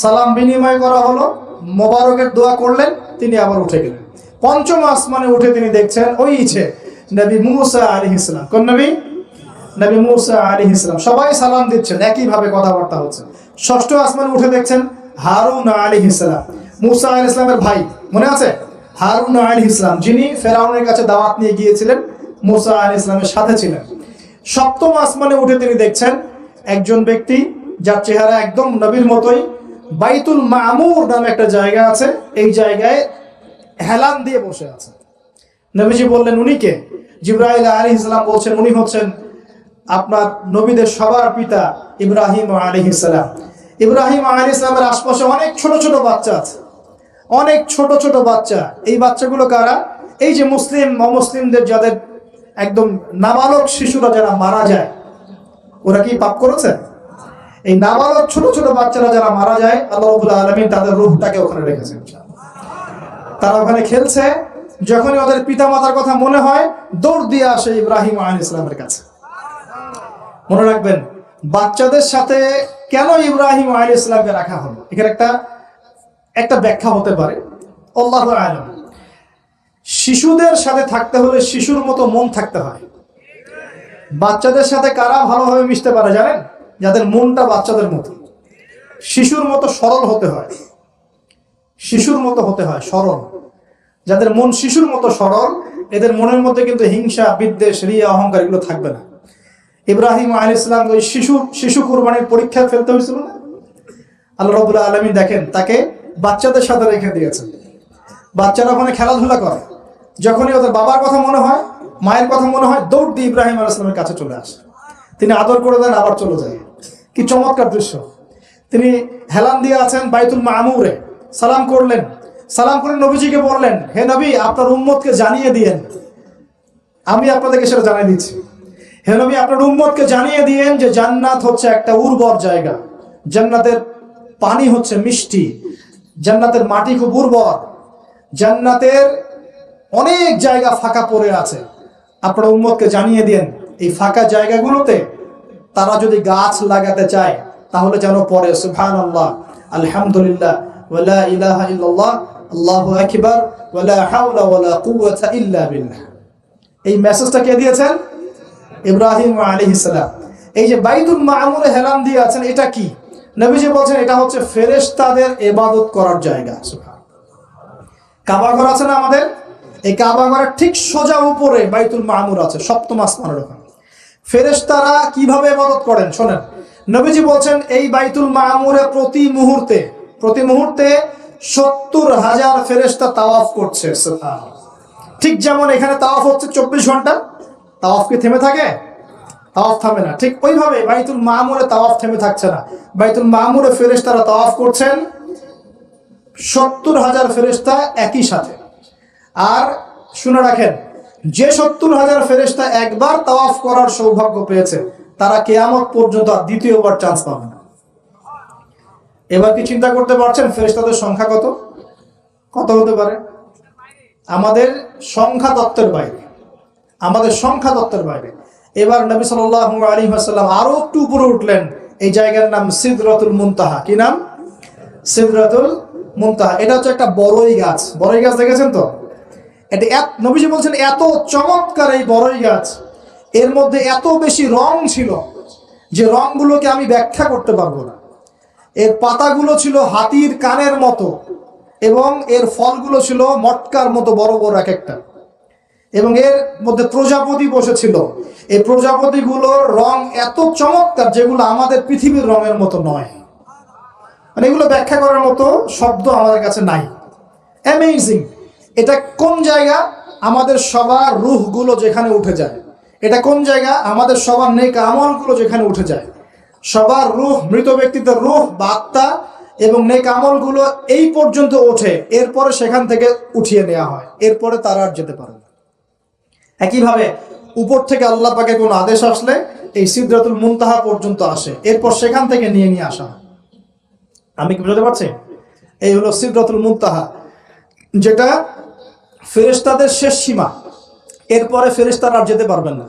সালাম বিনিময় করা হলো, মোবারকের দোয়া করলেন, তিনি আবার উঠে গেলেন। পঞ্চম আসমানে উঠে তিনি দেখছেন ওই ইচ্ছে নবী মুসা আলাইহিস সালাম। কোন নবী? নবী মুসা আলাইহিস সালাম। সবাই সালাম দিচ্ছেন, একইভাবে কথাবার্তা হচ্ছে। ষষ্ঠ আসমানে উঠে দেখছেন হারুন আলাইহিস সালাম, মুসা আলাইহিস সালামের ভাই, মনে আছে? হারুন আলাইহিস সালাম, যিনি ফেরাউনের কাছে দাওয়াত নিয়ে গিয়েছিলেন, মুসা আলাইহিস সালামের সাথে ছিলেন। সপ্তম আসমানে উঠে তিনি দেখছেন একজন ব্যক্তি যার চেহারা একদম নবীর মতোই। বাইতুল মামুর নামে একটা জায়গা আছে, এই জায়গায় হেলান দিয়ে বসে আছে। নবীজি বললেন উনি কে? জিবরাইল আলাইহিস সালাম বলছেন উনি হচ্ছেন আপনার নবীদের সবার পিতা ইব্রাহিম আলাইহিস সালাম। ইব্রাহিম আলাইহিস সালামের আশপাশে অনেক ছোট ছোট বাচ্চা আছে, অনেক ছোট ছোট বাচ্চা। এই বাচ্চাগুলো কারা? এই যে মুসলিম অমুসলিমদের যাদের একদম নাবালক শিশুরা যারা মারা যায়, ওরা কি পাপ করেছে? এই নাবালক ছোট ছোট বাচ্চারা যারা মারা যায়, আল্লাহ রাব্বুল আলামিন তাদের রূহটাকে ওখানে রেখেছেন। তারা ওখানে খেলছে, যখনই ওদের পিতামাতার কথা মনে হয় দৌড় দিয়ে আসে ইব্রাহিম আলাইহিস সালামের কাছে। মনে রাখবেন, বাচ্চাদের সাথে কেন ইব্রাহিম আলাইহিস সালামকে রাখা হলো, এখানে একটা ব্যাখ্যা হতে পারে, আল্লাহু আ'লাম। শিশুদের সাথে থাকতে হলে শিশুর মতো মন থাকতে হয়। বাচ্চাদের সাথে কারা ভালোভাবে মিশতে পারে জানেন? যাদের মনটা বাচ্চাদের মতো, শিশুর মতো সরল হতে হয়, শিশুর মতো হতে হয়, সরল। যাদের মন শিশুর মতো সরল, এদের মনের মধ্যে কিন্তু হিংসা, বিদ্বেষ, রিয়া, অহংকার এগুলো থাকবে না। ইব্রাহিম আলাইহিস সালাম ওই শিশু কুরবানির পরীক্ষা ফেলতে হয়েছিল না? আল্লাহ রাব্বুল আলামিন দেখেন তাকে বাচ্চাদের সাথে রেখে দিয়েছেন। বাচ্চারা ওখানে খেলাধুলা করে, যখনই ওদের বাবার কথা মনে হয়, মায়ের কথা মনে হয়, দৌড় দিয়ে ইব্রাহিম আলাইহিস সালামের কাছে চলে আসে। তিনি আদর করে দেন, আবার চলে যায়। কি চমৎকার দৃশ্য! তিনি হেলান দিয়ে আছেন বাইতুল মামুরে, সালাম করলেন, সালাম করে নবীজিকে বললেন, হে নবী, আপনার উম্মতকে জানিয়ে দিয়েন, আমি আপনাদেরকে সেটা জানিয়ে দিচ্ছি। হে নবী, আপনার উম্মতকে জানিয়ে দিয়েন যে জান্নাত হচ্ছে একটা উর্বর জায়গা, জান্নাতের পানি হচ্ছে মিষ্টি, জান্নাতের মাটি খুব উর্বর, জান্নাতের অনেক জায়গা ফাঁকা পড়ে আছে। আপনার উম্মতকে জানিয়ে দিয়েন এই ফাঁকা জায়গাগুলোতে তারা যদি গাছ লাগাতে চায় তাহলে যেন পড়ে সুবহানাল্লাহ, আলহামদুলিল্লাহ, ওয়ালা ইলাহা ইল্লাল্লাহ, আল্লাহু আকবার, ওয়ালা হাওলা ওয়ালা কুওয়াতা ইল্লা বিল্লাহ। এই মেসেজটা কে দিয়েছেন? ইব্রাহিম আলাইহিস সালাম। এই যে বাইতুল মামুরে হেলান দিয়ে আছেন, এটা কি? নবীজি বলছেন এটা হচ্ছে ফেরেশতাদের ইবাদত করার জায়গা। সুবহানাল্লাহ। কাবা ঘর আছে না আমাদের, এই কাবা ঘরের ঠিক সোজা উপরে বাইতুল মামুর আছে, সপ্তম আসমানের ওখানে। ফেরেশতারা কিভাবে ইবাদত করেন শোনেন। নবীজি বলছেন এই বাইতুল মামুরে প্রতি মুহূর্তে 70,000 ফেরেশতা তাওয়াফ করছে। সুবহানাল্লাহ। ঠিক যেমন এখানে তাওয়াফ হচ্ছে 24 ঘন্টা, তাওয়াফ কি থেমে থাকে? তাওয়াফ থামে না। ঠিক ওইভাবে বাইতুল মামুরে তাওয়াফ থেমে থাকছে না। বাইতুল মামুরে ফেরেশতারা তাওয়াফ করছেন 70,000 ফেরেশতা একই সাথে। আর শুনে রাখেন, যে 70,000 ফেরেশতা একবার তাওয়াফ করার সৌভাগ্য পেয়েছে তারা কিয়ামত পর্যন্ত আর দ্বিতীয়বার চান্স পাবে না। এবার কি চিন্তা করতে পারছেন ফেরেশতাদের সংখ্যা কত কত হতে পারে? আমাদের সংখ্যা তত্ত্বের বাইরে, আমাদের সংখ্যা তত্ত্বের বাইরে। এবার নবী সাল্লাল্লাহু আলাইহি ওয়াসাল্লাম আরো একটু উপরে উঠলেন। এই জায়গার নাম সিদরাতুল মুনতাহা। কি নাম? সিদরাতুল মুনতাহা। এটা হচ্ছে একটা বড়ই গাছ। বড়ই গাছ দেখেছেন তো? এটা নবীজি বলছেন এত চমৎকার এই বড়ই গাছ, এর মধ্যে এত বেশি রং ছিল যে রংগুলোকে আমি ব্যাখ্যা করতে পারবো না। এর পাতাগুলো ছিল হাতির কানের মতো এবং এর ফলগুলো ছিল মটকার মতো বড় বড় এক একটা, এবং এর মধ্যে প্রজাপতি বসেছিল। এই প্রজাপতিগুলোর রং এত চমৎকার যেগুলো আমাদের পৃথিবীর রঙের মতো নয়। মানে এগুলো ব্যাখ্যা করার মতো শব্দ আমাদের কাছে নাই। অ্যামেজিং! এটা কোন জায়গা? আমাদের সবার রূহগুলো যেখানে উঠে যায়। এটা কোন জায়গা? আমাদের সবার নেক আমলগুলো যেখানে উঠে যায়। সবার রূহ, মৃত ব্যক্তিদের রূহ বা আত্মা এবং নেক আমলগুলো এই পর্যন্ত ওঠে, এরপরে সেখান থেকে উঠিয়ে নেওয়া হয়, এরপরে তারা আর যেতে পারে না। একইভাবে উপর থেকে আল্লাহ পাকের কোনো আদেশ আসলে এই সিদরাতুল মুনতাহা পর্যন্ত আসে, এরপর সেখান থেকে নিয়ে আসা হয়। আমি কি বুঝতে পারছি? এই হলো সিদরাতুল মুনতাহা, যেটা ফেরেশতাদের শেষ সীমা। এরপরে ফেরেশতারা আর যেতে পারবেন না।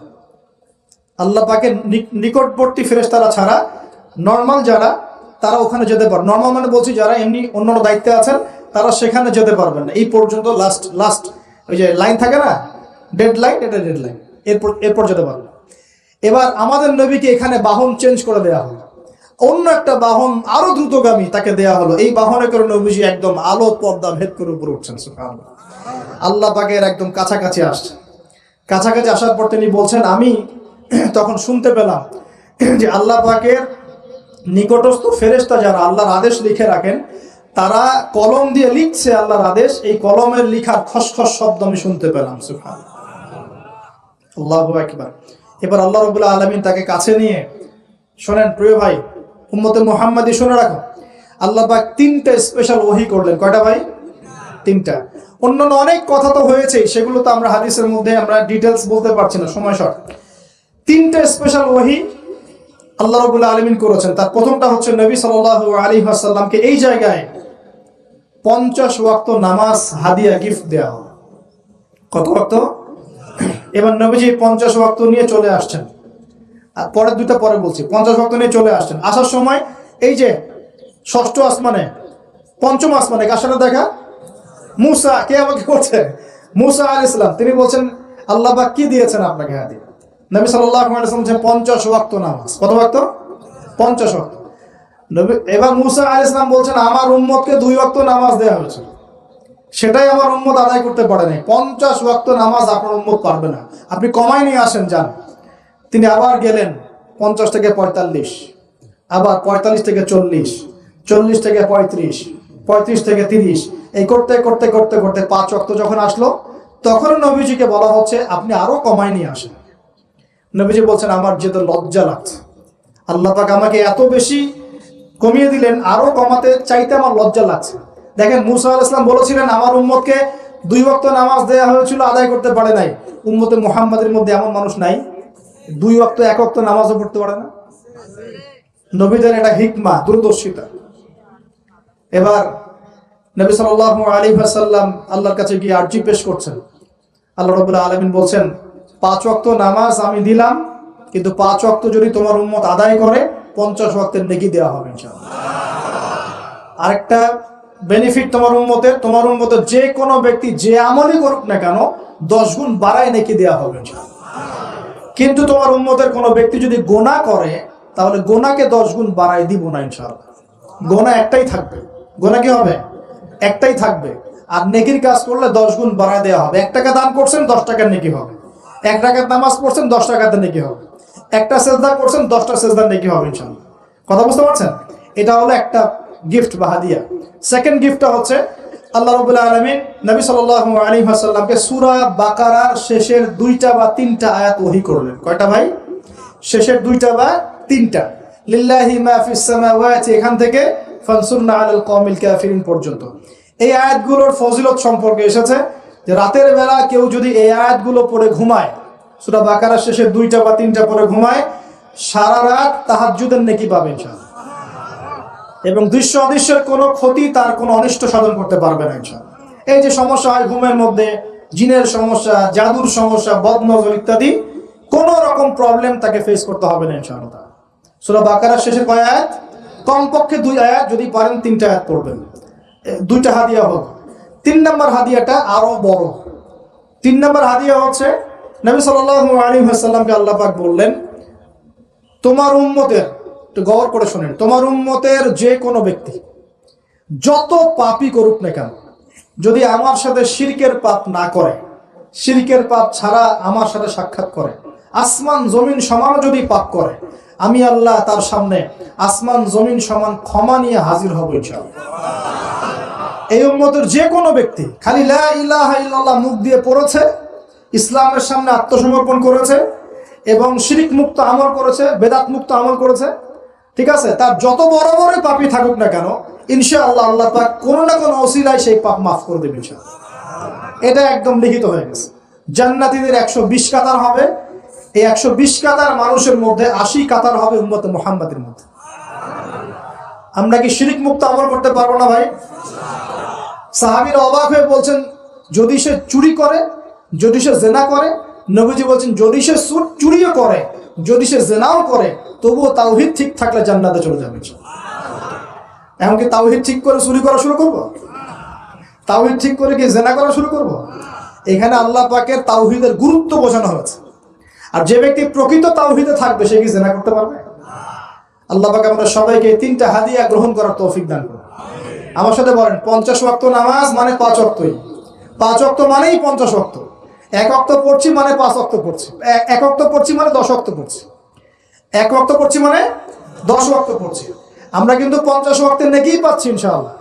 আল্লাহ পাকের নিকটবর্তী ফেরেশতারা ছাড়া নর্মাল যারা, তারা ওখানে যেতে পারবে। নর্মাল মানে বলছি যারা এমনি অন্যান্য দায়িত্বে আছেন তারা সেখানে যেতে পারবেন না। এই পর্যন্ত লাস্ট ওই যে লাইন থাকে না, ডেড লাইন, এটা ডেড লাইন, এরপর যেতে পারবে। এবার আমাদের নবীকে এখানে বাহন চেঞ্জ করে দেওয়া হলো, অন্য একটা বাহন আরো দ্রুতগামী তাকে দেয়া হলো। এই বাহনে করে নবীজি একদম আলো পর্দা ভেদ করে উপরে উঠছেন। সুবহানাল্লাহ। আল্লাহ পাকের একদম কাছাকাছি আসছে। কাছাকাছি আসার পর তিনি বলছেন, আমি তখন শুনতে পেলাম যে আল্লাহ পাকের নিকটস্থ ফেরেশতা যারা আল্লাহর আদেশ লিখে রাখেন, তারা কলম দিয়ে লিখছে আল্লাহর আদেশ। এই কলমের লিখার খসখস শব্দ আমি শুনতে পেলাম। সুবহানাল্লাহ, আল্লাহু আকবার। এবার আল্লাহ রাব্বুল আলামিন তাকে কাছে নিয়ে, শোনেন প্রিয় ভাই, উম্মতে মুহাম্মাদি শুনে রাখো, আল্লাহ পাক 3টা স্পেশাল ওহী করলেন। কয়টা ভাই? 3টা। অন্যান্য অনেক কথা তো হয়েছে, সেগুলো তো আমরা হাদিসের মধ্যে আমরা ডিটেলস বলতে পারছি না, সময় শর্ট। 3টা স্পেশাল ওহী আল্লাহ রাব্বুল আলামিন করেছেন। তার প্রথমটা হচ্ছে নবী সাল্লাল্লাহু আলাইহি ওয়াসাল্লামকে এই জায়গায় 50 ওয়াক্ত নামাজ হাদিয়া গিফট দেওয়া হবে। কত ওয়াক্ত? এবার নবীজি 50 ওয়াক্ত নিয়ে চলে আসছেন। আর পরের দুইটা পরে বলছি। 50 ওয়াক্ত নিয়ে চলে আসছেন। আসার সময় এই যে ষষ্ঠ আসমানে, পঞ্চম আসমানে কার সাথে দেখা? মুসা। কে আমাকে করছে? মুসা আলাইহিস সালাম। তিনি বলছেন আল্লাহ পাক কি দিয়েছেন আপনাকে হাদিয়া? নবী সাল্লাল্লাহু আলাইহি ওয়াসাল্লাম বলেছেন 50 ওয়াক্ত নামাজ। কত ওয়াক্ত? 50 ওয়াক্ত। নবী এবার মুসা আলাইহিস সালাম বলছেন আমার উম্মতকে 2 ওয়াক্ত নামাজ দেওয়া হয়েছে, সেটাই আমার উম্মত আদায় করতে পারে নাই। 50 ওয়াক্ত নামাজ আপনার উম্মত পারবে না, আপনি কমাই নিয়ে আসেন যান। তিনি আবার গেলেন 50 থেকে 45, আবার 45 থেকে 40, 40 থেকে 35, 35 থেকে 30, এই করতে করতে করতে করতে 5 ওয়াক্ত যখন আসলো তখন নবীজিকে বলা হচ্ছে আপনি আরো কমাই নিয়ে আসেন। নবীজি বলছেন আমার যেতে লজ্জা লাগছে, আল্লাহ পাক আমাকে এত বেশি কমিয়ে দিলেন, আরো কমাতে চাইতে আমার লজ্জা লাগছে। দেখেন মুসা আলাইহিস সালাম বলেছিলেন আমার উম্মতকে 2 ওয়াক্ত নামাজ দেওয়া হয়েছিল, আদায় করতে পারে নাই। উম্মতে মুহাম্মাদের মধ্যে এমন মানুষ নাই 2 ওয়াক্ত 1 ওয়াক্ত নামাজও পড়তে পারে না। নবীদের এটা হিকমা, দূরদর্শিতা। এবার নবী সাল্লাল্লাহু আলাইহি ওয়াসাল্লাম আল্লাহর কাছে গিয়ে আরজি পেশ করছেন। আল্লাহ রাব্বুল আলামিন বলছেন 5 ওয়াক্ত নামাজ আমি দিলাম, কিন্তু 5 ওয়াক্ত যদি তোমার উম্মত আদায় করে 50 ওয়াক্তের নেকি দেওয়া হবে ইনশাআল্লাহ। আরেকটা বেনিফিট তোমার উম্মতের যে কোনো ব্যক্তি যে আমলই করুক না কেন 10 গুণ বাড়ায় নেকি দেওয়া হবে ইনশাআল্লাহ। কিন্তু তোমার উম্মতের কোনো ব্যক্তি যদি গোনা করে তাহলে গোনাকে 10 গুণ বাড়ায় দিব না ইনশাআল্লাহ। গোনা একটাই থাকবে, গোনা কি হবে? একটাই থাকবে। আর নেকির কাজ করলে 10 গুণ বাড়ায় দেওয়া হবে। 1 টাকা দান করছেন 10 টাকার নেকি হবে, 1 টাকার নামাজ পড়ছেন 10 টাকাতে নেকি হবে, একটা সেজদা করছেন 10টা সেজদার নেকি হবে ইনশাআল্লাহ। কথা বুঝতে পারছেন? এটা হলো একটা গিফট বা হাদিয়া। সেকেন্ড গিফটটা হচ্ছে আল্লাহ রাব্বুল আলামিন নবী সাল্লাল্লাহু আলাইহি ওয়াসাল্লামকে সূরা বাকারার শেষের 2টা বা 3টা আয়াত ওহী করলেন। কয়টা ভাই? শেষের 2টা বা 3টা। লিল্লাহি মা ফিস সামাওয়াতি এখান থেকে ফানসুরনা আলাল কওমিল কাফিরিন পর্যন্ত। এই আয়াতগুলোর ফজিলত সম্পর্কে এসেছে যে রাতের বেলা কেউ যদি এই আয়াতগুলো পড়ে ঘুমায়, সূরা বাকারার শেষের 2টা বা 3টা পড়ে ঘুমায়, সারা রাত তাহাজ্জুদের নেকি পাবে ইনশাআল্লাহ। এবং দৃশ্য অদৃশ্যের কোনো ক্ষতি, তার কোনো অনিষ্ট সাধন করতে পারবে না ইনশাআল্লাহ। এই যে সমস্যা হয় ঘুমের মধ্যে, জিনের সমস্যা, জাদুর সমস্যা, বদনজর ইত্যাদি, কোনো রকম প্রবলেম তাকে ফেস করতে হবে না ইনশাআল্লাহ। সূরা বাকারার শেষে কয় আয়াত? কমপক্ষে 2 আয়াত, যদি পারেন 3টা আয়াত পড়বেন। 2টা হাদিয়া হোক। 3 নম্বর হাদিয়াটা আরো বড়। 3 নম্বর হাদিয়া হচ্ছে নবী সাল্লাল্লাহু আলাইহি ওয়াসাল্লামকে আল্লাহ পাক বললেন তোমার উম্মতের, একটু গৌর করে শুনেন, তোমার উম্মতের যে কোনো ব্যক্তি যত পাপই করুক না কেন, যদি আমার সাথে শিরকের পাপ না করে, শিরকের পাপ ছাড়া আমার সাথে সাক্ষাৎ করে, আসমান জমিন সমান যদি পাপ করে, আমি আল্লাহ তার সামনে আসমান জমিন সমান ক্ষমা নিয়ে হাজির হব ইনশাআল্লাহ। এই উম্মতের যে কোনো ব্যক্তি খালি লা ইলাহা ইল্লাল্লাহ মুখ দিয়ে পড়েছে, ইসলামের সামনে আত্মসমর্পণ করেছে এবং শিরক মুক্ত আমল করেছে, বেদাত মুক্ত আমল করেছে, ঠিক আছে, তার যত বড় বড় পাপই থাকুক না কেন ইনশাআল্লাহ আল্লাহ পাক কোনো না কোনো ওসিলায় সেই পাপ মাফ করে দেবেন ইনশাআল্লাহ। এটা একদম লিখিত হয়ে গেছে। জান্নাতীদের 120 কাতার হবে, এই 120 কাতার মানুষের মধ্যে 80 কাতার হবে উম্মতে মুহাম্মাদের মধ্যে। আমরা কি শিরক মুক্ত আমল করতে পারবো না ভাই? সাহাবীরা অবাক হয়ে বলছেন যদি সে চুরি করে, যদি সে জেনা করে, নবীজি বলছেন যদি সে চুরিও করে, যদি সে জেনাও করে, তবুও তাওহীদ ঠিক থাকলে জান্নাতে চলে যাবে। এমনকি তাওহীদ ঠিক করে চুরি করা শুরু করব? তাওহীদ ঠিক করে কি জেনা করা শুরু করব? এখানে আল্লাহ পাকের তাওহীদের গুরুত্ব বোঝানো হয়েছে। আর যে ব্যক্তি প্রকৃত তাওহীদে থাকবে সে কি জেনা করতে পারবে? আল্লাহ পাক আমাদের সবাইকে 3টা হাদিয়া গ্রহণ করার তৌফিক দান করুন। আমার সাথে বলেন 50 ওয়াক্ত নামাজ মানে 5 ওয়াক্তই। 5 ওয়াক্ত মানেই 50 ওয়াক্ত। 1 ওয়াক্ত পড়ছি মানে 5 ওয়াক্ত পড়ছি। 1 ওয়াক্ত পড়ছি মানে 10 ওয়াক্ত পড়ছি। 1 ওয়াক্ত পড়ছি মানে 10 ওয়াক্ত পড়ছি। আমরা কিন্তু 50 ওয়াক্তের নেকিই পাচ্ছি ইনশাআল্লাহ।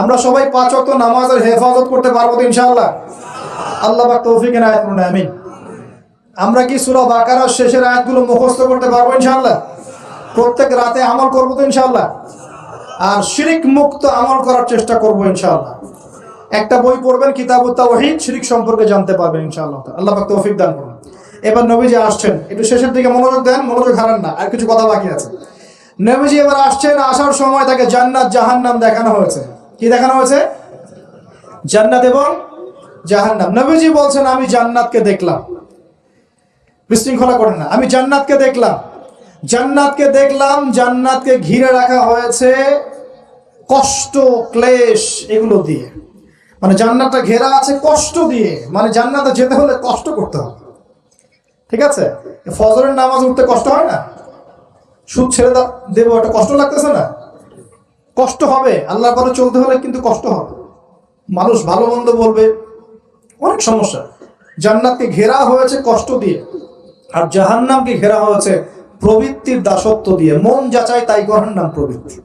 আমরা সবাই 5 ওয়াক্ত নামাজের হেফাজত করতে পারবো তো ইনশাআল্লাহ? আল্লাহ পাক তৌফিক এনায়েত করুন, আমিন। আমরা কি সূরা বাকারার শেষের আয়াতগুলো মুখস্থ করতে পারবো ইনশাআল্লাহ? প্রত্যেক রাতে আমল করবো তো ইনশাআল্লাহ? আর শিরক মুক্ত আমল করার চেষ্টা করবো ইনশাআল্লাহ। একটা বই পড়বেন কিতাবুত তাওহীদ, শিরক সম্পর্কে জানতে পারবেন ইনশাআল্লাহ। আল্লাহ পাক তৌফিক দান করুন। এবার নবীজি আসছেন, একটু শেষের দিকে মনোযোগ দেন, মনোযোগ হারান না, আর কিছু কথা বাকি আছে। নবীজি এবার আসছেন, আসার সময় তাকে জান্নাত জাহান্নাম দেখানো হয়েছে। কি দেখানো হয়েছে? জান্নাত এবং জাহান্নাম। নবীজি বলছেন আমি জান্নাতকে দেখলাম, বিশৃঙ্খলা করেন না, আমি জান্নাতকে দেখলাম, জান্নাতকে দেখলাম, জান্নাতকে ঘিরে রাখা হয়েছে কষ্ট ক্লেশ এগুলো দিয়ে। মানে জান্নাতটা ঘেরা আছে কষ্ট দিয়ে, মানে জান্নাতে যেতে হলে কষ্ট করতে হবে। ঠিক আছে, ফজরের নামাজ উঠতে কষ্ট হয় না? সুদ ছেড়ে দেবো, একটা কষ্ট লাগতেছে না? কষ্ট হবে। আল্লাহর পথে চলতে হলে কিন্তু কষ্ট হবে, মানুষ ভালো মন্দ বলবে, অনেক সমস্যা। জান্নাতকে ঘেরা হয়েছে কষ্ট দিয়ে, আর জাহান্নামকে ঘেরা হয়েছে প্রবৃত্তির দাসত্ব দিয়ে। মন যাচাই তাই করার নাম প্রবৃত্তি।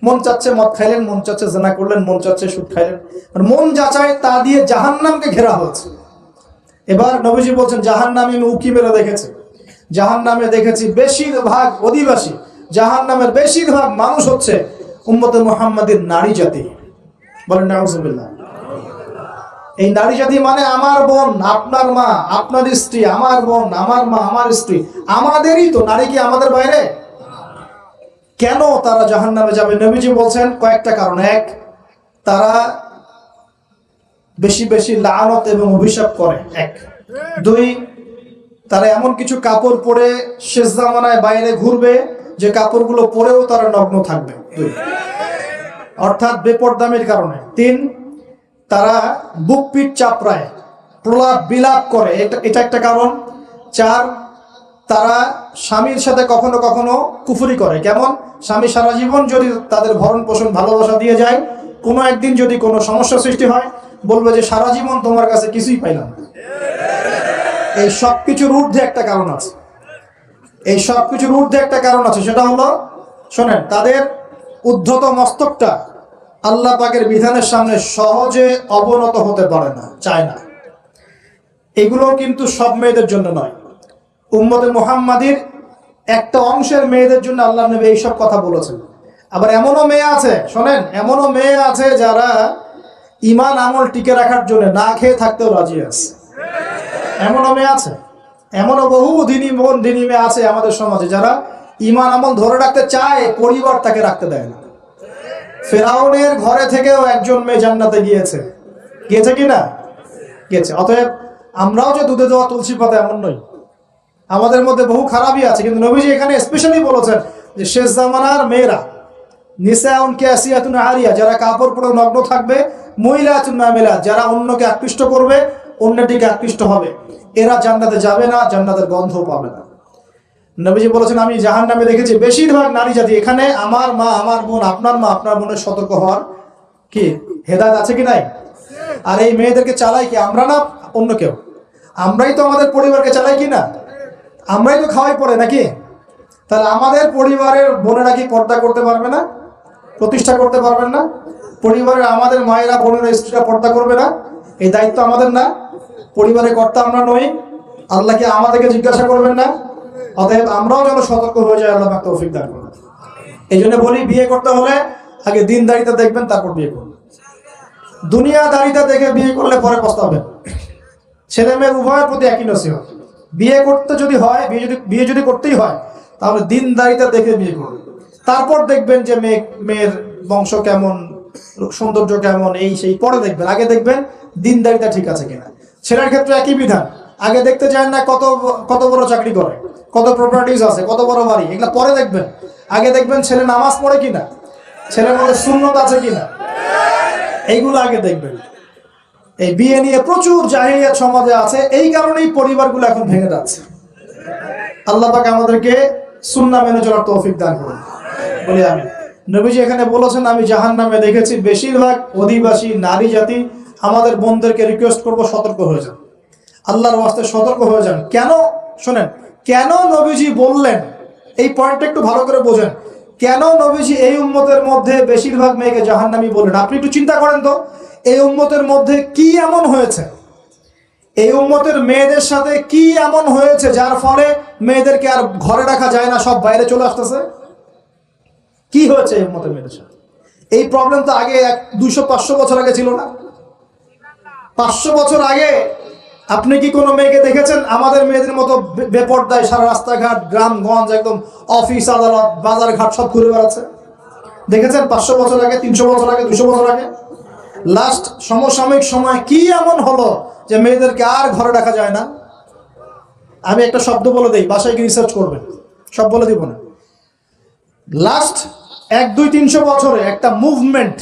মন চাচ্ছে মদ খাইলেন, মন চাচ্ছে জেনা করলেন, মন চাচ্ছে সুদ খাইলেন, আর মন যাচাই তা দিয়ে জাহান্নামকে ঘেরা হয়েছে। এবার নবীজি বলছেন জাহান্নামে আমি উকি মেরে দেখেছি, জাহান্নামে দেখেছি বেশিরভাগ অধিবাসী, জাহান্নামের বেশিরভাগ মানুষ হচ্ছে উম্মতে মুহাম্মাদের নারী জাতি। বলেন নাউজুবিল্লাহ। এই নারী জাতি মানে আমার বোন, আপনার মা, আপনার স্ত্রী, আমার বোন, আমার মা, আমার স্ত্রী, আমাদেরই তো। নারী কি আমাদের বাইরে? কেন তারা জাহান্নামে যাবে? নবীজি বলছেন কয়েকটা কারণ। এক, তারা বেশি বেশি লানত এবং অভিশাপ করে। এক। দুই, তারা এমন কিছু কাপড় পরে শেষ জামানায় বাইরে ঘুরবে যে কাপড়গুলো পরেও তারা নগ্ন থাকবে। দুই, অর্থাৎ বেপরদামির কারণে। তিন, তারা বুক পিঠ চাপড়ায়, প্রলাপ বিলাপ করে, এটা একটা কারণ। চার, তারা স্বামীর সাথে কখনো কখনো কুফরি করে। কেমন? স্বামী সারা জীবন যদি তাদের ভরণ পোষণ ভালোবাসা দিয়ে যায়, কোনো একদিন যদি কোনো সমস্যা সৃষ্টি হয়, বলবে যে সারা জীবন তোমার কাছে কিছুই পাইলাম। এই সব কিছুর ঊর্ধ্বে একটা কারণ আছে, এই সব কিছুর ঊর্ধ্বে একটা কারণ আছে, সেটা হলো, শোনেন, তাদের উদ্ধত মস্তকটা আল্লাহ পাকের বিধানের সামনে সহজে অবনত হতে পারে না, চায় না। এগুলো কিন্তু সব মেয়েদের জন্য নয়, উম্মতে মুহাম্মাদির একটা অংশের মেয়েদের জন্য আল্লাহ নবী এইসব কথা বলেছেন। আবার এমনও মেয়ে আছে, শোনেন, এমনও মেয়ে আছে যারা ঈমান আমল টিকে রাখার জন্য না খেয়ে থাকতেও রাজি আছে। এমনও মেয়ে আছে, এমনও বহু দিনী মেয়ে আছে আমাদের সমাজে যারা ঈমান আমল ধরে রাখতে চায়, পরিবার তাকে রাখতে দেয় না। ফেরাউনের ঘরে থেকেও একজন মেয়ে জান্নাতে গিয়েছে, গিয়েছে কিনা? গিয়েছে। অতএব আমরাও যে দুধে দেওয়া তুলসী পাতা এমন নই, আমাদের মধ্যে বহু খারাপই আছে। কিন্তু নবীজি এখানে স্পেশালি বলেছেন যে শেষ জামানার মেয়েরা, নিসাউন কাসিয়াতুন আরিয়া, যারা কাপড় পরে নগ্ন থাকবে, মহিলাতুন মামিলা, যারা অন্যকে আকৃষ্ট করবে, অন্যটিকে আকৃষ্ট হবে, এরা জান্নাতে যাবে না, জান্নাতের গন্ধ পাবে না। নবীজি বলেছেন আমি জাহান্নামে দেখেছি বেশিরভাগ নারী জাতি। এখানে আমার মা, আমার বোন, আপনার মা, আপনার বোনের সতর্ক হওয়ার কি হেদায়েত আছে কি নাই? আর এই মেয়েদেরকে চালাই কি আমরা না অন্য কেউ? আমরাই তো আমাদের পরিবারকে চালাই কি না? আমরাই তো খাওয়াই পড়ে নাকি? তাহলে আমাদের পরিবারের বোনেরা কি পর্দা করতে পারবে না, প্রতিষ্ঠা করতে পারবেন না? পরিবারের আমাদের মায়েরা, বোনেরা, স্ত্রীরা পর্দা করবে না? এই দায়িত্ব আমাদের না? পরিবারের কর্তা আমরা নই? আল্লাহ কি আমাদেরকে জিজ্ঞাসা করবেন না? অতএব আমরাও যেন সতর্ক হয়ে যায়, আল্লাহ তৌফিক দান করুন। এই জন্য বলি, বিয়ে করতে হলে আগে দিনদারিতা দেখবেন, তারপর বিয়ে করবেন। দুনিয়াদারিতা দেখে বিয়ে করলে পরে পস্তাবেন। ছেলে মেয়ের উভয়ের প্রতি একই নসিহত, বিয়ে করতে যদি হয়, বিয়ে যদি করতেই হয়, তাহলে দিনদারিতা দেখে বিয়ে করবেন। তারপর দেখবেন যে মেয়ের বংশ কেমন, সৌন্দর্য কেমন, এই সেই পরে দেখবেন। আগে দেখবেন দিনদারিতা ঠিক আছে কিনা। ছেলের ক্ষেত্রে একই বিধান, আগে দেখতে চান না কত বড় চাকরি করে, কত প্রপার্টিজ আছে, কত বড় বাড়ি, এগুলা পরে দেখবেন। আগে দেখবেন ছেলে নামাজ পড়ে কিনা, ছেলের মধ্যে সুন্নত আছে কিনা, এইগুলো আগে দেখবেন। এই বিয়ে নিয়ে প্রচুর জাহিলিয়াত সমাজে আছে, এই কারণেই পরিবারগুলো এখন ভেঙে যাচ্ছে। আল্লাহ পাক আমাদেরকে সুন্নাহ মেনে চলার তৌফিক দান করুন, বলি আমি। নবীজি এখানে বলেছেন আমি জাহান্নামে দেখেছি বেশিরভাগ অধিবাসী নারী জাতি। আমাদের বোনদেরকে রিকোয়েস্ট করবো, সতর্ক হয়ে যান, আল্লাহর ওয়াস্তে সতর্ক হয়ে যান। কেন? শোনেন, কেন নবীজি বললেন, এই পয়েন্টটা একটু ভালো করে বোঝেন। কেন নবীজি এই উম্মতের মধ্যে বেশিরভাগ মেয়েকে জাহান্নামী বললেন? আপনি একটু চিন্তা করেন তো, এই উম্মতের মধ্যে কি এমন হয়েছে, এই উম্মতের মেয়েদের সাথে কি এমন হয়েছে যার ফলে মেয়েদেরকে আর ঘরে রাখা যায় না, সব বাইরে চলে আসতেছে? কি হয়েছে এই উম্মতের মেয়েদের সাথে? এই প্রবলেম তো আগে 200-500 বছর আগে ছিল না। 500 বছর আগে আপনি কি কোনো মেয়েকে দেখেছেন আমাদের মেয়েদের মতো বেপর্দায় সারা রাস্তাঘাট গ্রামগঞ্জ একদম অফিস আদালত বাজার ঘাট সব ঘুরে বেড়াচ্ছে? দেখেছেন 500 বছর আগে, 300 বছর আগে, 200 বছর আগে? লাস্ট সমসাময়িক সময় কি এমন হলো যে মেয়েদেরকে আর ঘরে রাখা যায় না? আমি একটা শব্দ বলে দেই, বাসায় গিয়ে রিসার্চ করবেন, সব বলে দিব না। লাস্ট 100-200-300 বছরে একটা মুভমেন্ট,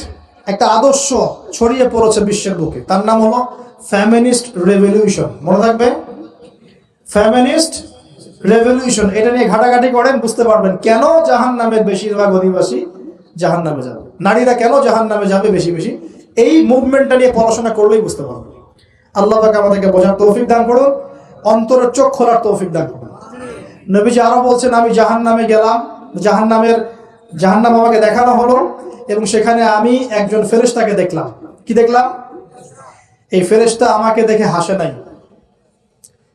একটা আদর্শ ছড়িয়ে পড়েছে বিশ্বের বুকে, তার নাম হলো ফেমিনিস্ট রেভলিউশন। মনে থাকবে, ফেমিনিস্ট রেভলিউশন। এটা নিয়ে ঘাটাঘাটি করেন, বুঝতে পারবেন কেন জাহান্নামের বেশিরভাগ অধিবাসী জাহান্নামে যাবে, নারীরা কেন জাহান্নামে যাবে বেশি বেশি। এই মুভমেন্টটা নিয়ে পড়াশোনা করলেই বুঝতে পারবেন। আল্লাহ পাক আমাদেরকে বোঝার তৌফিক দান করুন, অন্তরের চোখ খোলার তৌফিক দান করুন। নবীজি আরো বলছেন, আমি জাহান্নামে গেলাম, জাহান্নাম আমাকে দেখানো হলো এবং সেখানে আমি একজন ফেরেশতাকে দেখলাম। কি দেখলাম? এই ফেরেশতা আমাকে দেখে হাসে নাই।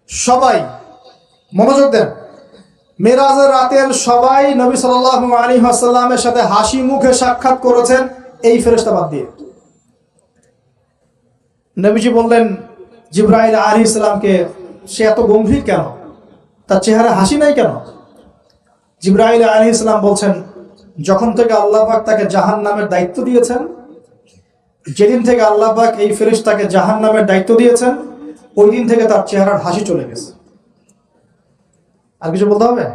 সবাই মনোযোগ দেন, মেরাজের রাতের সবাই নবী সাল্লাল্লাহু আলাইহি ওয়াসাল্লামের সাথে হাসি মুখে সাক্ষাৎ করেছেন, এই ফেরেশতা বাদ দিয়ে। নবীজি বললেন জিবরাইল আলাইহিস সালামকে, সে এত গম্ভীর কেন, তার চেহারা হাসি নাই কেন? জিবরাইল আলাইহিস সালাম বলছেন, যখন থেকে আল্লাহ পাক তাকে জাহান্নামের দায়িত্ব দিয়েছেন, যেদিন থেকে আল্লাহ পাক এই ফেরেশতাকে জাহান্নামের দায়িত্ব দিয়েছেন, ওই দিন থেকে তার চেহারার হাসি চলে গেছে। আর কিছু বলতে হবে?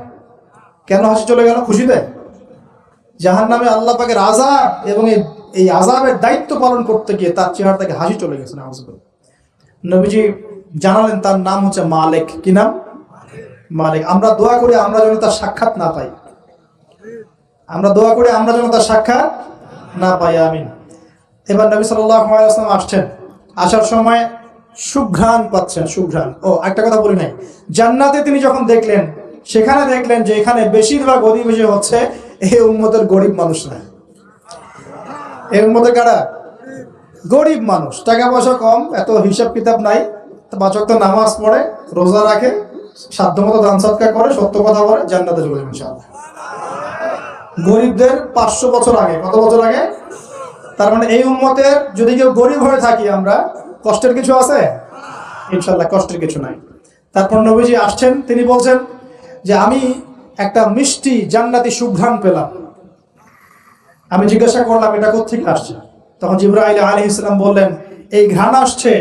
কেন হাসি চলে গেল? খুশিতে? জাহান্নামে আল্লাহ পাকের আযাব এবং এই আযাবের দায়িত্ব পালন করতে গিয়ে তার চেহারা থেকে হাসি চলে গেছে। নবীজি জানালেন তার নাম হচ্ছে মালিক। কি নাম? মালিক। আমরা দোয়া করি আমরা যেন তার সাক্ষাৎ না পাই, আমরা দোয়া করি আমরা যেন তার সাক্ষাৎ না পাই, আমিন। এবার নবী সাল্লাল্লাহু আলাইহি ওয়াসাল্লাম আসছেন, আসার সময় সুঘ্রাণ পাচ্ছেন, সুঘ্রাণ। ও একটা কথা বলি নাই, জান্নাতে তিনি যখন দেখলেন, সেখানে দেখলেন যে এখানে বেশিরভাগ অধিবাসী হচ্ছে এই উম্মতের গরিব মানুষরা। এই উম্মতের কারা? গরিব মানুষ, টাকা পয়সা কম, এত হিসাব কিতাব নাই, 5 ওয়াক্ত নামাজ পড়ে, রোজা রাখে, সাধ্যমতো দান সদকা করে, সত্য কথা বলে, জান্নাতে চলে যাবে ইনশাআল্লাহ। গরিবদের 500 বছর আগে, কত বছর আগে? তার মানে এই উম্মতের যদি কেউ গরিব হয়ে থাকি আমরা, কষ্টের কিছু আছে? ইনশাআল্লাহ কষ্টের কিছু নাই। তারপর নবীজি আসছেন, তিনি বলছেন যে আমি একটা মিষ্টি জান্নাতি সুঘ্রাণ পেলাম। আমি জিজ্ঞাসা করলাম এটা কোত্থেকে আসছে? তখন জিবরাইল আলাইহিস সালাম বললেন, এই ঘ্রাণ আসছে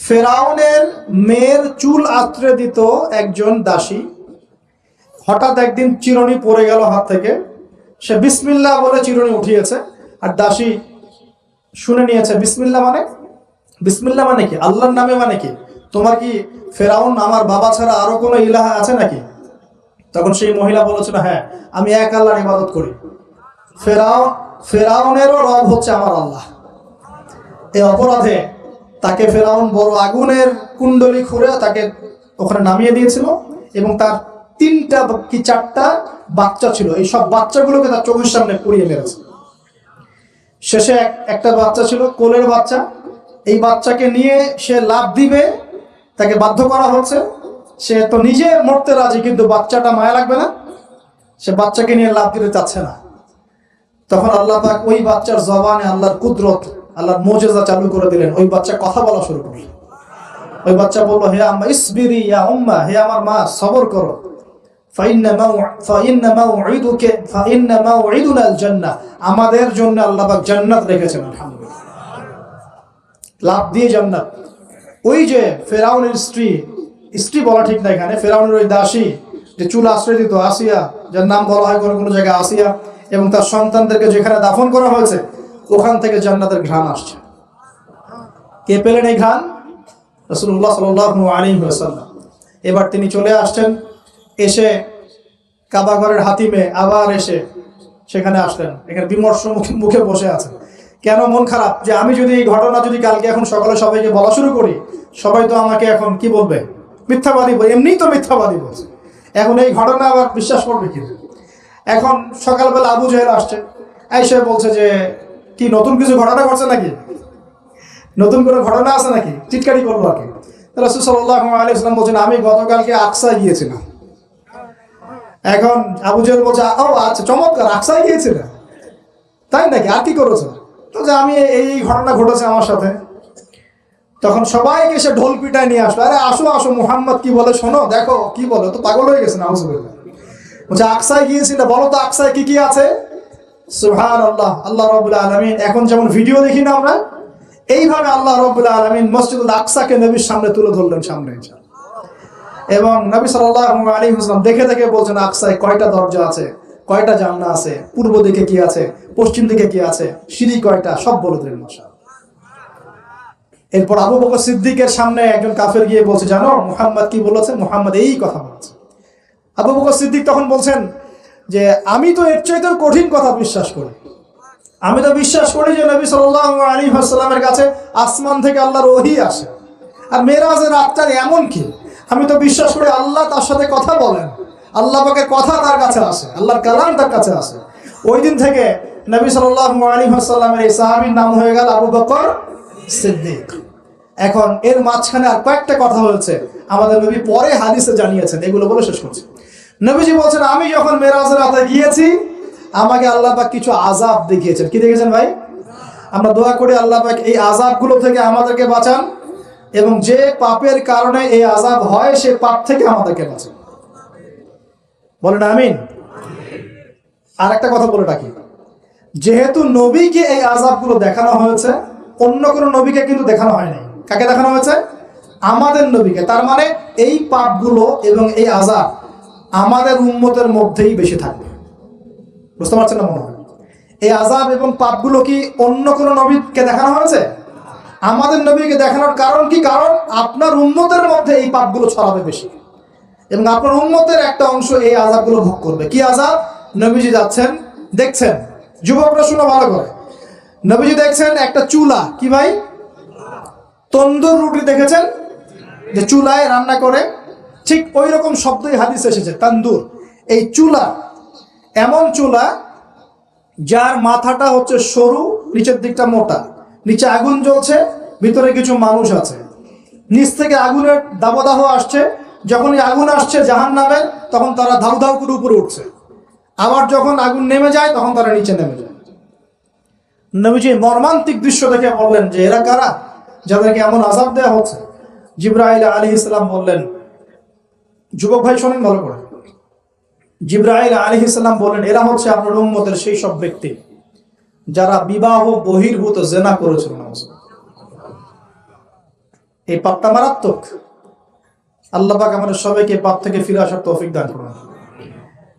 ফেরাউনের মেয়ের চুল আঁচড়ে দিত একজন দাসী, হঠাৎ একদিন চিরুনি পড়ে গেল হাত থেকে, সে বিসমিল্লাহ বলে চিরুনি উঠিয়েছে, আর দাসী শুনে নিয়েছে বিসমিল্লাহ মানে, বিসমিল্লাহ মানে কি? আল্লাহর নামে মানে কি? তোমার কি ফেরাউন আমার বাবা ছাড়া আরো কোনো ইলাহা আছে নাকি? তখন সেই মহিলা বলেছিল, হ্যাঁ আমি এক আল্লাহর ইবাদত করি, ফেরাউনেরও রব হচ্ছে আমার আল্লাহ। এই অপরাধে তাকে ফেরাউন বড় আগুনের কুণ্ডলি খুঁড়ে তাকে ওখানে নামিয়ে দিয়েছিল, এবং তার 3টা কি 4টা বাচ্চা ছিল, এই সব বাচ্চাগুলোকে তার চোখের সামনে পুড়িয়ে মেরেছে। শেষে একটা বাচ্চা ছিল, কোলের বাচ্চা, এই বাচ্চাকে নিয়ে সে লাফ দিবে, তাকে বাধ্য করা হচ্ছে, সে তো নিজে মরতে রাজি, কিন্তু বাচ্চাটা মায়া লাগবে না, সে বাচ্চাকে নিয়ে লাফ দিতে চাচ্ছে না। তখন আল্লাহ পাক ওই বাচ্চার জবানে আল্লাহর কুদরত, আল্লাহর মুজিজা চালু করে দিলেন, ওই বাচ্চা কথা বলা শুরু করল। ওই বাচ্চা বলল, হে আম্মা ইসবিরি ইয়া উম্মা, হে আমার মা সবর করো, ফাইন্না মাউইদুনা আল জান্নাহ, আমাদের জন্য আল্লাহ পাক জান্নাত রেখেছেন। আলহামদুলিল্লাহ, লাভ দিয়ে জান্নাত। ওই যে ফেরাউনের স্ত্রী বলা ঠিক না এখানে, ফেরাউনের ওই দাসী যে চুল আশ্রয় দিত, আসিয়া, যার নাম বলা হয় কোনো কোনো জায়গায় আসিয়া, এবং তার সন্তানদেরকে যেখানে দাফন করা হয়েছে ওখান থেকে জান্নাতের ঘ্রাণ আসছে। কে পেলেন এই ঘ্রাণ? রাসূলুল্লাহ সাল্লাল্লাহু আলাইহি ওয়াসাল্লাম। এবার তিনি চলে আসছেন, এসে কাবা ঘরের হাতিমে আবার এসে সেখানে আসলেন, এখানে বিমর্ষ মুখে বসে আছেন। কেন মন খারাপ? যে আমি যদি এই ঘটনা যদি কালকে এখন সকালে সবাইকে বলা শুরু করি, সবাই তো আমাকে এখন কি বলবে? মিথ্যাবাদী বলবে, এমনিই তো মিথ্যাবাদী বলছে, এখন এই ঘটনা আবার বিশ্বাস করবে কি? এখন সকালবেলা আবু জাহেল আসছে, এসে বলছে যে কি নতুন কিছু ঘটনা ঘটছে নাকি, নতুন কোনো ঘটনা আছে নাকি, চিৎকারি করবো আর কি। রাসূল সাল্লাল্লাহু আলাইহি ওয়াসাল্লাম বলছেন, আমি গতকালকে আকসায় গিয়েছিলাম। এখন আবু জাহেল বলছে, ও আচ্ছা চমৎকার, আকসায় গিয়েছিলেন, তাই নাকি, আর কি করেছে? তো যে আমি এই ঘটনা ঘটেছে আমার সাথে। তখন সবাইকে এসে ঢোল পিটায় নিয়ে আসলো, আরে আসো আসো, মুহাম্মদ কি বলে শোনো, দেখো কি বলে, তো পাগল হয়ে গেছে। নাউজুবিল্লাহ। বলছে আকসায় গিয়েছিল, বলো তো আকসায় কি কি আছে। সুবহানাল্লাহ। আল্লাহ রাব্বুল আলামিন এখন যেমন ভিডিও দেখি না আমরা, এইভাবে আল্লাহ রাব্বুল আলামিন মসজিদুল আকসাকে নবীর সামনে তুলে ধরলেন সামনে, এবং নবী সাল্লাল্লাহু আলাইহি ওয়াসাল্লাম দেখে দেখে বলছেন আকসায় কয়টা দরজা আছে, কয়টা জানলা আছে, পূর্ব দিকে কি আছে, পশ্চিম দিকে কি আছে, সিঁড়ি কয়টা, সব বলে দিলেন মাশাআল্লাহ। এরপর আবু বকর সিদ্দিকের সামনে একজন কাফের গিয়ে বলছে, জানো মুহাম্মদ কি বলেছে, মুহাম্মদ এই কথা বলেছে। আবু বকর সিদ্দিক তখন বলছেন যে আমি তো এর চাইতে কঠিন কথা বিশ্বাস করি, আমি তো বিশ্বাস করি যে নবী সাল্লাল্লাহু আলাইহি ওয়াসাল্লামের কাছে আসমান থেকে আল্লাহর ওহী আসে, আর মেরাজের রাতটা এমন কি, আমি তো বিশ্বাস করি আল্লাহ তার সাথে কথা বলেন, আল্লাহ পাকের কথা তার কাছে আসে, আল্লাহর কালাম তার কাছে আসে। ওই দিন থেকে নবী সাল্লাল্লাহু আলাইহি ওয়াসাল্লামের এই সাহাবীর নাম হয়ে গেল আবু বকর সিদ্দিক। এখন এর মাঝখানে আর কয়েকটা কথা হয়েছে, আমাদের নবী পরে হাদিসে জানিয়েছেন, এগুলো বলে শেষ করছি। নবীজি বলছেন আমি যখন মেরাজের রাতে গিয়েছি আমাকে আল্লাহ পাক কিছু আযাব দেখিয়েছেন। কি দেখেছেন ভাই? আমরা দোয়া করি আল্লাহ পাক এই আযাবগুলো থেকে আমাদেরকে বাঁচান, এবং যে পাপের কারণে এই আযাব হয় সে পাপ থেকে আমাদেরকে বাঁচান, বলেন আমিন। আর একটা কথা বলে রাখি, যেহেতু নবীকে এই আযাবগুলো দেখানো হয়েছে, অন্য কোনো নবীকে কিন্তু দেখানো হয় নাই। কাকে দেখানো হয়েছে? আমাদের নবীকে। তার মানে এই পাপগুলো এবং এই আযাব আমাদের উম্মতের মধ্যেই বেশি থাকবে। বুঝতে পারছেন না মনে হয়? এই আযাব এবং পাপগুলো কি অন্য কোনো নবীকে দেখানো হয়েছে? আমাদের নবীকে দেখানোর কারণ কি? কারণ আপনার উম্মতের মধ্যে এই পাপগুলো ছড়াবে বেশি, এবং আপনার উম্মতের একটা অংশ এই আযাবগুলো ভোগ করবে। কি আযাব? নবীজি যাচ্ছেন, দেখছেন, যুবকরা শুনো ভালো করে, নবীজি দেখছেন একটা চুলা, কি ভাই, তন্দুর রুটি দেখেছেন যে চুলায় রান্না করে, ঠিক ওই রকম শব্দই হাদিসে এসেছে, তন্দুর। এই চুলা এমন চুলা যার মাথাটা হচ্ছে সরু, নিচের দিকটা মোটা, নিচে আগুন জ্বলছে, ভিতরে কিছু মানুষ আছে, নিচ থেকে আগুনের দাবদাহ আসছে, যখন এই আগুন আসছে জাহান্নামে তখন তারা ধাউ ধাউ করে উপরে উঠছে, আবার যখন আগুন নেমে যায় তখন তারা নিচে নেমে যায়। নবীজি মর্মান্তিক দৃশ্য দেখে বললেন যে এরা কারা, যাদেরকে এমন আযাব দেওয়া হচ্ছে? জিবরাইল আলাইহিস সালাম বললেন, যুবক ভাই শোনেন ভালো করে, জিবরাইল আলাইহিস সালাম বললেন এরা হচ্ছে আপনার উম্মতের সেই সব ব্যক্তি যারা বিবাহ বহির্ভূত জিনা করেছিল। এই পাপটা মারাত্মক। আল্লাহ পাক আমাদের সবাইকে পাপ থেকে ফিরে আসার তৌফিক দান করুন,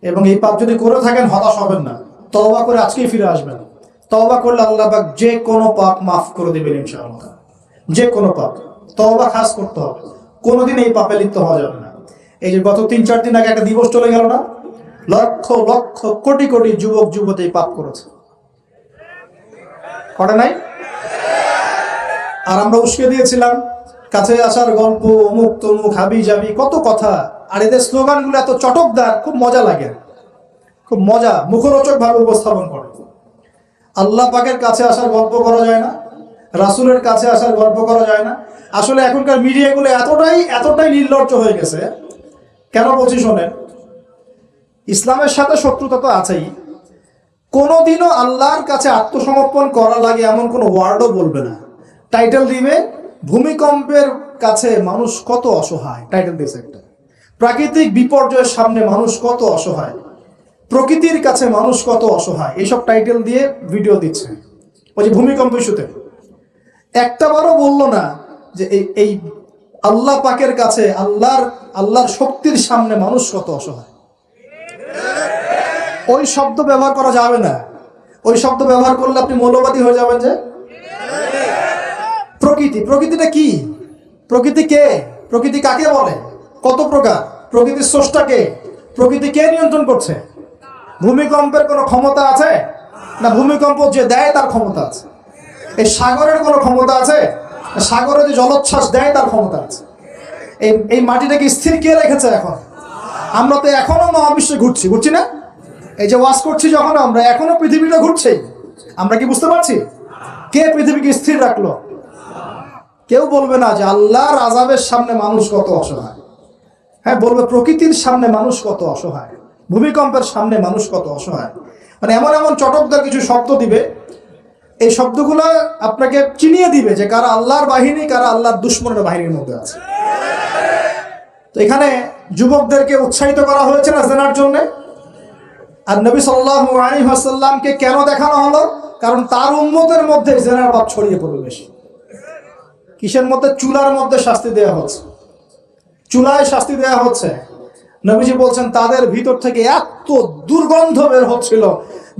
এবং এই পাপ যদি করে থাকেন হতাশ হবেন না, তওবা করে আজকেই ফিরে আসবেন। তওবা করলে আল্লাহ পাক যে কোনো পাপ মাফ করে দিবেন ইনশাআল্লাহ, যে কোনো পাপ। তওবা খাস করতে হবে, কোনোদিন এই পাপে লিপ্ত হওয়া যাবে না। এই যে গত 3-4 দিন আগে একটা দিবস চলে গেল না, লক্ষ লক্ষ কোটি কোটি যুবক যুবতী পাপ করেছে, করে নাই? আর আমরা উস্কে দিয়েছিলাম কাছে আসার গল্প, অমুক তমুক, হাবি যাবি, কত কথা। আর এদের স্লোগানগুলো এত চটকদার, খুব মজা লাগে, খুব মজা, মুখরোচক ভাবে উপস্থাপন করে। আল্লাহ পাকের কাছে আসার গল্প করা যায় না, রাসূলের কাছে আসার গল্প করা যায় না। আসলে এখনকার মিডিয়াগুলো এতটাই নির্লজ্জ হয়ে গেছে। কেন বলছি শোনেন, ইসলামের সাথে শত্রুতা তো আছেই, কোনোদিনও আল্লাহর কাছে আত্মসমর্পণ করা লাগে এমন কোনো ওয়ার্ডও বলবে না। টাইটেল দিবে ভূমিকম্পের কাছে মানুষ কত অসহায়, টাইটেল দিয়েছে একটা। প্রাকৃতিক বিপর্যয়ের সামনে মানুষ কত অসহায়, প্রকৃতির কাছে মানুষ কত অসহায়, এইসব টাইটেল দিয়ে ভিডিও দিচ্ছে। ওই যে ভূমিকম্প ইস্যুতে একটা বারও বললো না যে এই আল্লাহ পাকের কাছে, আল্লাহর শক্তির সামনে মানুষ কত অসহায়। ওই শব্দ ব্যবহার করা যাবে না। ওই শব্দ ব্যবহার করলে আপনি মৌলবাদী হয়ে যাবেন। যে প্রকৃতিটা কি, প্রকৃতি কে, প্রকৃতি কাকে বলে, কত প্রকার, প্রকৃতির স্রষ্টা কে, প্রকৃতি কে নিয়ন্ত্রণ করছে? ভূমিকম্পের কোনো ক্ষমতা আছে না? ভূমিকম্প যে দেয় তার ক্ষমতা আছে। এই সাগরের কোনো ক্ষমতা আছে? সাগরে যে জলোচ্ছ্বাস দেয় তার ক্ষমতা আছে। এই মাটিটাকে স্থির কে রেখেছে? এখন আমরা তো এখনো মহাবিশ্বে ঘুরছি না? এই যে ওয়াজ করছি যখন আমরা, এখনো পৃথিবীটা ঘুরছে, আমরা কি বুঝতে পারছি? কে পৃথিবীকে স্থির রাখলো? কেউ বলবে না যে আল্লাহর আযাবের সামনে মানুষ কত অসহায়। হ্যাঁ, বলবে প্রকৃতির সামনে মানুষ কত অসহায়, ভূমিকম্পের সামনে মানুষ কত অসহায়। মানে এমন এমন চটকদার কিছু শব্দ দিবে এই শব্দগুলো আপনাকে চিনিয়ে দিবে যে কারা আল্লাহর বাহিনী, কারা আল্লাহর দুশমনের বাহিনীর মধ্যে আছে। তো এখানে যুবকদেরকে উৎসাহিত করা হয়েছে না জেনার জন্য। আর নবী সাল্লাল্লাহু আলাইহি ওয়াসাল্লামকে কেন দেখানো হলো? কারণ তার উম্মতের মধ্যে জেনার ভাব ছড়িয়ে পড়বে বেশি। কিসের মধ্যে? চুলার মধ্যে শাস্তি দেওয়া হচ্ছে, চুলায় শাস্তি দেওয়া হচ্ছে। নবীজি বলছেন তাদের ভিতর থেকে এত দুর্গন্ধ বের হচ্ছিল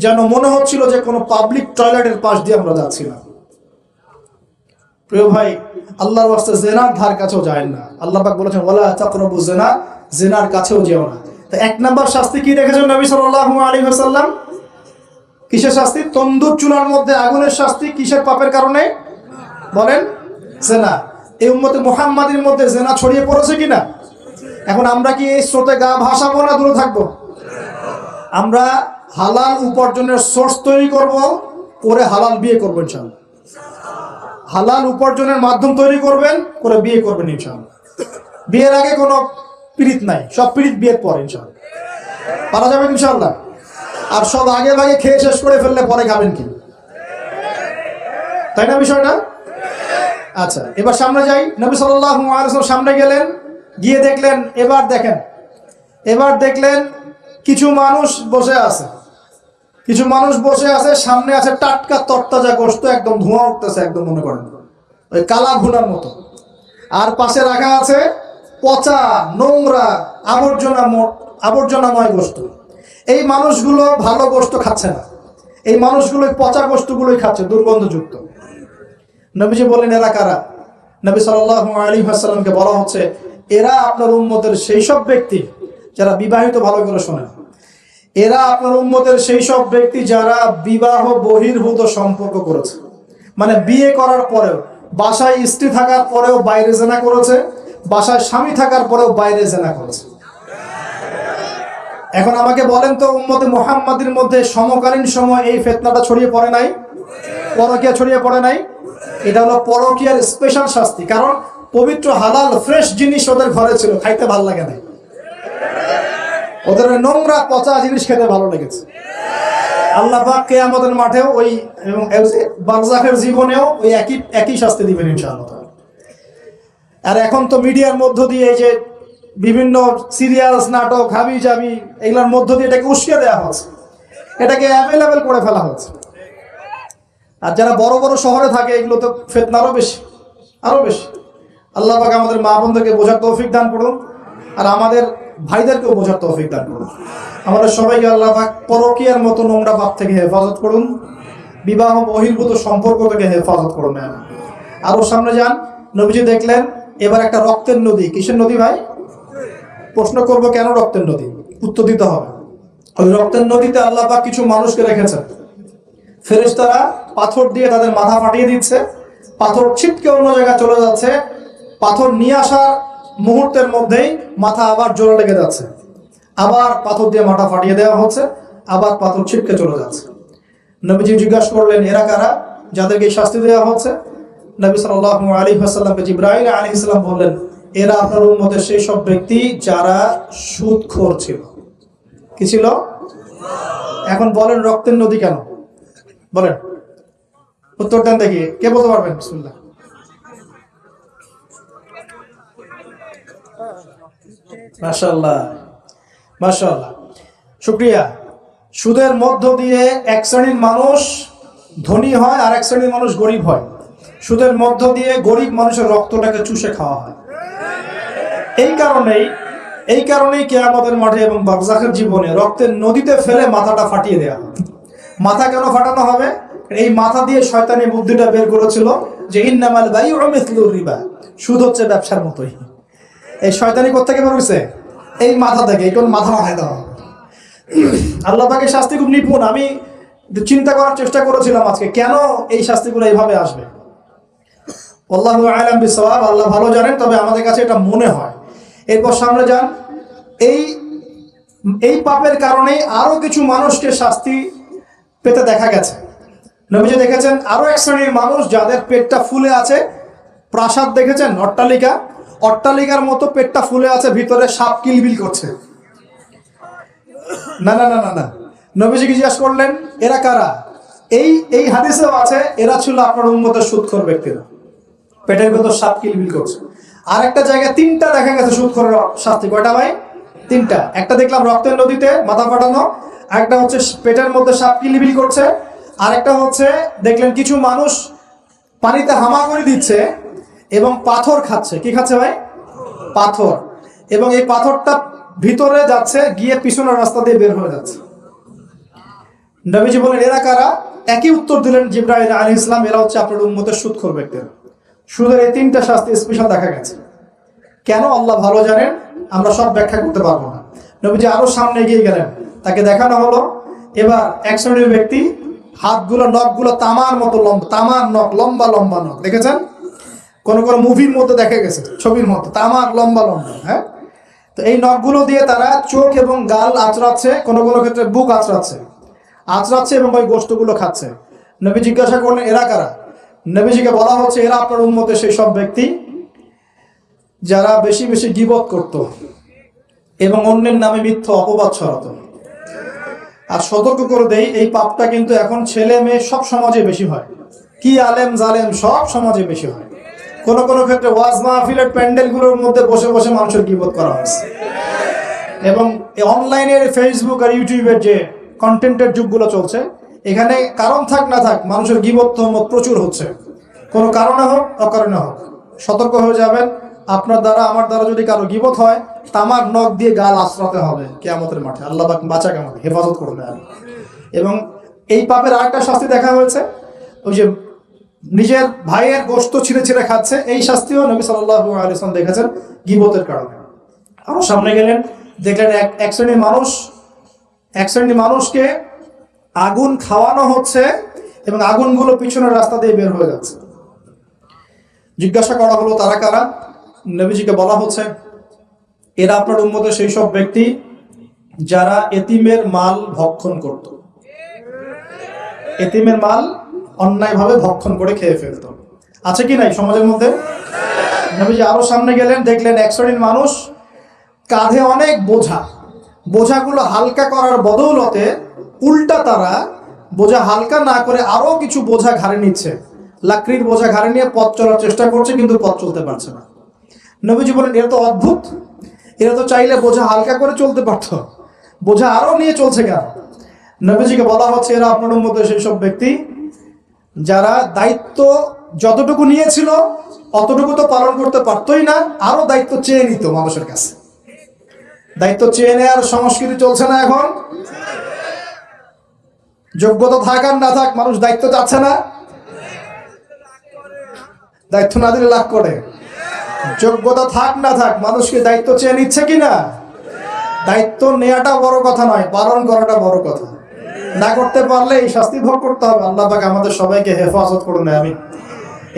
যেন মনে হচ্ছিল যে কোনো পাবলিক টয়লেটের পাশ দিয়ে আমরা যাচ্ছি না। প্রিয় ভাই, আল্লাহর ওয়াস্তে জেনার ধার কাছেও যায় না। আল্লাহ পাক বলেছেন ওয়ালা তাকরাবু জিনা, জেনার কাছেও যেও না। তো এক নাম্বার শাস্তি কি রেখেছেন নবী সাল্লাল্লাহু আলাইহি ওয়াসাল্লাম? কিসের শাস্তি? তন্দুর চুলার মধ্যে আগুনের শাস্তি। কিসের পাপের কারণে? বলেন, জেনা। এই উম্মতে মুহাম্মাদের মধ্যে জেনা ছড়িয়ে পড়েছে কিনা? এখন আমরা কি এই স্রোতে গা ভাসাবো না দূরে থাকবো? আমরা হালাল উপার্জনের সোর্স তৈরি করব, করে হালাল বিয়ে করবো ইনশাআল্লাহ। হালাল উপার্জনের মাধ্যম তৈরি করবেন, করে বিয়ে করবেন ইনশাআল্লাহ। বিয়ের আগে কোনো পীড়িত নাই, সব পীড়িত বিয়ের পর ইনশাআল্লাহ পারা যাবে ইনশাআল্লাহ। আর সব আগে ভাগে খেয়ে শেষ করে ফেললে পরে খাবেন কি? তাই না বিষয়টা? আচ্ছা, এবার সামনে যাই। নবী সাল্লাল্লাহু আলাইহি ওয়াসাল্লাম সামনে গেলেন, গিয়ে দেখলেন, এবার দেখলেন কিছু মানুষ বসে আছে, কিছু মানুষ বসে আছে। সামনে আছে টাটকা তরতাজা গোশত, একদম ধোঁয়া উঠতেছে, একদম মনে করেন ওই কালা ভুনার মতো। আর পাশে রাখা আছে পচা নোংরা আবর্জনাময় গোশত। এই মানুষগুলো ভালো গোশত খাচ্ছে না, এই মানুষগুলো পচা গোশতগুলোই খাচ্ছে, দুর্গন্ধযুক্ত। নবীজি বলেন এরা কারা? নবী সাল্লাল্লাহু আলাইহি ওয়াসাল্লামকে বলা হচ্ছে এরা আপনার উম্মতের সেই সব ব্যক্তি যারা বিবাহিত, ভালো করে শোনেন, এরা আপনার উম্মতের সেই সব ব্যক্তি যারা বিবাহ বহির্ভূত সম্পর্ক করেছে। মানে বিয়ে করার পরেও, বাসায় স্ত্রী থাকার পরেও বাইরে জেনা করেছে, বাসায় স্বামী থাকার পরেও বাইরে জেনা করেছে। এখন আমাকে বলেন তো, উম্মতে মুহাম্মাদের মধ্যে সমকালীন সময় এই ফিতনাটা ছড়িয়ে পড়ে নাই? পরকীয়া ছড়িয়ে পড়ে নাই? এটা হলো পরকীয়ার স্পেশাল শাস্তি। কারণ পবিত্র হালাল ফ্রেশ জিনিস ওদের ঘরে ছিল, খাইতে ভালো লাগে নাই, ওদের নোংরা পচা জিনিস খেতে ভালো লেগেছে। আল্লাহ পাক কিয়ামতের মাঠেও ওই এবং বারজাখের জীবনেও ওই একই শাস্তি দিবেন ইনশাআল্লাহ। আর এখন তো মিডিয়ার মধ্য দিয়ে এই যে বিভিন্ন সিরিয়ালস, নাটক, হাবি জাবি, এগুলোর মধ্য দিয়ে এটাকে উস্কে দেওয়া হচ্ছে, এটাকে অ্যাভেলেবেল করে ফেলা হচ্ছে। আর যারা বড় বড় শহরে থাকে এগুলো তো ফিতনা আরো বেশি। আল্লাহ পাক আমাদের মা বোনদেরকে বোঝার তৌফিক দান করুন, আর আমাদের ভাইদেরকেও বোঝার তৌফিক দান করুন। আমাদের সবাইকে আল্লাহ পাক পরকীয়ার মতো নোংরা পাপ থেকে হেফাজত করুন, বিবাহ বহির্ভূত সম্পর্ক থেকে হেফাজত করুন। আরো সামনে যান। নবীজি দেখলেন এবার একটা রক্তের নদী। কিসের নদী ভাই? প্রশ্ন করব কেন রক্তের নদী? উত্তর দিতে হবে। ওই রক্তের নদীতে আল্লাহ পাক কিছু মানুষকে রেখেছেন। ফেরেশতারা পাথর দিয়ে তাদের মাথা ফাটিয়ে দিচ্ছে, পাথর ছিটকে অন্য জায়গায় চলে যাচ্ছে, পাথর নিয়ে আসার মুহূর্তের মধ্যেই মাথা আবার জোরে লেগে যাচ্ছে, আবার পাথর দিয়ে মাথা ফাটিয়ে দেওয়া হচ্ছে, আবার পাথর ছিটকে চলে যাচ্ছে। নবীজি জিজ্ঞাসা করলেন এরা কারা যাদেরকে শাস্তি দেওয়া হচ্ছে? নবী সাল্লাল্লাহু আলাইহি ওয়াসাল্লামকে জিবরাইল আলাইহিস সালাম বললেন এরা আপনার উম্মতের সেই সব ব্যক্তি যারা সুদখোর ছিল। কি ছিল? এখন বলেন রক্তের নদী কেন? বলেন, উত্তর দেন দেখি, কে বলতে পারবেন? বিসমিল্লাহ। মাশাআল্লাহ, মাশাআল্লাহ, শুকরিয়া। সুদের মধ্য দিয়ে এক শ্রেণীর মানুষ ধনী হয় আর এক শ্রেণীর মানুষ গরিব হয়। সুদের মধ্য দিয়ে গরিব মানুষের রক্তটাকে চুষে খাওয়া হয়। এই কারণেই কিয়ামতের মাঠে এবং বারজাখের জীবনে রক্তের নদীতে ফেলে মাথাটা ফাটিয়ে দেওয়া হয়। মাথা কেন ফাটানো হবে? এই মাথা দিয়ে শয়তানি বুদ্ধিটা বের করেছিল যে ইন্নামাল বাইউ মিসলুর রিবা, সুদ হচ্ছে ব্যবসার মতোই। এই শয়তানি কোথা থেকে বের হয়েছে? এই মাথা থেকে। এই কোন মাথা মাথায় দেওয়া। আল্লাহ পাকের শাস্তি খুব নিপুণ। আমি চিন্তা করার চেষ্টা করেছিলাম আজকে কেন এই শাস্তিগুলো এইভাবে আসবে। আল্লাহু আ'লাম বিসওয়াব, আল্লাহ ভালো জানেন, তবে আমাদের কাছে এটা মনে হয়। এরপর সামনে যান। এই পাপের কারণে আরো কিছু মানুষকে শাস্তি পেতে দেখা গেছে। নবীজি দেখেছেন আরো এক শ্রেণীর মানুষ যাদের পেটটা ফুলে আছে। প্রাসাদ দেখেছেন? অট্টালিকার মতো পেটটা ফুলে আছে, ভিতরে সাপ কিলবিল করছে। না না না না না, নবীজি জিজ্ঞাসা করলেন এরা কারা? এই এই হাদিসেও আছে এরা ছিল আপনার উম্মতের সুদখোর ব্যক্তিরা, পেটের ভেতর সাপ কিলবিল করছে। আর একটা জায়গায় তিনটা দেখা গেছে সুদখোরের শাস্তি। কয়টা ভাই? তিনটা। একটা দেখলাম রক্তের নদীতে মাথা ফাটানো, আরেকটা হচ্ছে পেটের মধ্যে সাপ কিলবিল করছে, আরেকটা হচ্ছে দেখলেন কিছু মানুষ পানিতে হামাগুড়ি দিচ্ছে এবং পাথর খাচ্ছে। কি খাচ্ছে ভাই? পাথর। এবং এই পাথরটা ভিতরে যাচ্ছে, গিয়ে পিছনের রাস্তা দিয়ে বের হয়ে যাচ্ছে। নবীজি বলেন এরা কারা? একই উত্তর দিলেন জিবরাইল আলাইহিস সালাম, এরা হচ্ছে আপনার উম্মতের সুদখোর ব্যক্তিরা। সুদের এই তিনটা শাস্তি স্পেশাল দেখা গেছে। কেন আল্লাহ ভালো জানেন, আমরা সব ব্যাখ্যা করতে পারবো না। নবীজি আরো সামনে এগিয়ে গেলেন, তাকে দেখানো হলো এবার এক শ্রেণীর ব্যক্তি, হাতগুলো নখগুলো তামার মতো লম্বা, তামার নখ, লম্বা লম্বা নখ, দেখেছেন? কোন কোন মুভির মধ্যে দেখা গেছে, ছবির মতো তামার লম্বা লম্বা। হ্যাঁ, তো এই নখগুলো দিয়ে তারা চোখ এবং গাল আঁচড়াচ্ছে, কোনো কোনো ক্ষেত্রে বুক আঁচড়াচ্ছে এবং ওই গোশতগুলো খাচ্ছে। নবী জিজ্ঞাসা করলেন এরা কারা? নবীজিকে বলা হচ্ছে এরা আপনার উম্মতের সেই সব ব্যক্তি যারা বেশি বেশি গীবত করত এবং অন্যের নামে মিথ্যা অপবাদ ছড়াতো। আর সতর্ক করে দেই, এই পাপটা কিন্তু এখন ছেলে মেয়ে সব সমাজে বেশি হয়। কি আলেম জালেম সব সমাজে বেশি হয়। কোন কোন ক্ষেত্রে ওয়াজ মাহফিলের প্যান্ডেলগুলোর মধ্যে বসে বসে মানুষের গীবত করা হচ্ছে। এবং অনলাইনের ফেসবুক আর ইউটিউবের যে কন্টেন্টের যুগগুলো চলছে, এখানে কারণ থাক না থাক মানুষের গীবত তহমত প্রচুর হচ্ছে, কোনো কারণে হোক অকারণে হোক। সতর্ক হয়ে যাবেন, আপনার দ্বারা আমার দ্বারা যদি কারো গীবত হয়, তামার নখ দিয়ে গাল আশ্রাতে হবে কিয়ামতের মাঠে। আল্লাহ পাক বাঁচাক, আমাকে হেফাজত করবে। এবং এই পাপের আরেকটা শাস্তি দেখা হয়েছে, ওই যে নিজের ভাইয়ের গোশত ছিঁড়ে ছিঁড়ে খাচ্ছে, এই শাস্তিও নবী সাল্লাল্লাহু আলাইহি ওয়াসাল্লাম দেখেছেন গীবতের কারণে। আরো সামনে গেলেন, দেখলেন এক শ্রেণীর মানুষকে আগুন খাওয়ানো হচ্ছে এবং আগুনগুলো পিছনের রাস্তা দিয়ে বের হয়ে যাচ্ছে। জিজ্ঞাসা করা হলো তারা কারা? নবীজিকে বলা হচ্ছে এরা আপনার উম্মতের সেই সব ব্যক্তি যারা এতিমের মাল ভক্ষণ করত। এতিমের মাল অন্যায়ভাবে ভক্ষণ করে খেয়ে ফেলত। আছে কি নাই সমাজের মধ্যে? নবীজি আরো সামনে গেলেন, দেখলেন এক শ্রেণীর মানুষ কাঁধে অনেক বোঝাগুলো হালকা করার বদৌলতে উল্টা তারা বোঝা হালকা না করে আরো কিছু বোঝা ঘাড়ে নিচ্ছে। লাকড়ির বোঝা ঘাড়ে নিয়ে পথ চলার চেষ্টা করছে, কিন্তু পথ চলতে পারছে না। নবীজি বলেন এরা তো অদ্ভুত, এরা তো চাইলে বোঝা হালকা করে চলতে পারত, বোঝা আরো নিয়ে চলছে কেন? নবীজিকে বলা হচ্ছে এরা আপনার মধ্যে সেই সব ব্যক্তি যারা দায়িত্ব যতটুকু নিয়েছিল অতটুকু তো পালন করতে পারতই না, আরো দায়িত্ব চেয়ে নিত মানুষের কাছে। দায়িত্ব চেয়ে নেওয়ার সংস্কৃতি চলছে না এখন। যোগ্যতা থাক আর না থাক, মানুষ দায়িত্ব চাচ্ছে না। দায়িত্ব না দিলে লাভ করে। যোগ্যতা থাক না থাক, মানুষকে দায়িত্ব চেয়ে নিচ্ছে কিনা? দায়িত্ব নেওয়াটা বড় কথা নয়, পালন করাটা বড় কথা। না করতে পারলে এই শাস্তি ভোগ করতে হবে। আল্লাহ পাক আমাদের সবাইকে হেফাজত করুন, আমিন।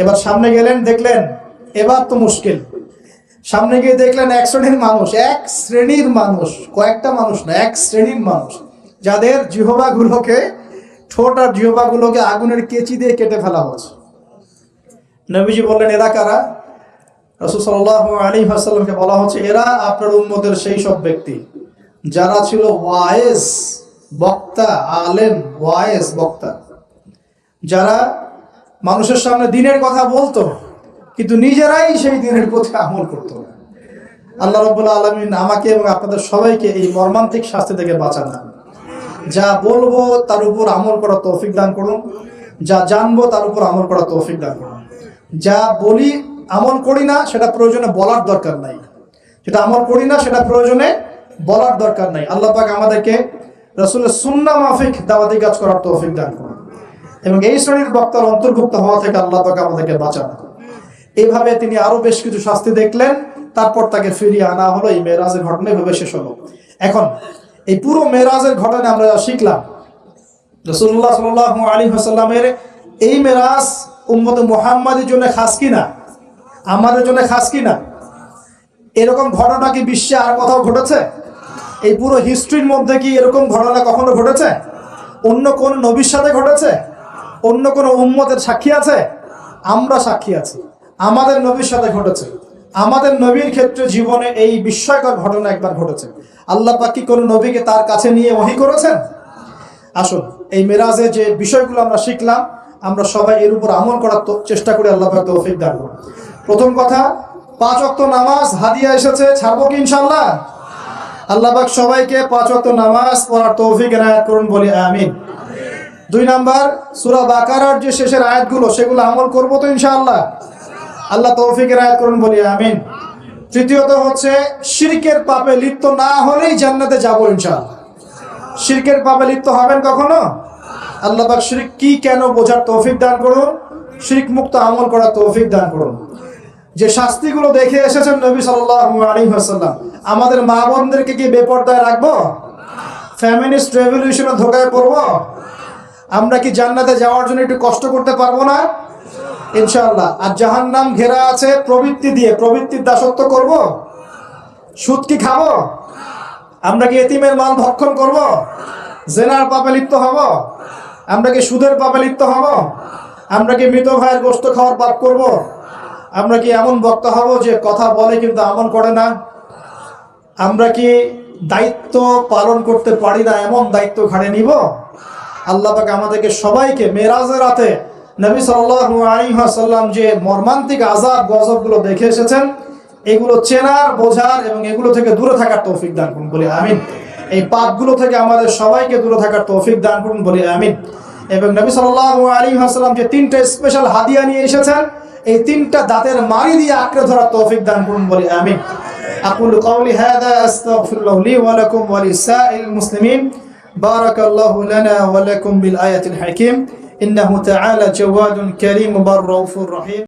এবার সামনে গেলেন, দেখলেন এবার তো মুশকিল। সামনে গিয়ে দেখলেন এক শ্রেণীর মানুষ, কয়েকটা মানুষ না, এক শ্রেণীর মানুষ যাদের জিহ্বাগুলোকে, ঠোঁট আর জিহ্বাগুলোকে আগুনের কেচি দিয়ে কেটে ফেলা হচ্ছে। নবীজি বললেন এরা কারা? রাসূল সাল্লাল্লাহু আলাইহি ওয়াসাল্লামকে বলা হচ্ছে এরা আপনার উম্মতের সেই সব ব্যক্তি যারা ছিল ওয়াইজ বক্তা, আলেম ওয়াইজ বক্তা, যারা মানুষের সামনে দ্বীনের কথা বলতো কিন্তু নিজেরাই সেই দ্বীনের প্রতি আমল করতো। আল্লাহ রাব্বুল আলামিন আমাকে এবং আপনাদের সবাইকে এই মর্মান্তিক শাস্তি থেকে বাঁচান। যা বলবো তার উপর আমল করার তৌফিক দান করুন, যা জানবো তার উপর আমল করার তৌফিক দান করুন। যা বলি আমল করি না সেটা প্রয়োজনে বলার দরকার নাই, যেটা আমল করি না সেটা প্রয়োজনে বলার দরকার নাই। আল্লাহ পাক আমাদেরকে রাসূলের সুন্নাহ মাফিক দাওয়াতি কাজ করার তৌফিক দান করুন এবং এই শ্রেণীর বক্তার অন্তর্ভুক্ত হওয়া থেকে আল্লাহ পাক আমাদেরকে বাঁচান। এইভাবে তিনি আরো বেশ কিছু শাস্তি দেখলেন, তারপর তাকে ফিরিয়ে আনা হলো। এই মেরাজের ঘটনা এভাবে শেষ হলো। এখন এই পুরো মেরাজের ঘটনা আমরা শিখলাম রাসূলুল্লাহ সাল্লাল্লাহু আলাইহি ওয়াসাল্লামের এই মেরাজ উম্মতে মুহাম্মাদের জন্য খাস কিনা, আমাদের জন্য খাস কিনা? এরকম ঘটনা কি বিশ্বে আর কোথাও ঘটেছে? এই পুরো হিস্ট্রির মধ্যে কি এরকম ঘটনা কখনো ঘটেছে? অন্য কোন নবীর সাথে ঘটেছে? অন্য কোন উম্মতের সাক্ষী আছে? আমরা সাক্ষী আছি, আমাদের নবীর সাথে ঘটেছে। আমাদের নবীর ক্ষেত্রে জীবনে এই বিস্ময়কর ঘটনা একবার ঘটেছে। আল্লাহ পাক কি কোন নবীকে তার কাছে নিয়ে ওহী করেছেন? আসুন এই মেরাজে যে বিষয়গুলো আমরা শিখলাম আমরা সবাই এর উপর আমল করার চেষ্টা করি। আল্লাহ পাক তৌফিক দান করুন। প্রথম কথা, 5 ওয়াক্ত নামাজ হাদিয়া এসেছে, ছাড়বো কি ইনশাআল্লাহ? আল্লাহ পাক সবাইকে 5 ওয়াক্ত নামাজ পড়ার তৌফিক এনায়েত করুন, বলি আমিন। 2 নাম্বার, সূরা বাকারার যে শেষের আয়াতগুলো সেগুলো আমল করবো তো ইনশাআল্লাহ? আল্লাহ তৌফিক এনায়েত করুন, বলি আমিন। তৃতীয়ত হচ্ছে শিরকের পাপে লিপ্ত না হলেই জান্নাতে যাবো ইনশাআল্লাহ। শিরকের পাপে লিপ্ত হবেন কখনো? আল্লাহ পাক শিরক কি কেন বোঝার তৌফিক দান করুন, শিরক মুক্ত আমল করার তৌফিক দান করুন। যে শাস্তিগুলো দেখে এসেছেন নবী সাল্লাল্লাহু আলাইহি ওয়াসাল্লাম, আমাদের মা বোনদেরকে কি বেপরদায় রাখবো? ফ্যামিলিস্ট রেভলিউশনে ধোকায় পড়বো? আমরা কি জান্নাতে যাওয়ার জন্য একটু কষ্ট করতে পারবো না? ইনশাআল্লাহ। আর জাহান্নাম ঘেরা আছে প্রবৃত্তি দিয়ে, প্রবৃত্তির দাসত্ব করব? সুদ কি খাবো? আমরা কি এতিমের মাল ভক্ষণ করব? জেনার পাপে লিপ্ত হব? আমরা কি সুদের পাপে লিপ্ত হব? আমরা কি মৃত ভাইয়ের গোশত খাওয়ার পাপ করব? আমরা কি এমন বক্তা হব যে কথা বলে কিন্তু আমল করে না? আমরা কি দায়িত্ব পালন করতে পারি না, এমন দায়িত্ব ঘাড়ে নিব? আল্লাহ পাক আমাদেরকে সবাইকে মেরাজের রাতে নবী সাল্লাল্লাহু আলাইহি ওয়াসাল্লাম যে মর্মান্তিক আযাব গজবগুলো দেখে এসেছেন এগুলো চেনার, বোঝার এবং এগুলো থেকে দূরে থাকার তৌফিক দান করুন, বলি আমিন। এই পাপগুলো থেকে আমাদের সবাইকে দূরে থাকার তৌফিক দান করুন, বলি আমিন। এবং নবী সাল্লাল্লাহু আলাইহি ওয়াসাল্লাম যে 3টা স্পেশাল হাদিয়া নিয়ে এসেছেন এই 3টা দাঁতের মাড়ি দিয়ে আঁকড়ে ধরার তৌফিক দান করুন, বলি আমিন। আকুলু কাওলি হাযা আস্তাগফিরুল্লাহ লি ওয়া লাকুম ওয়া লিসাইল মুসলিমিন। বারাকাল্লাহু লানা ওয়া লাকুম বিল আয়াতিল হাকীম। ইন্নাহু তাআলা জাওয়াদুন কারীম বাররাউফুর রহিম।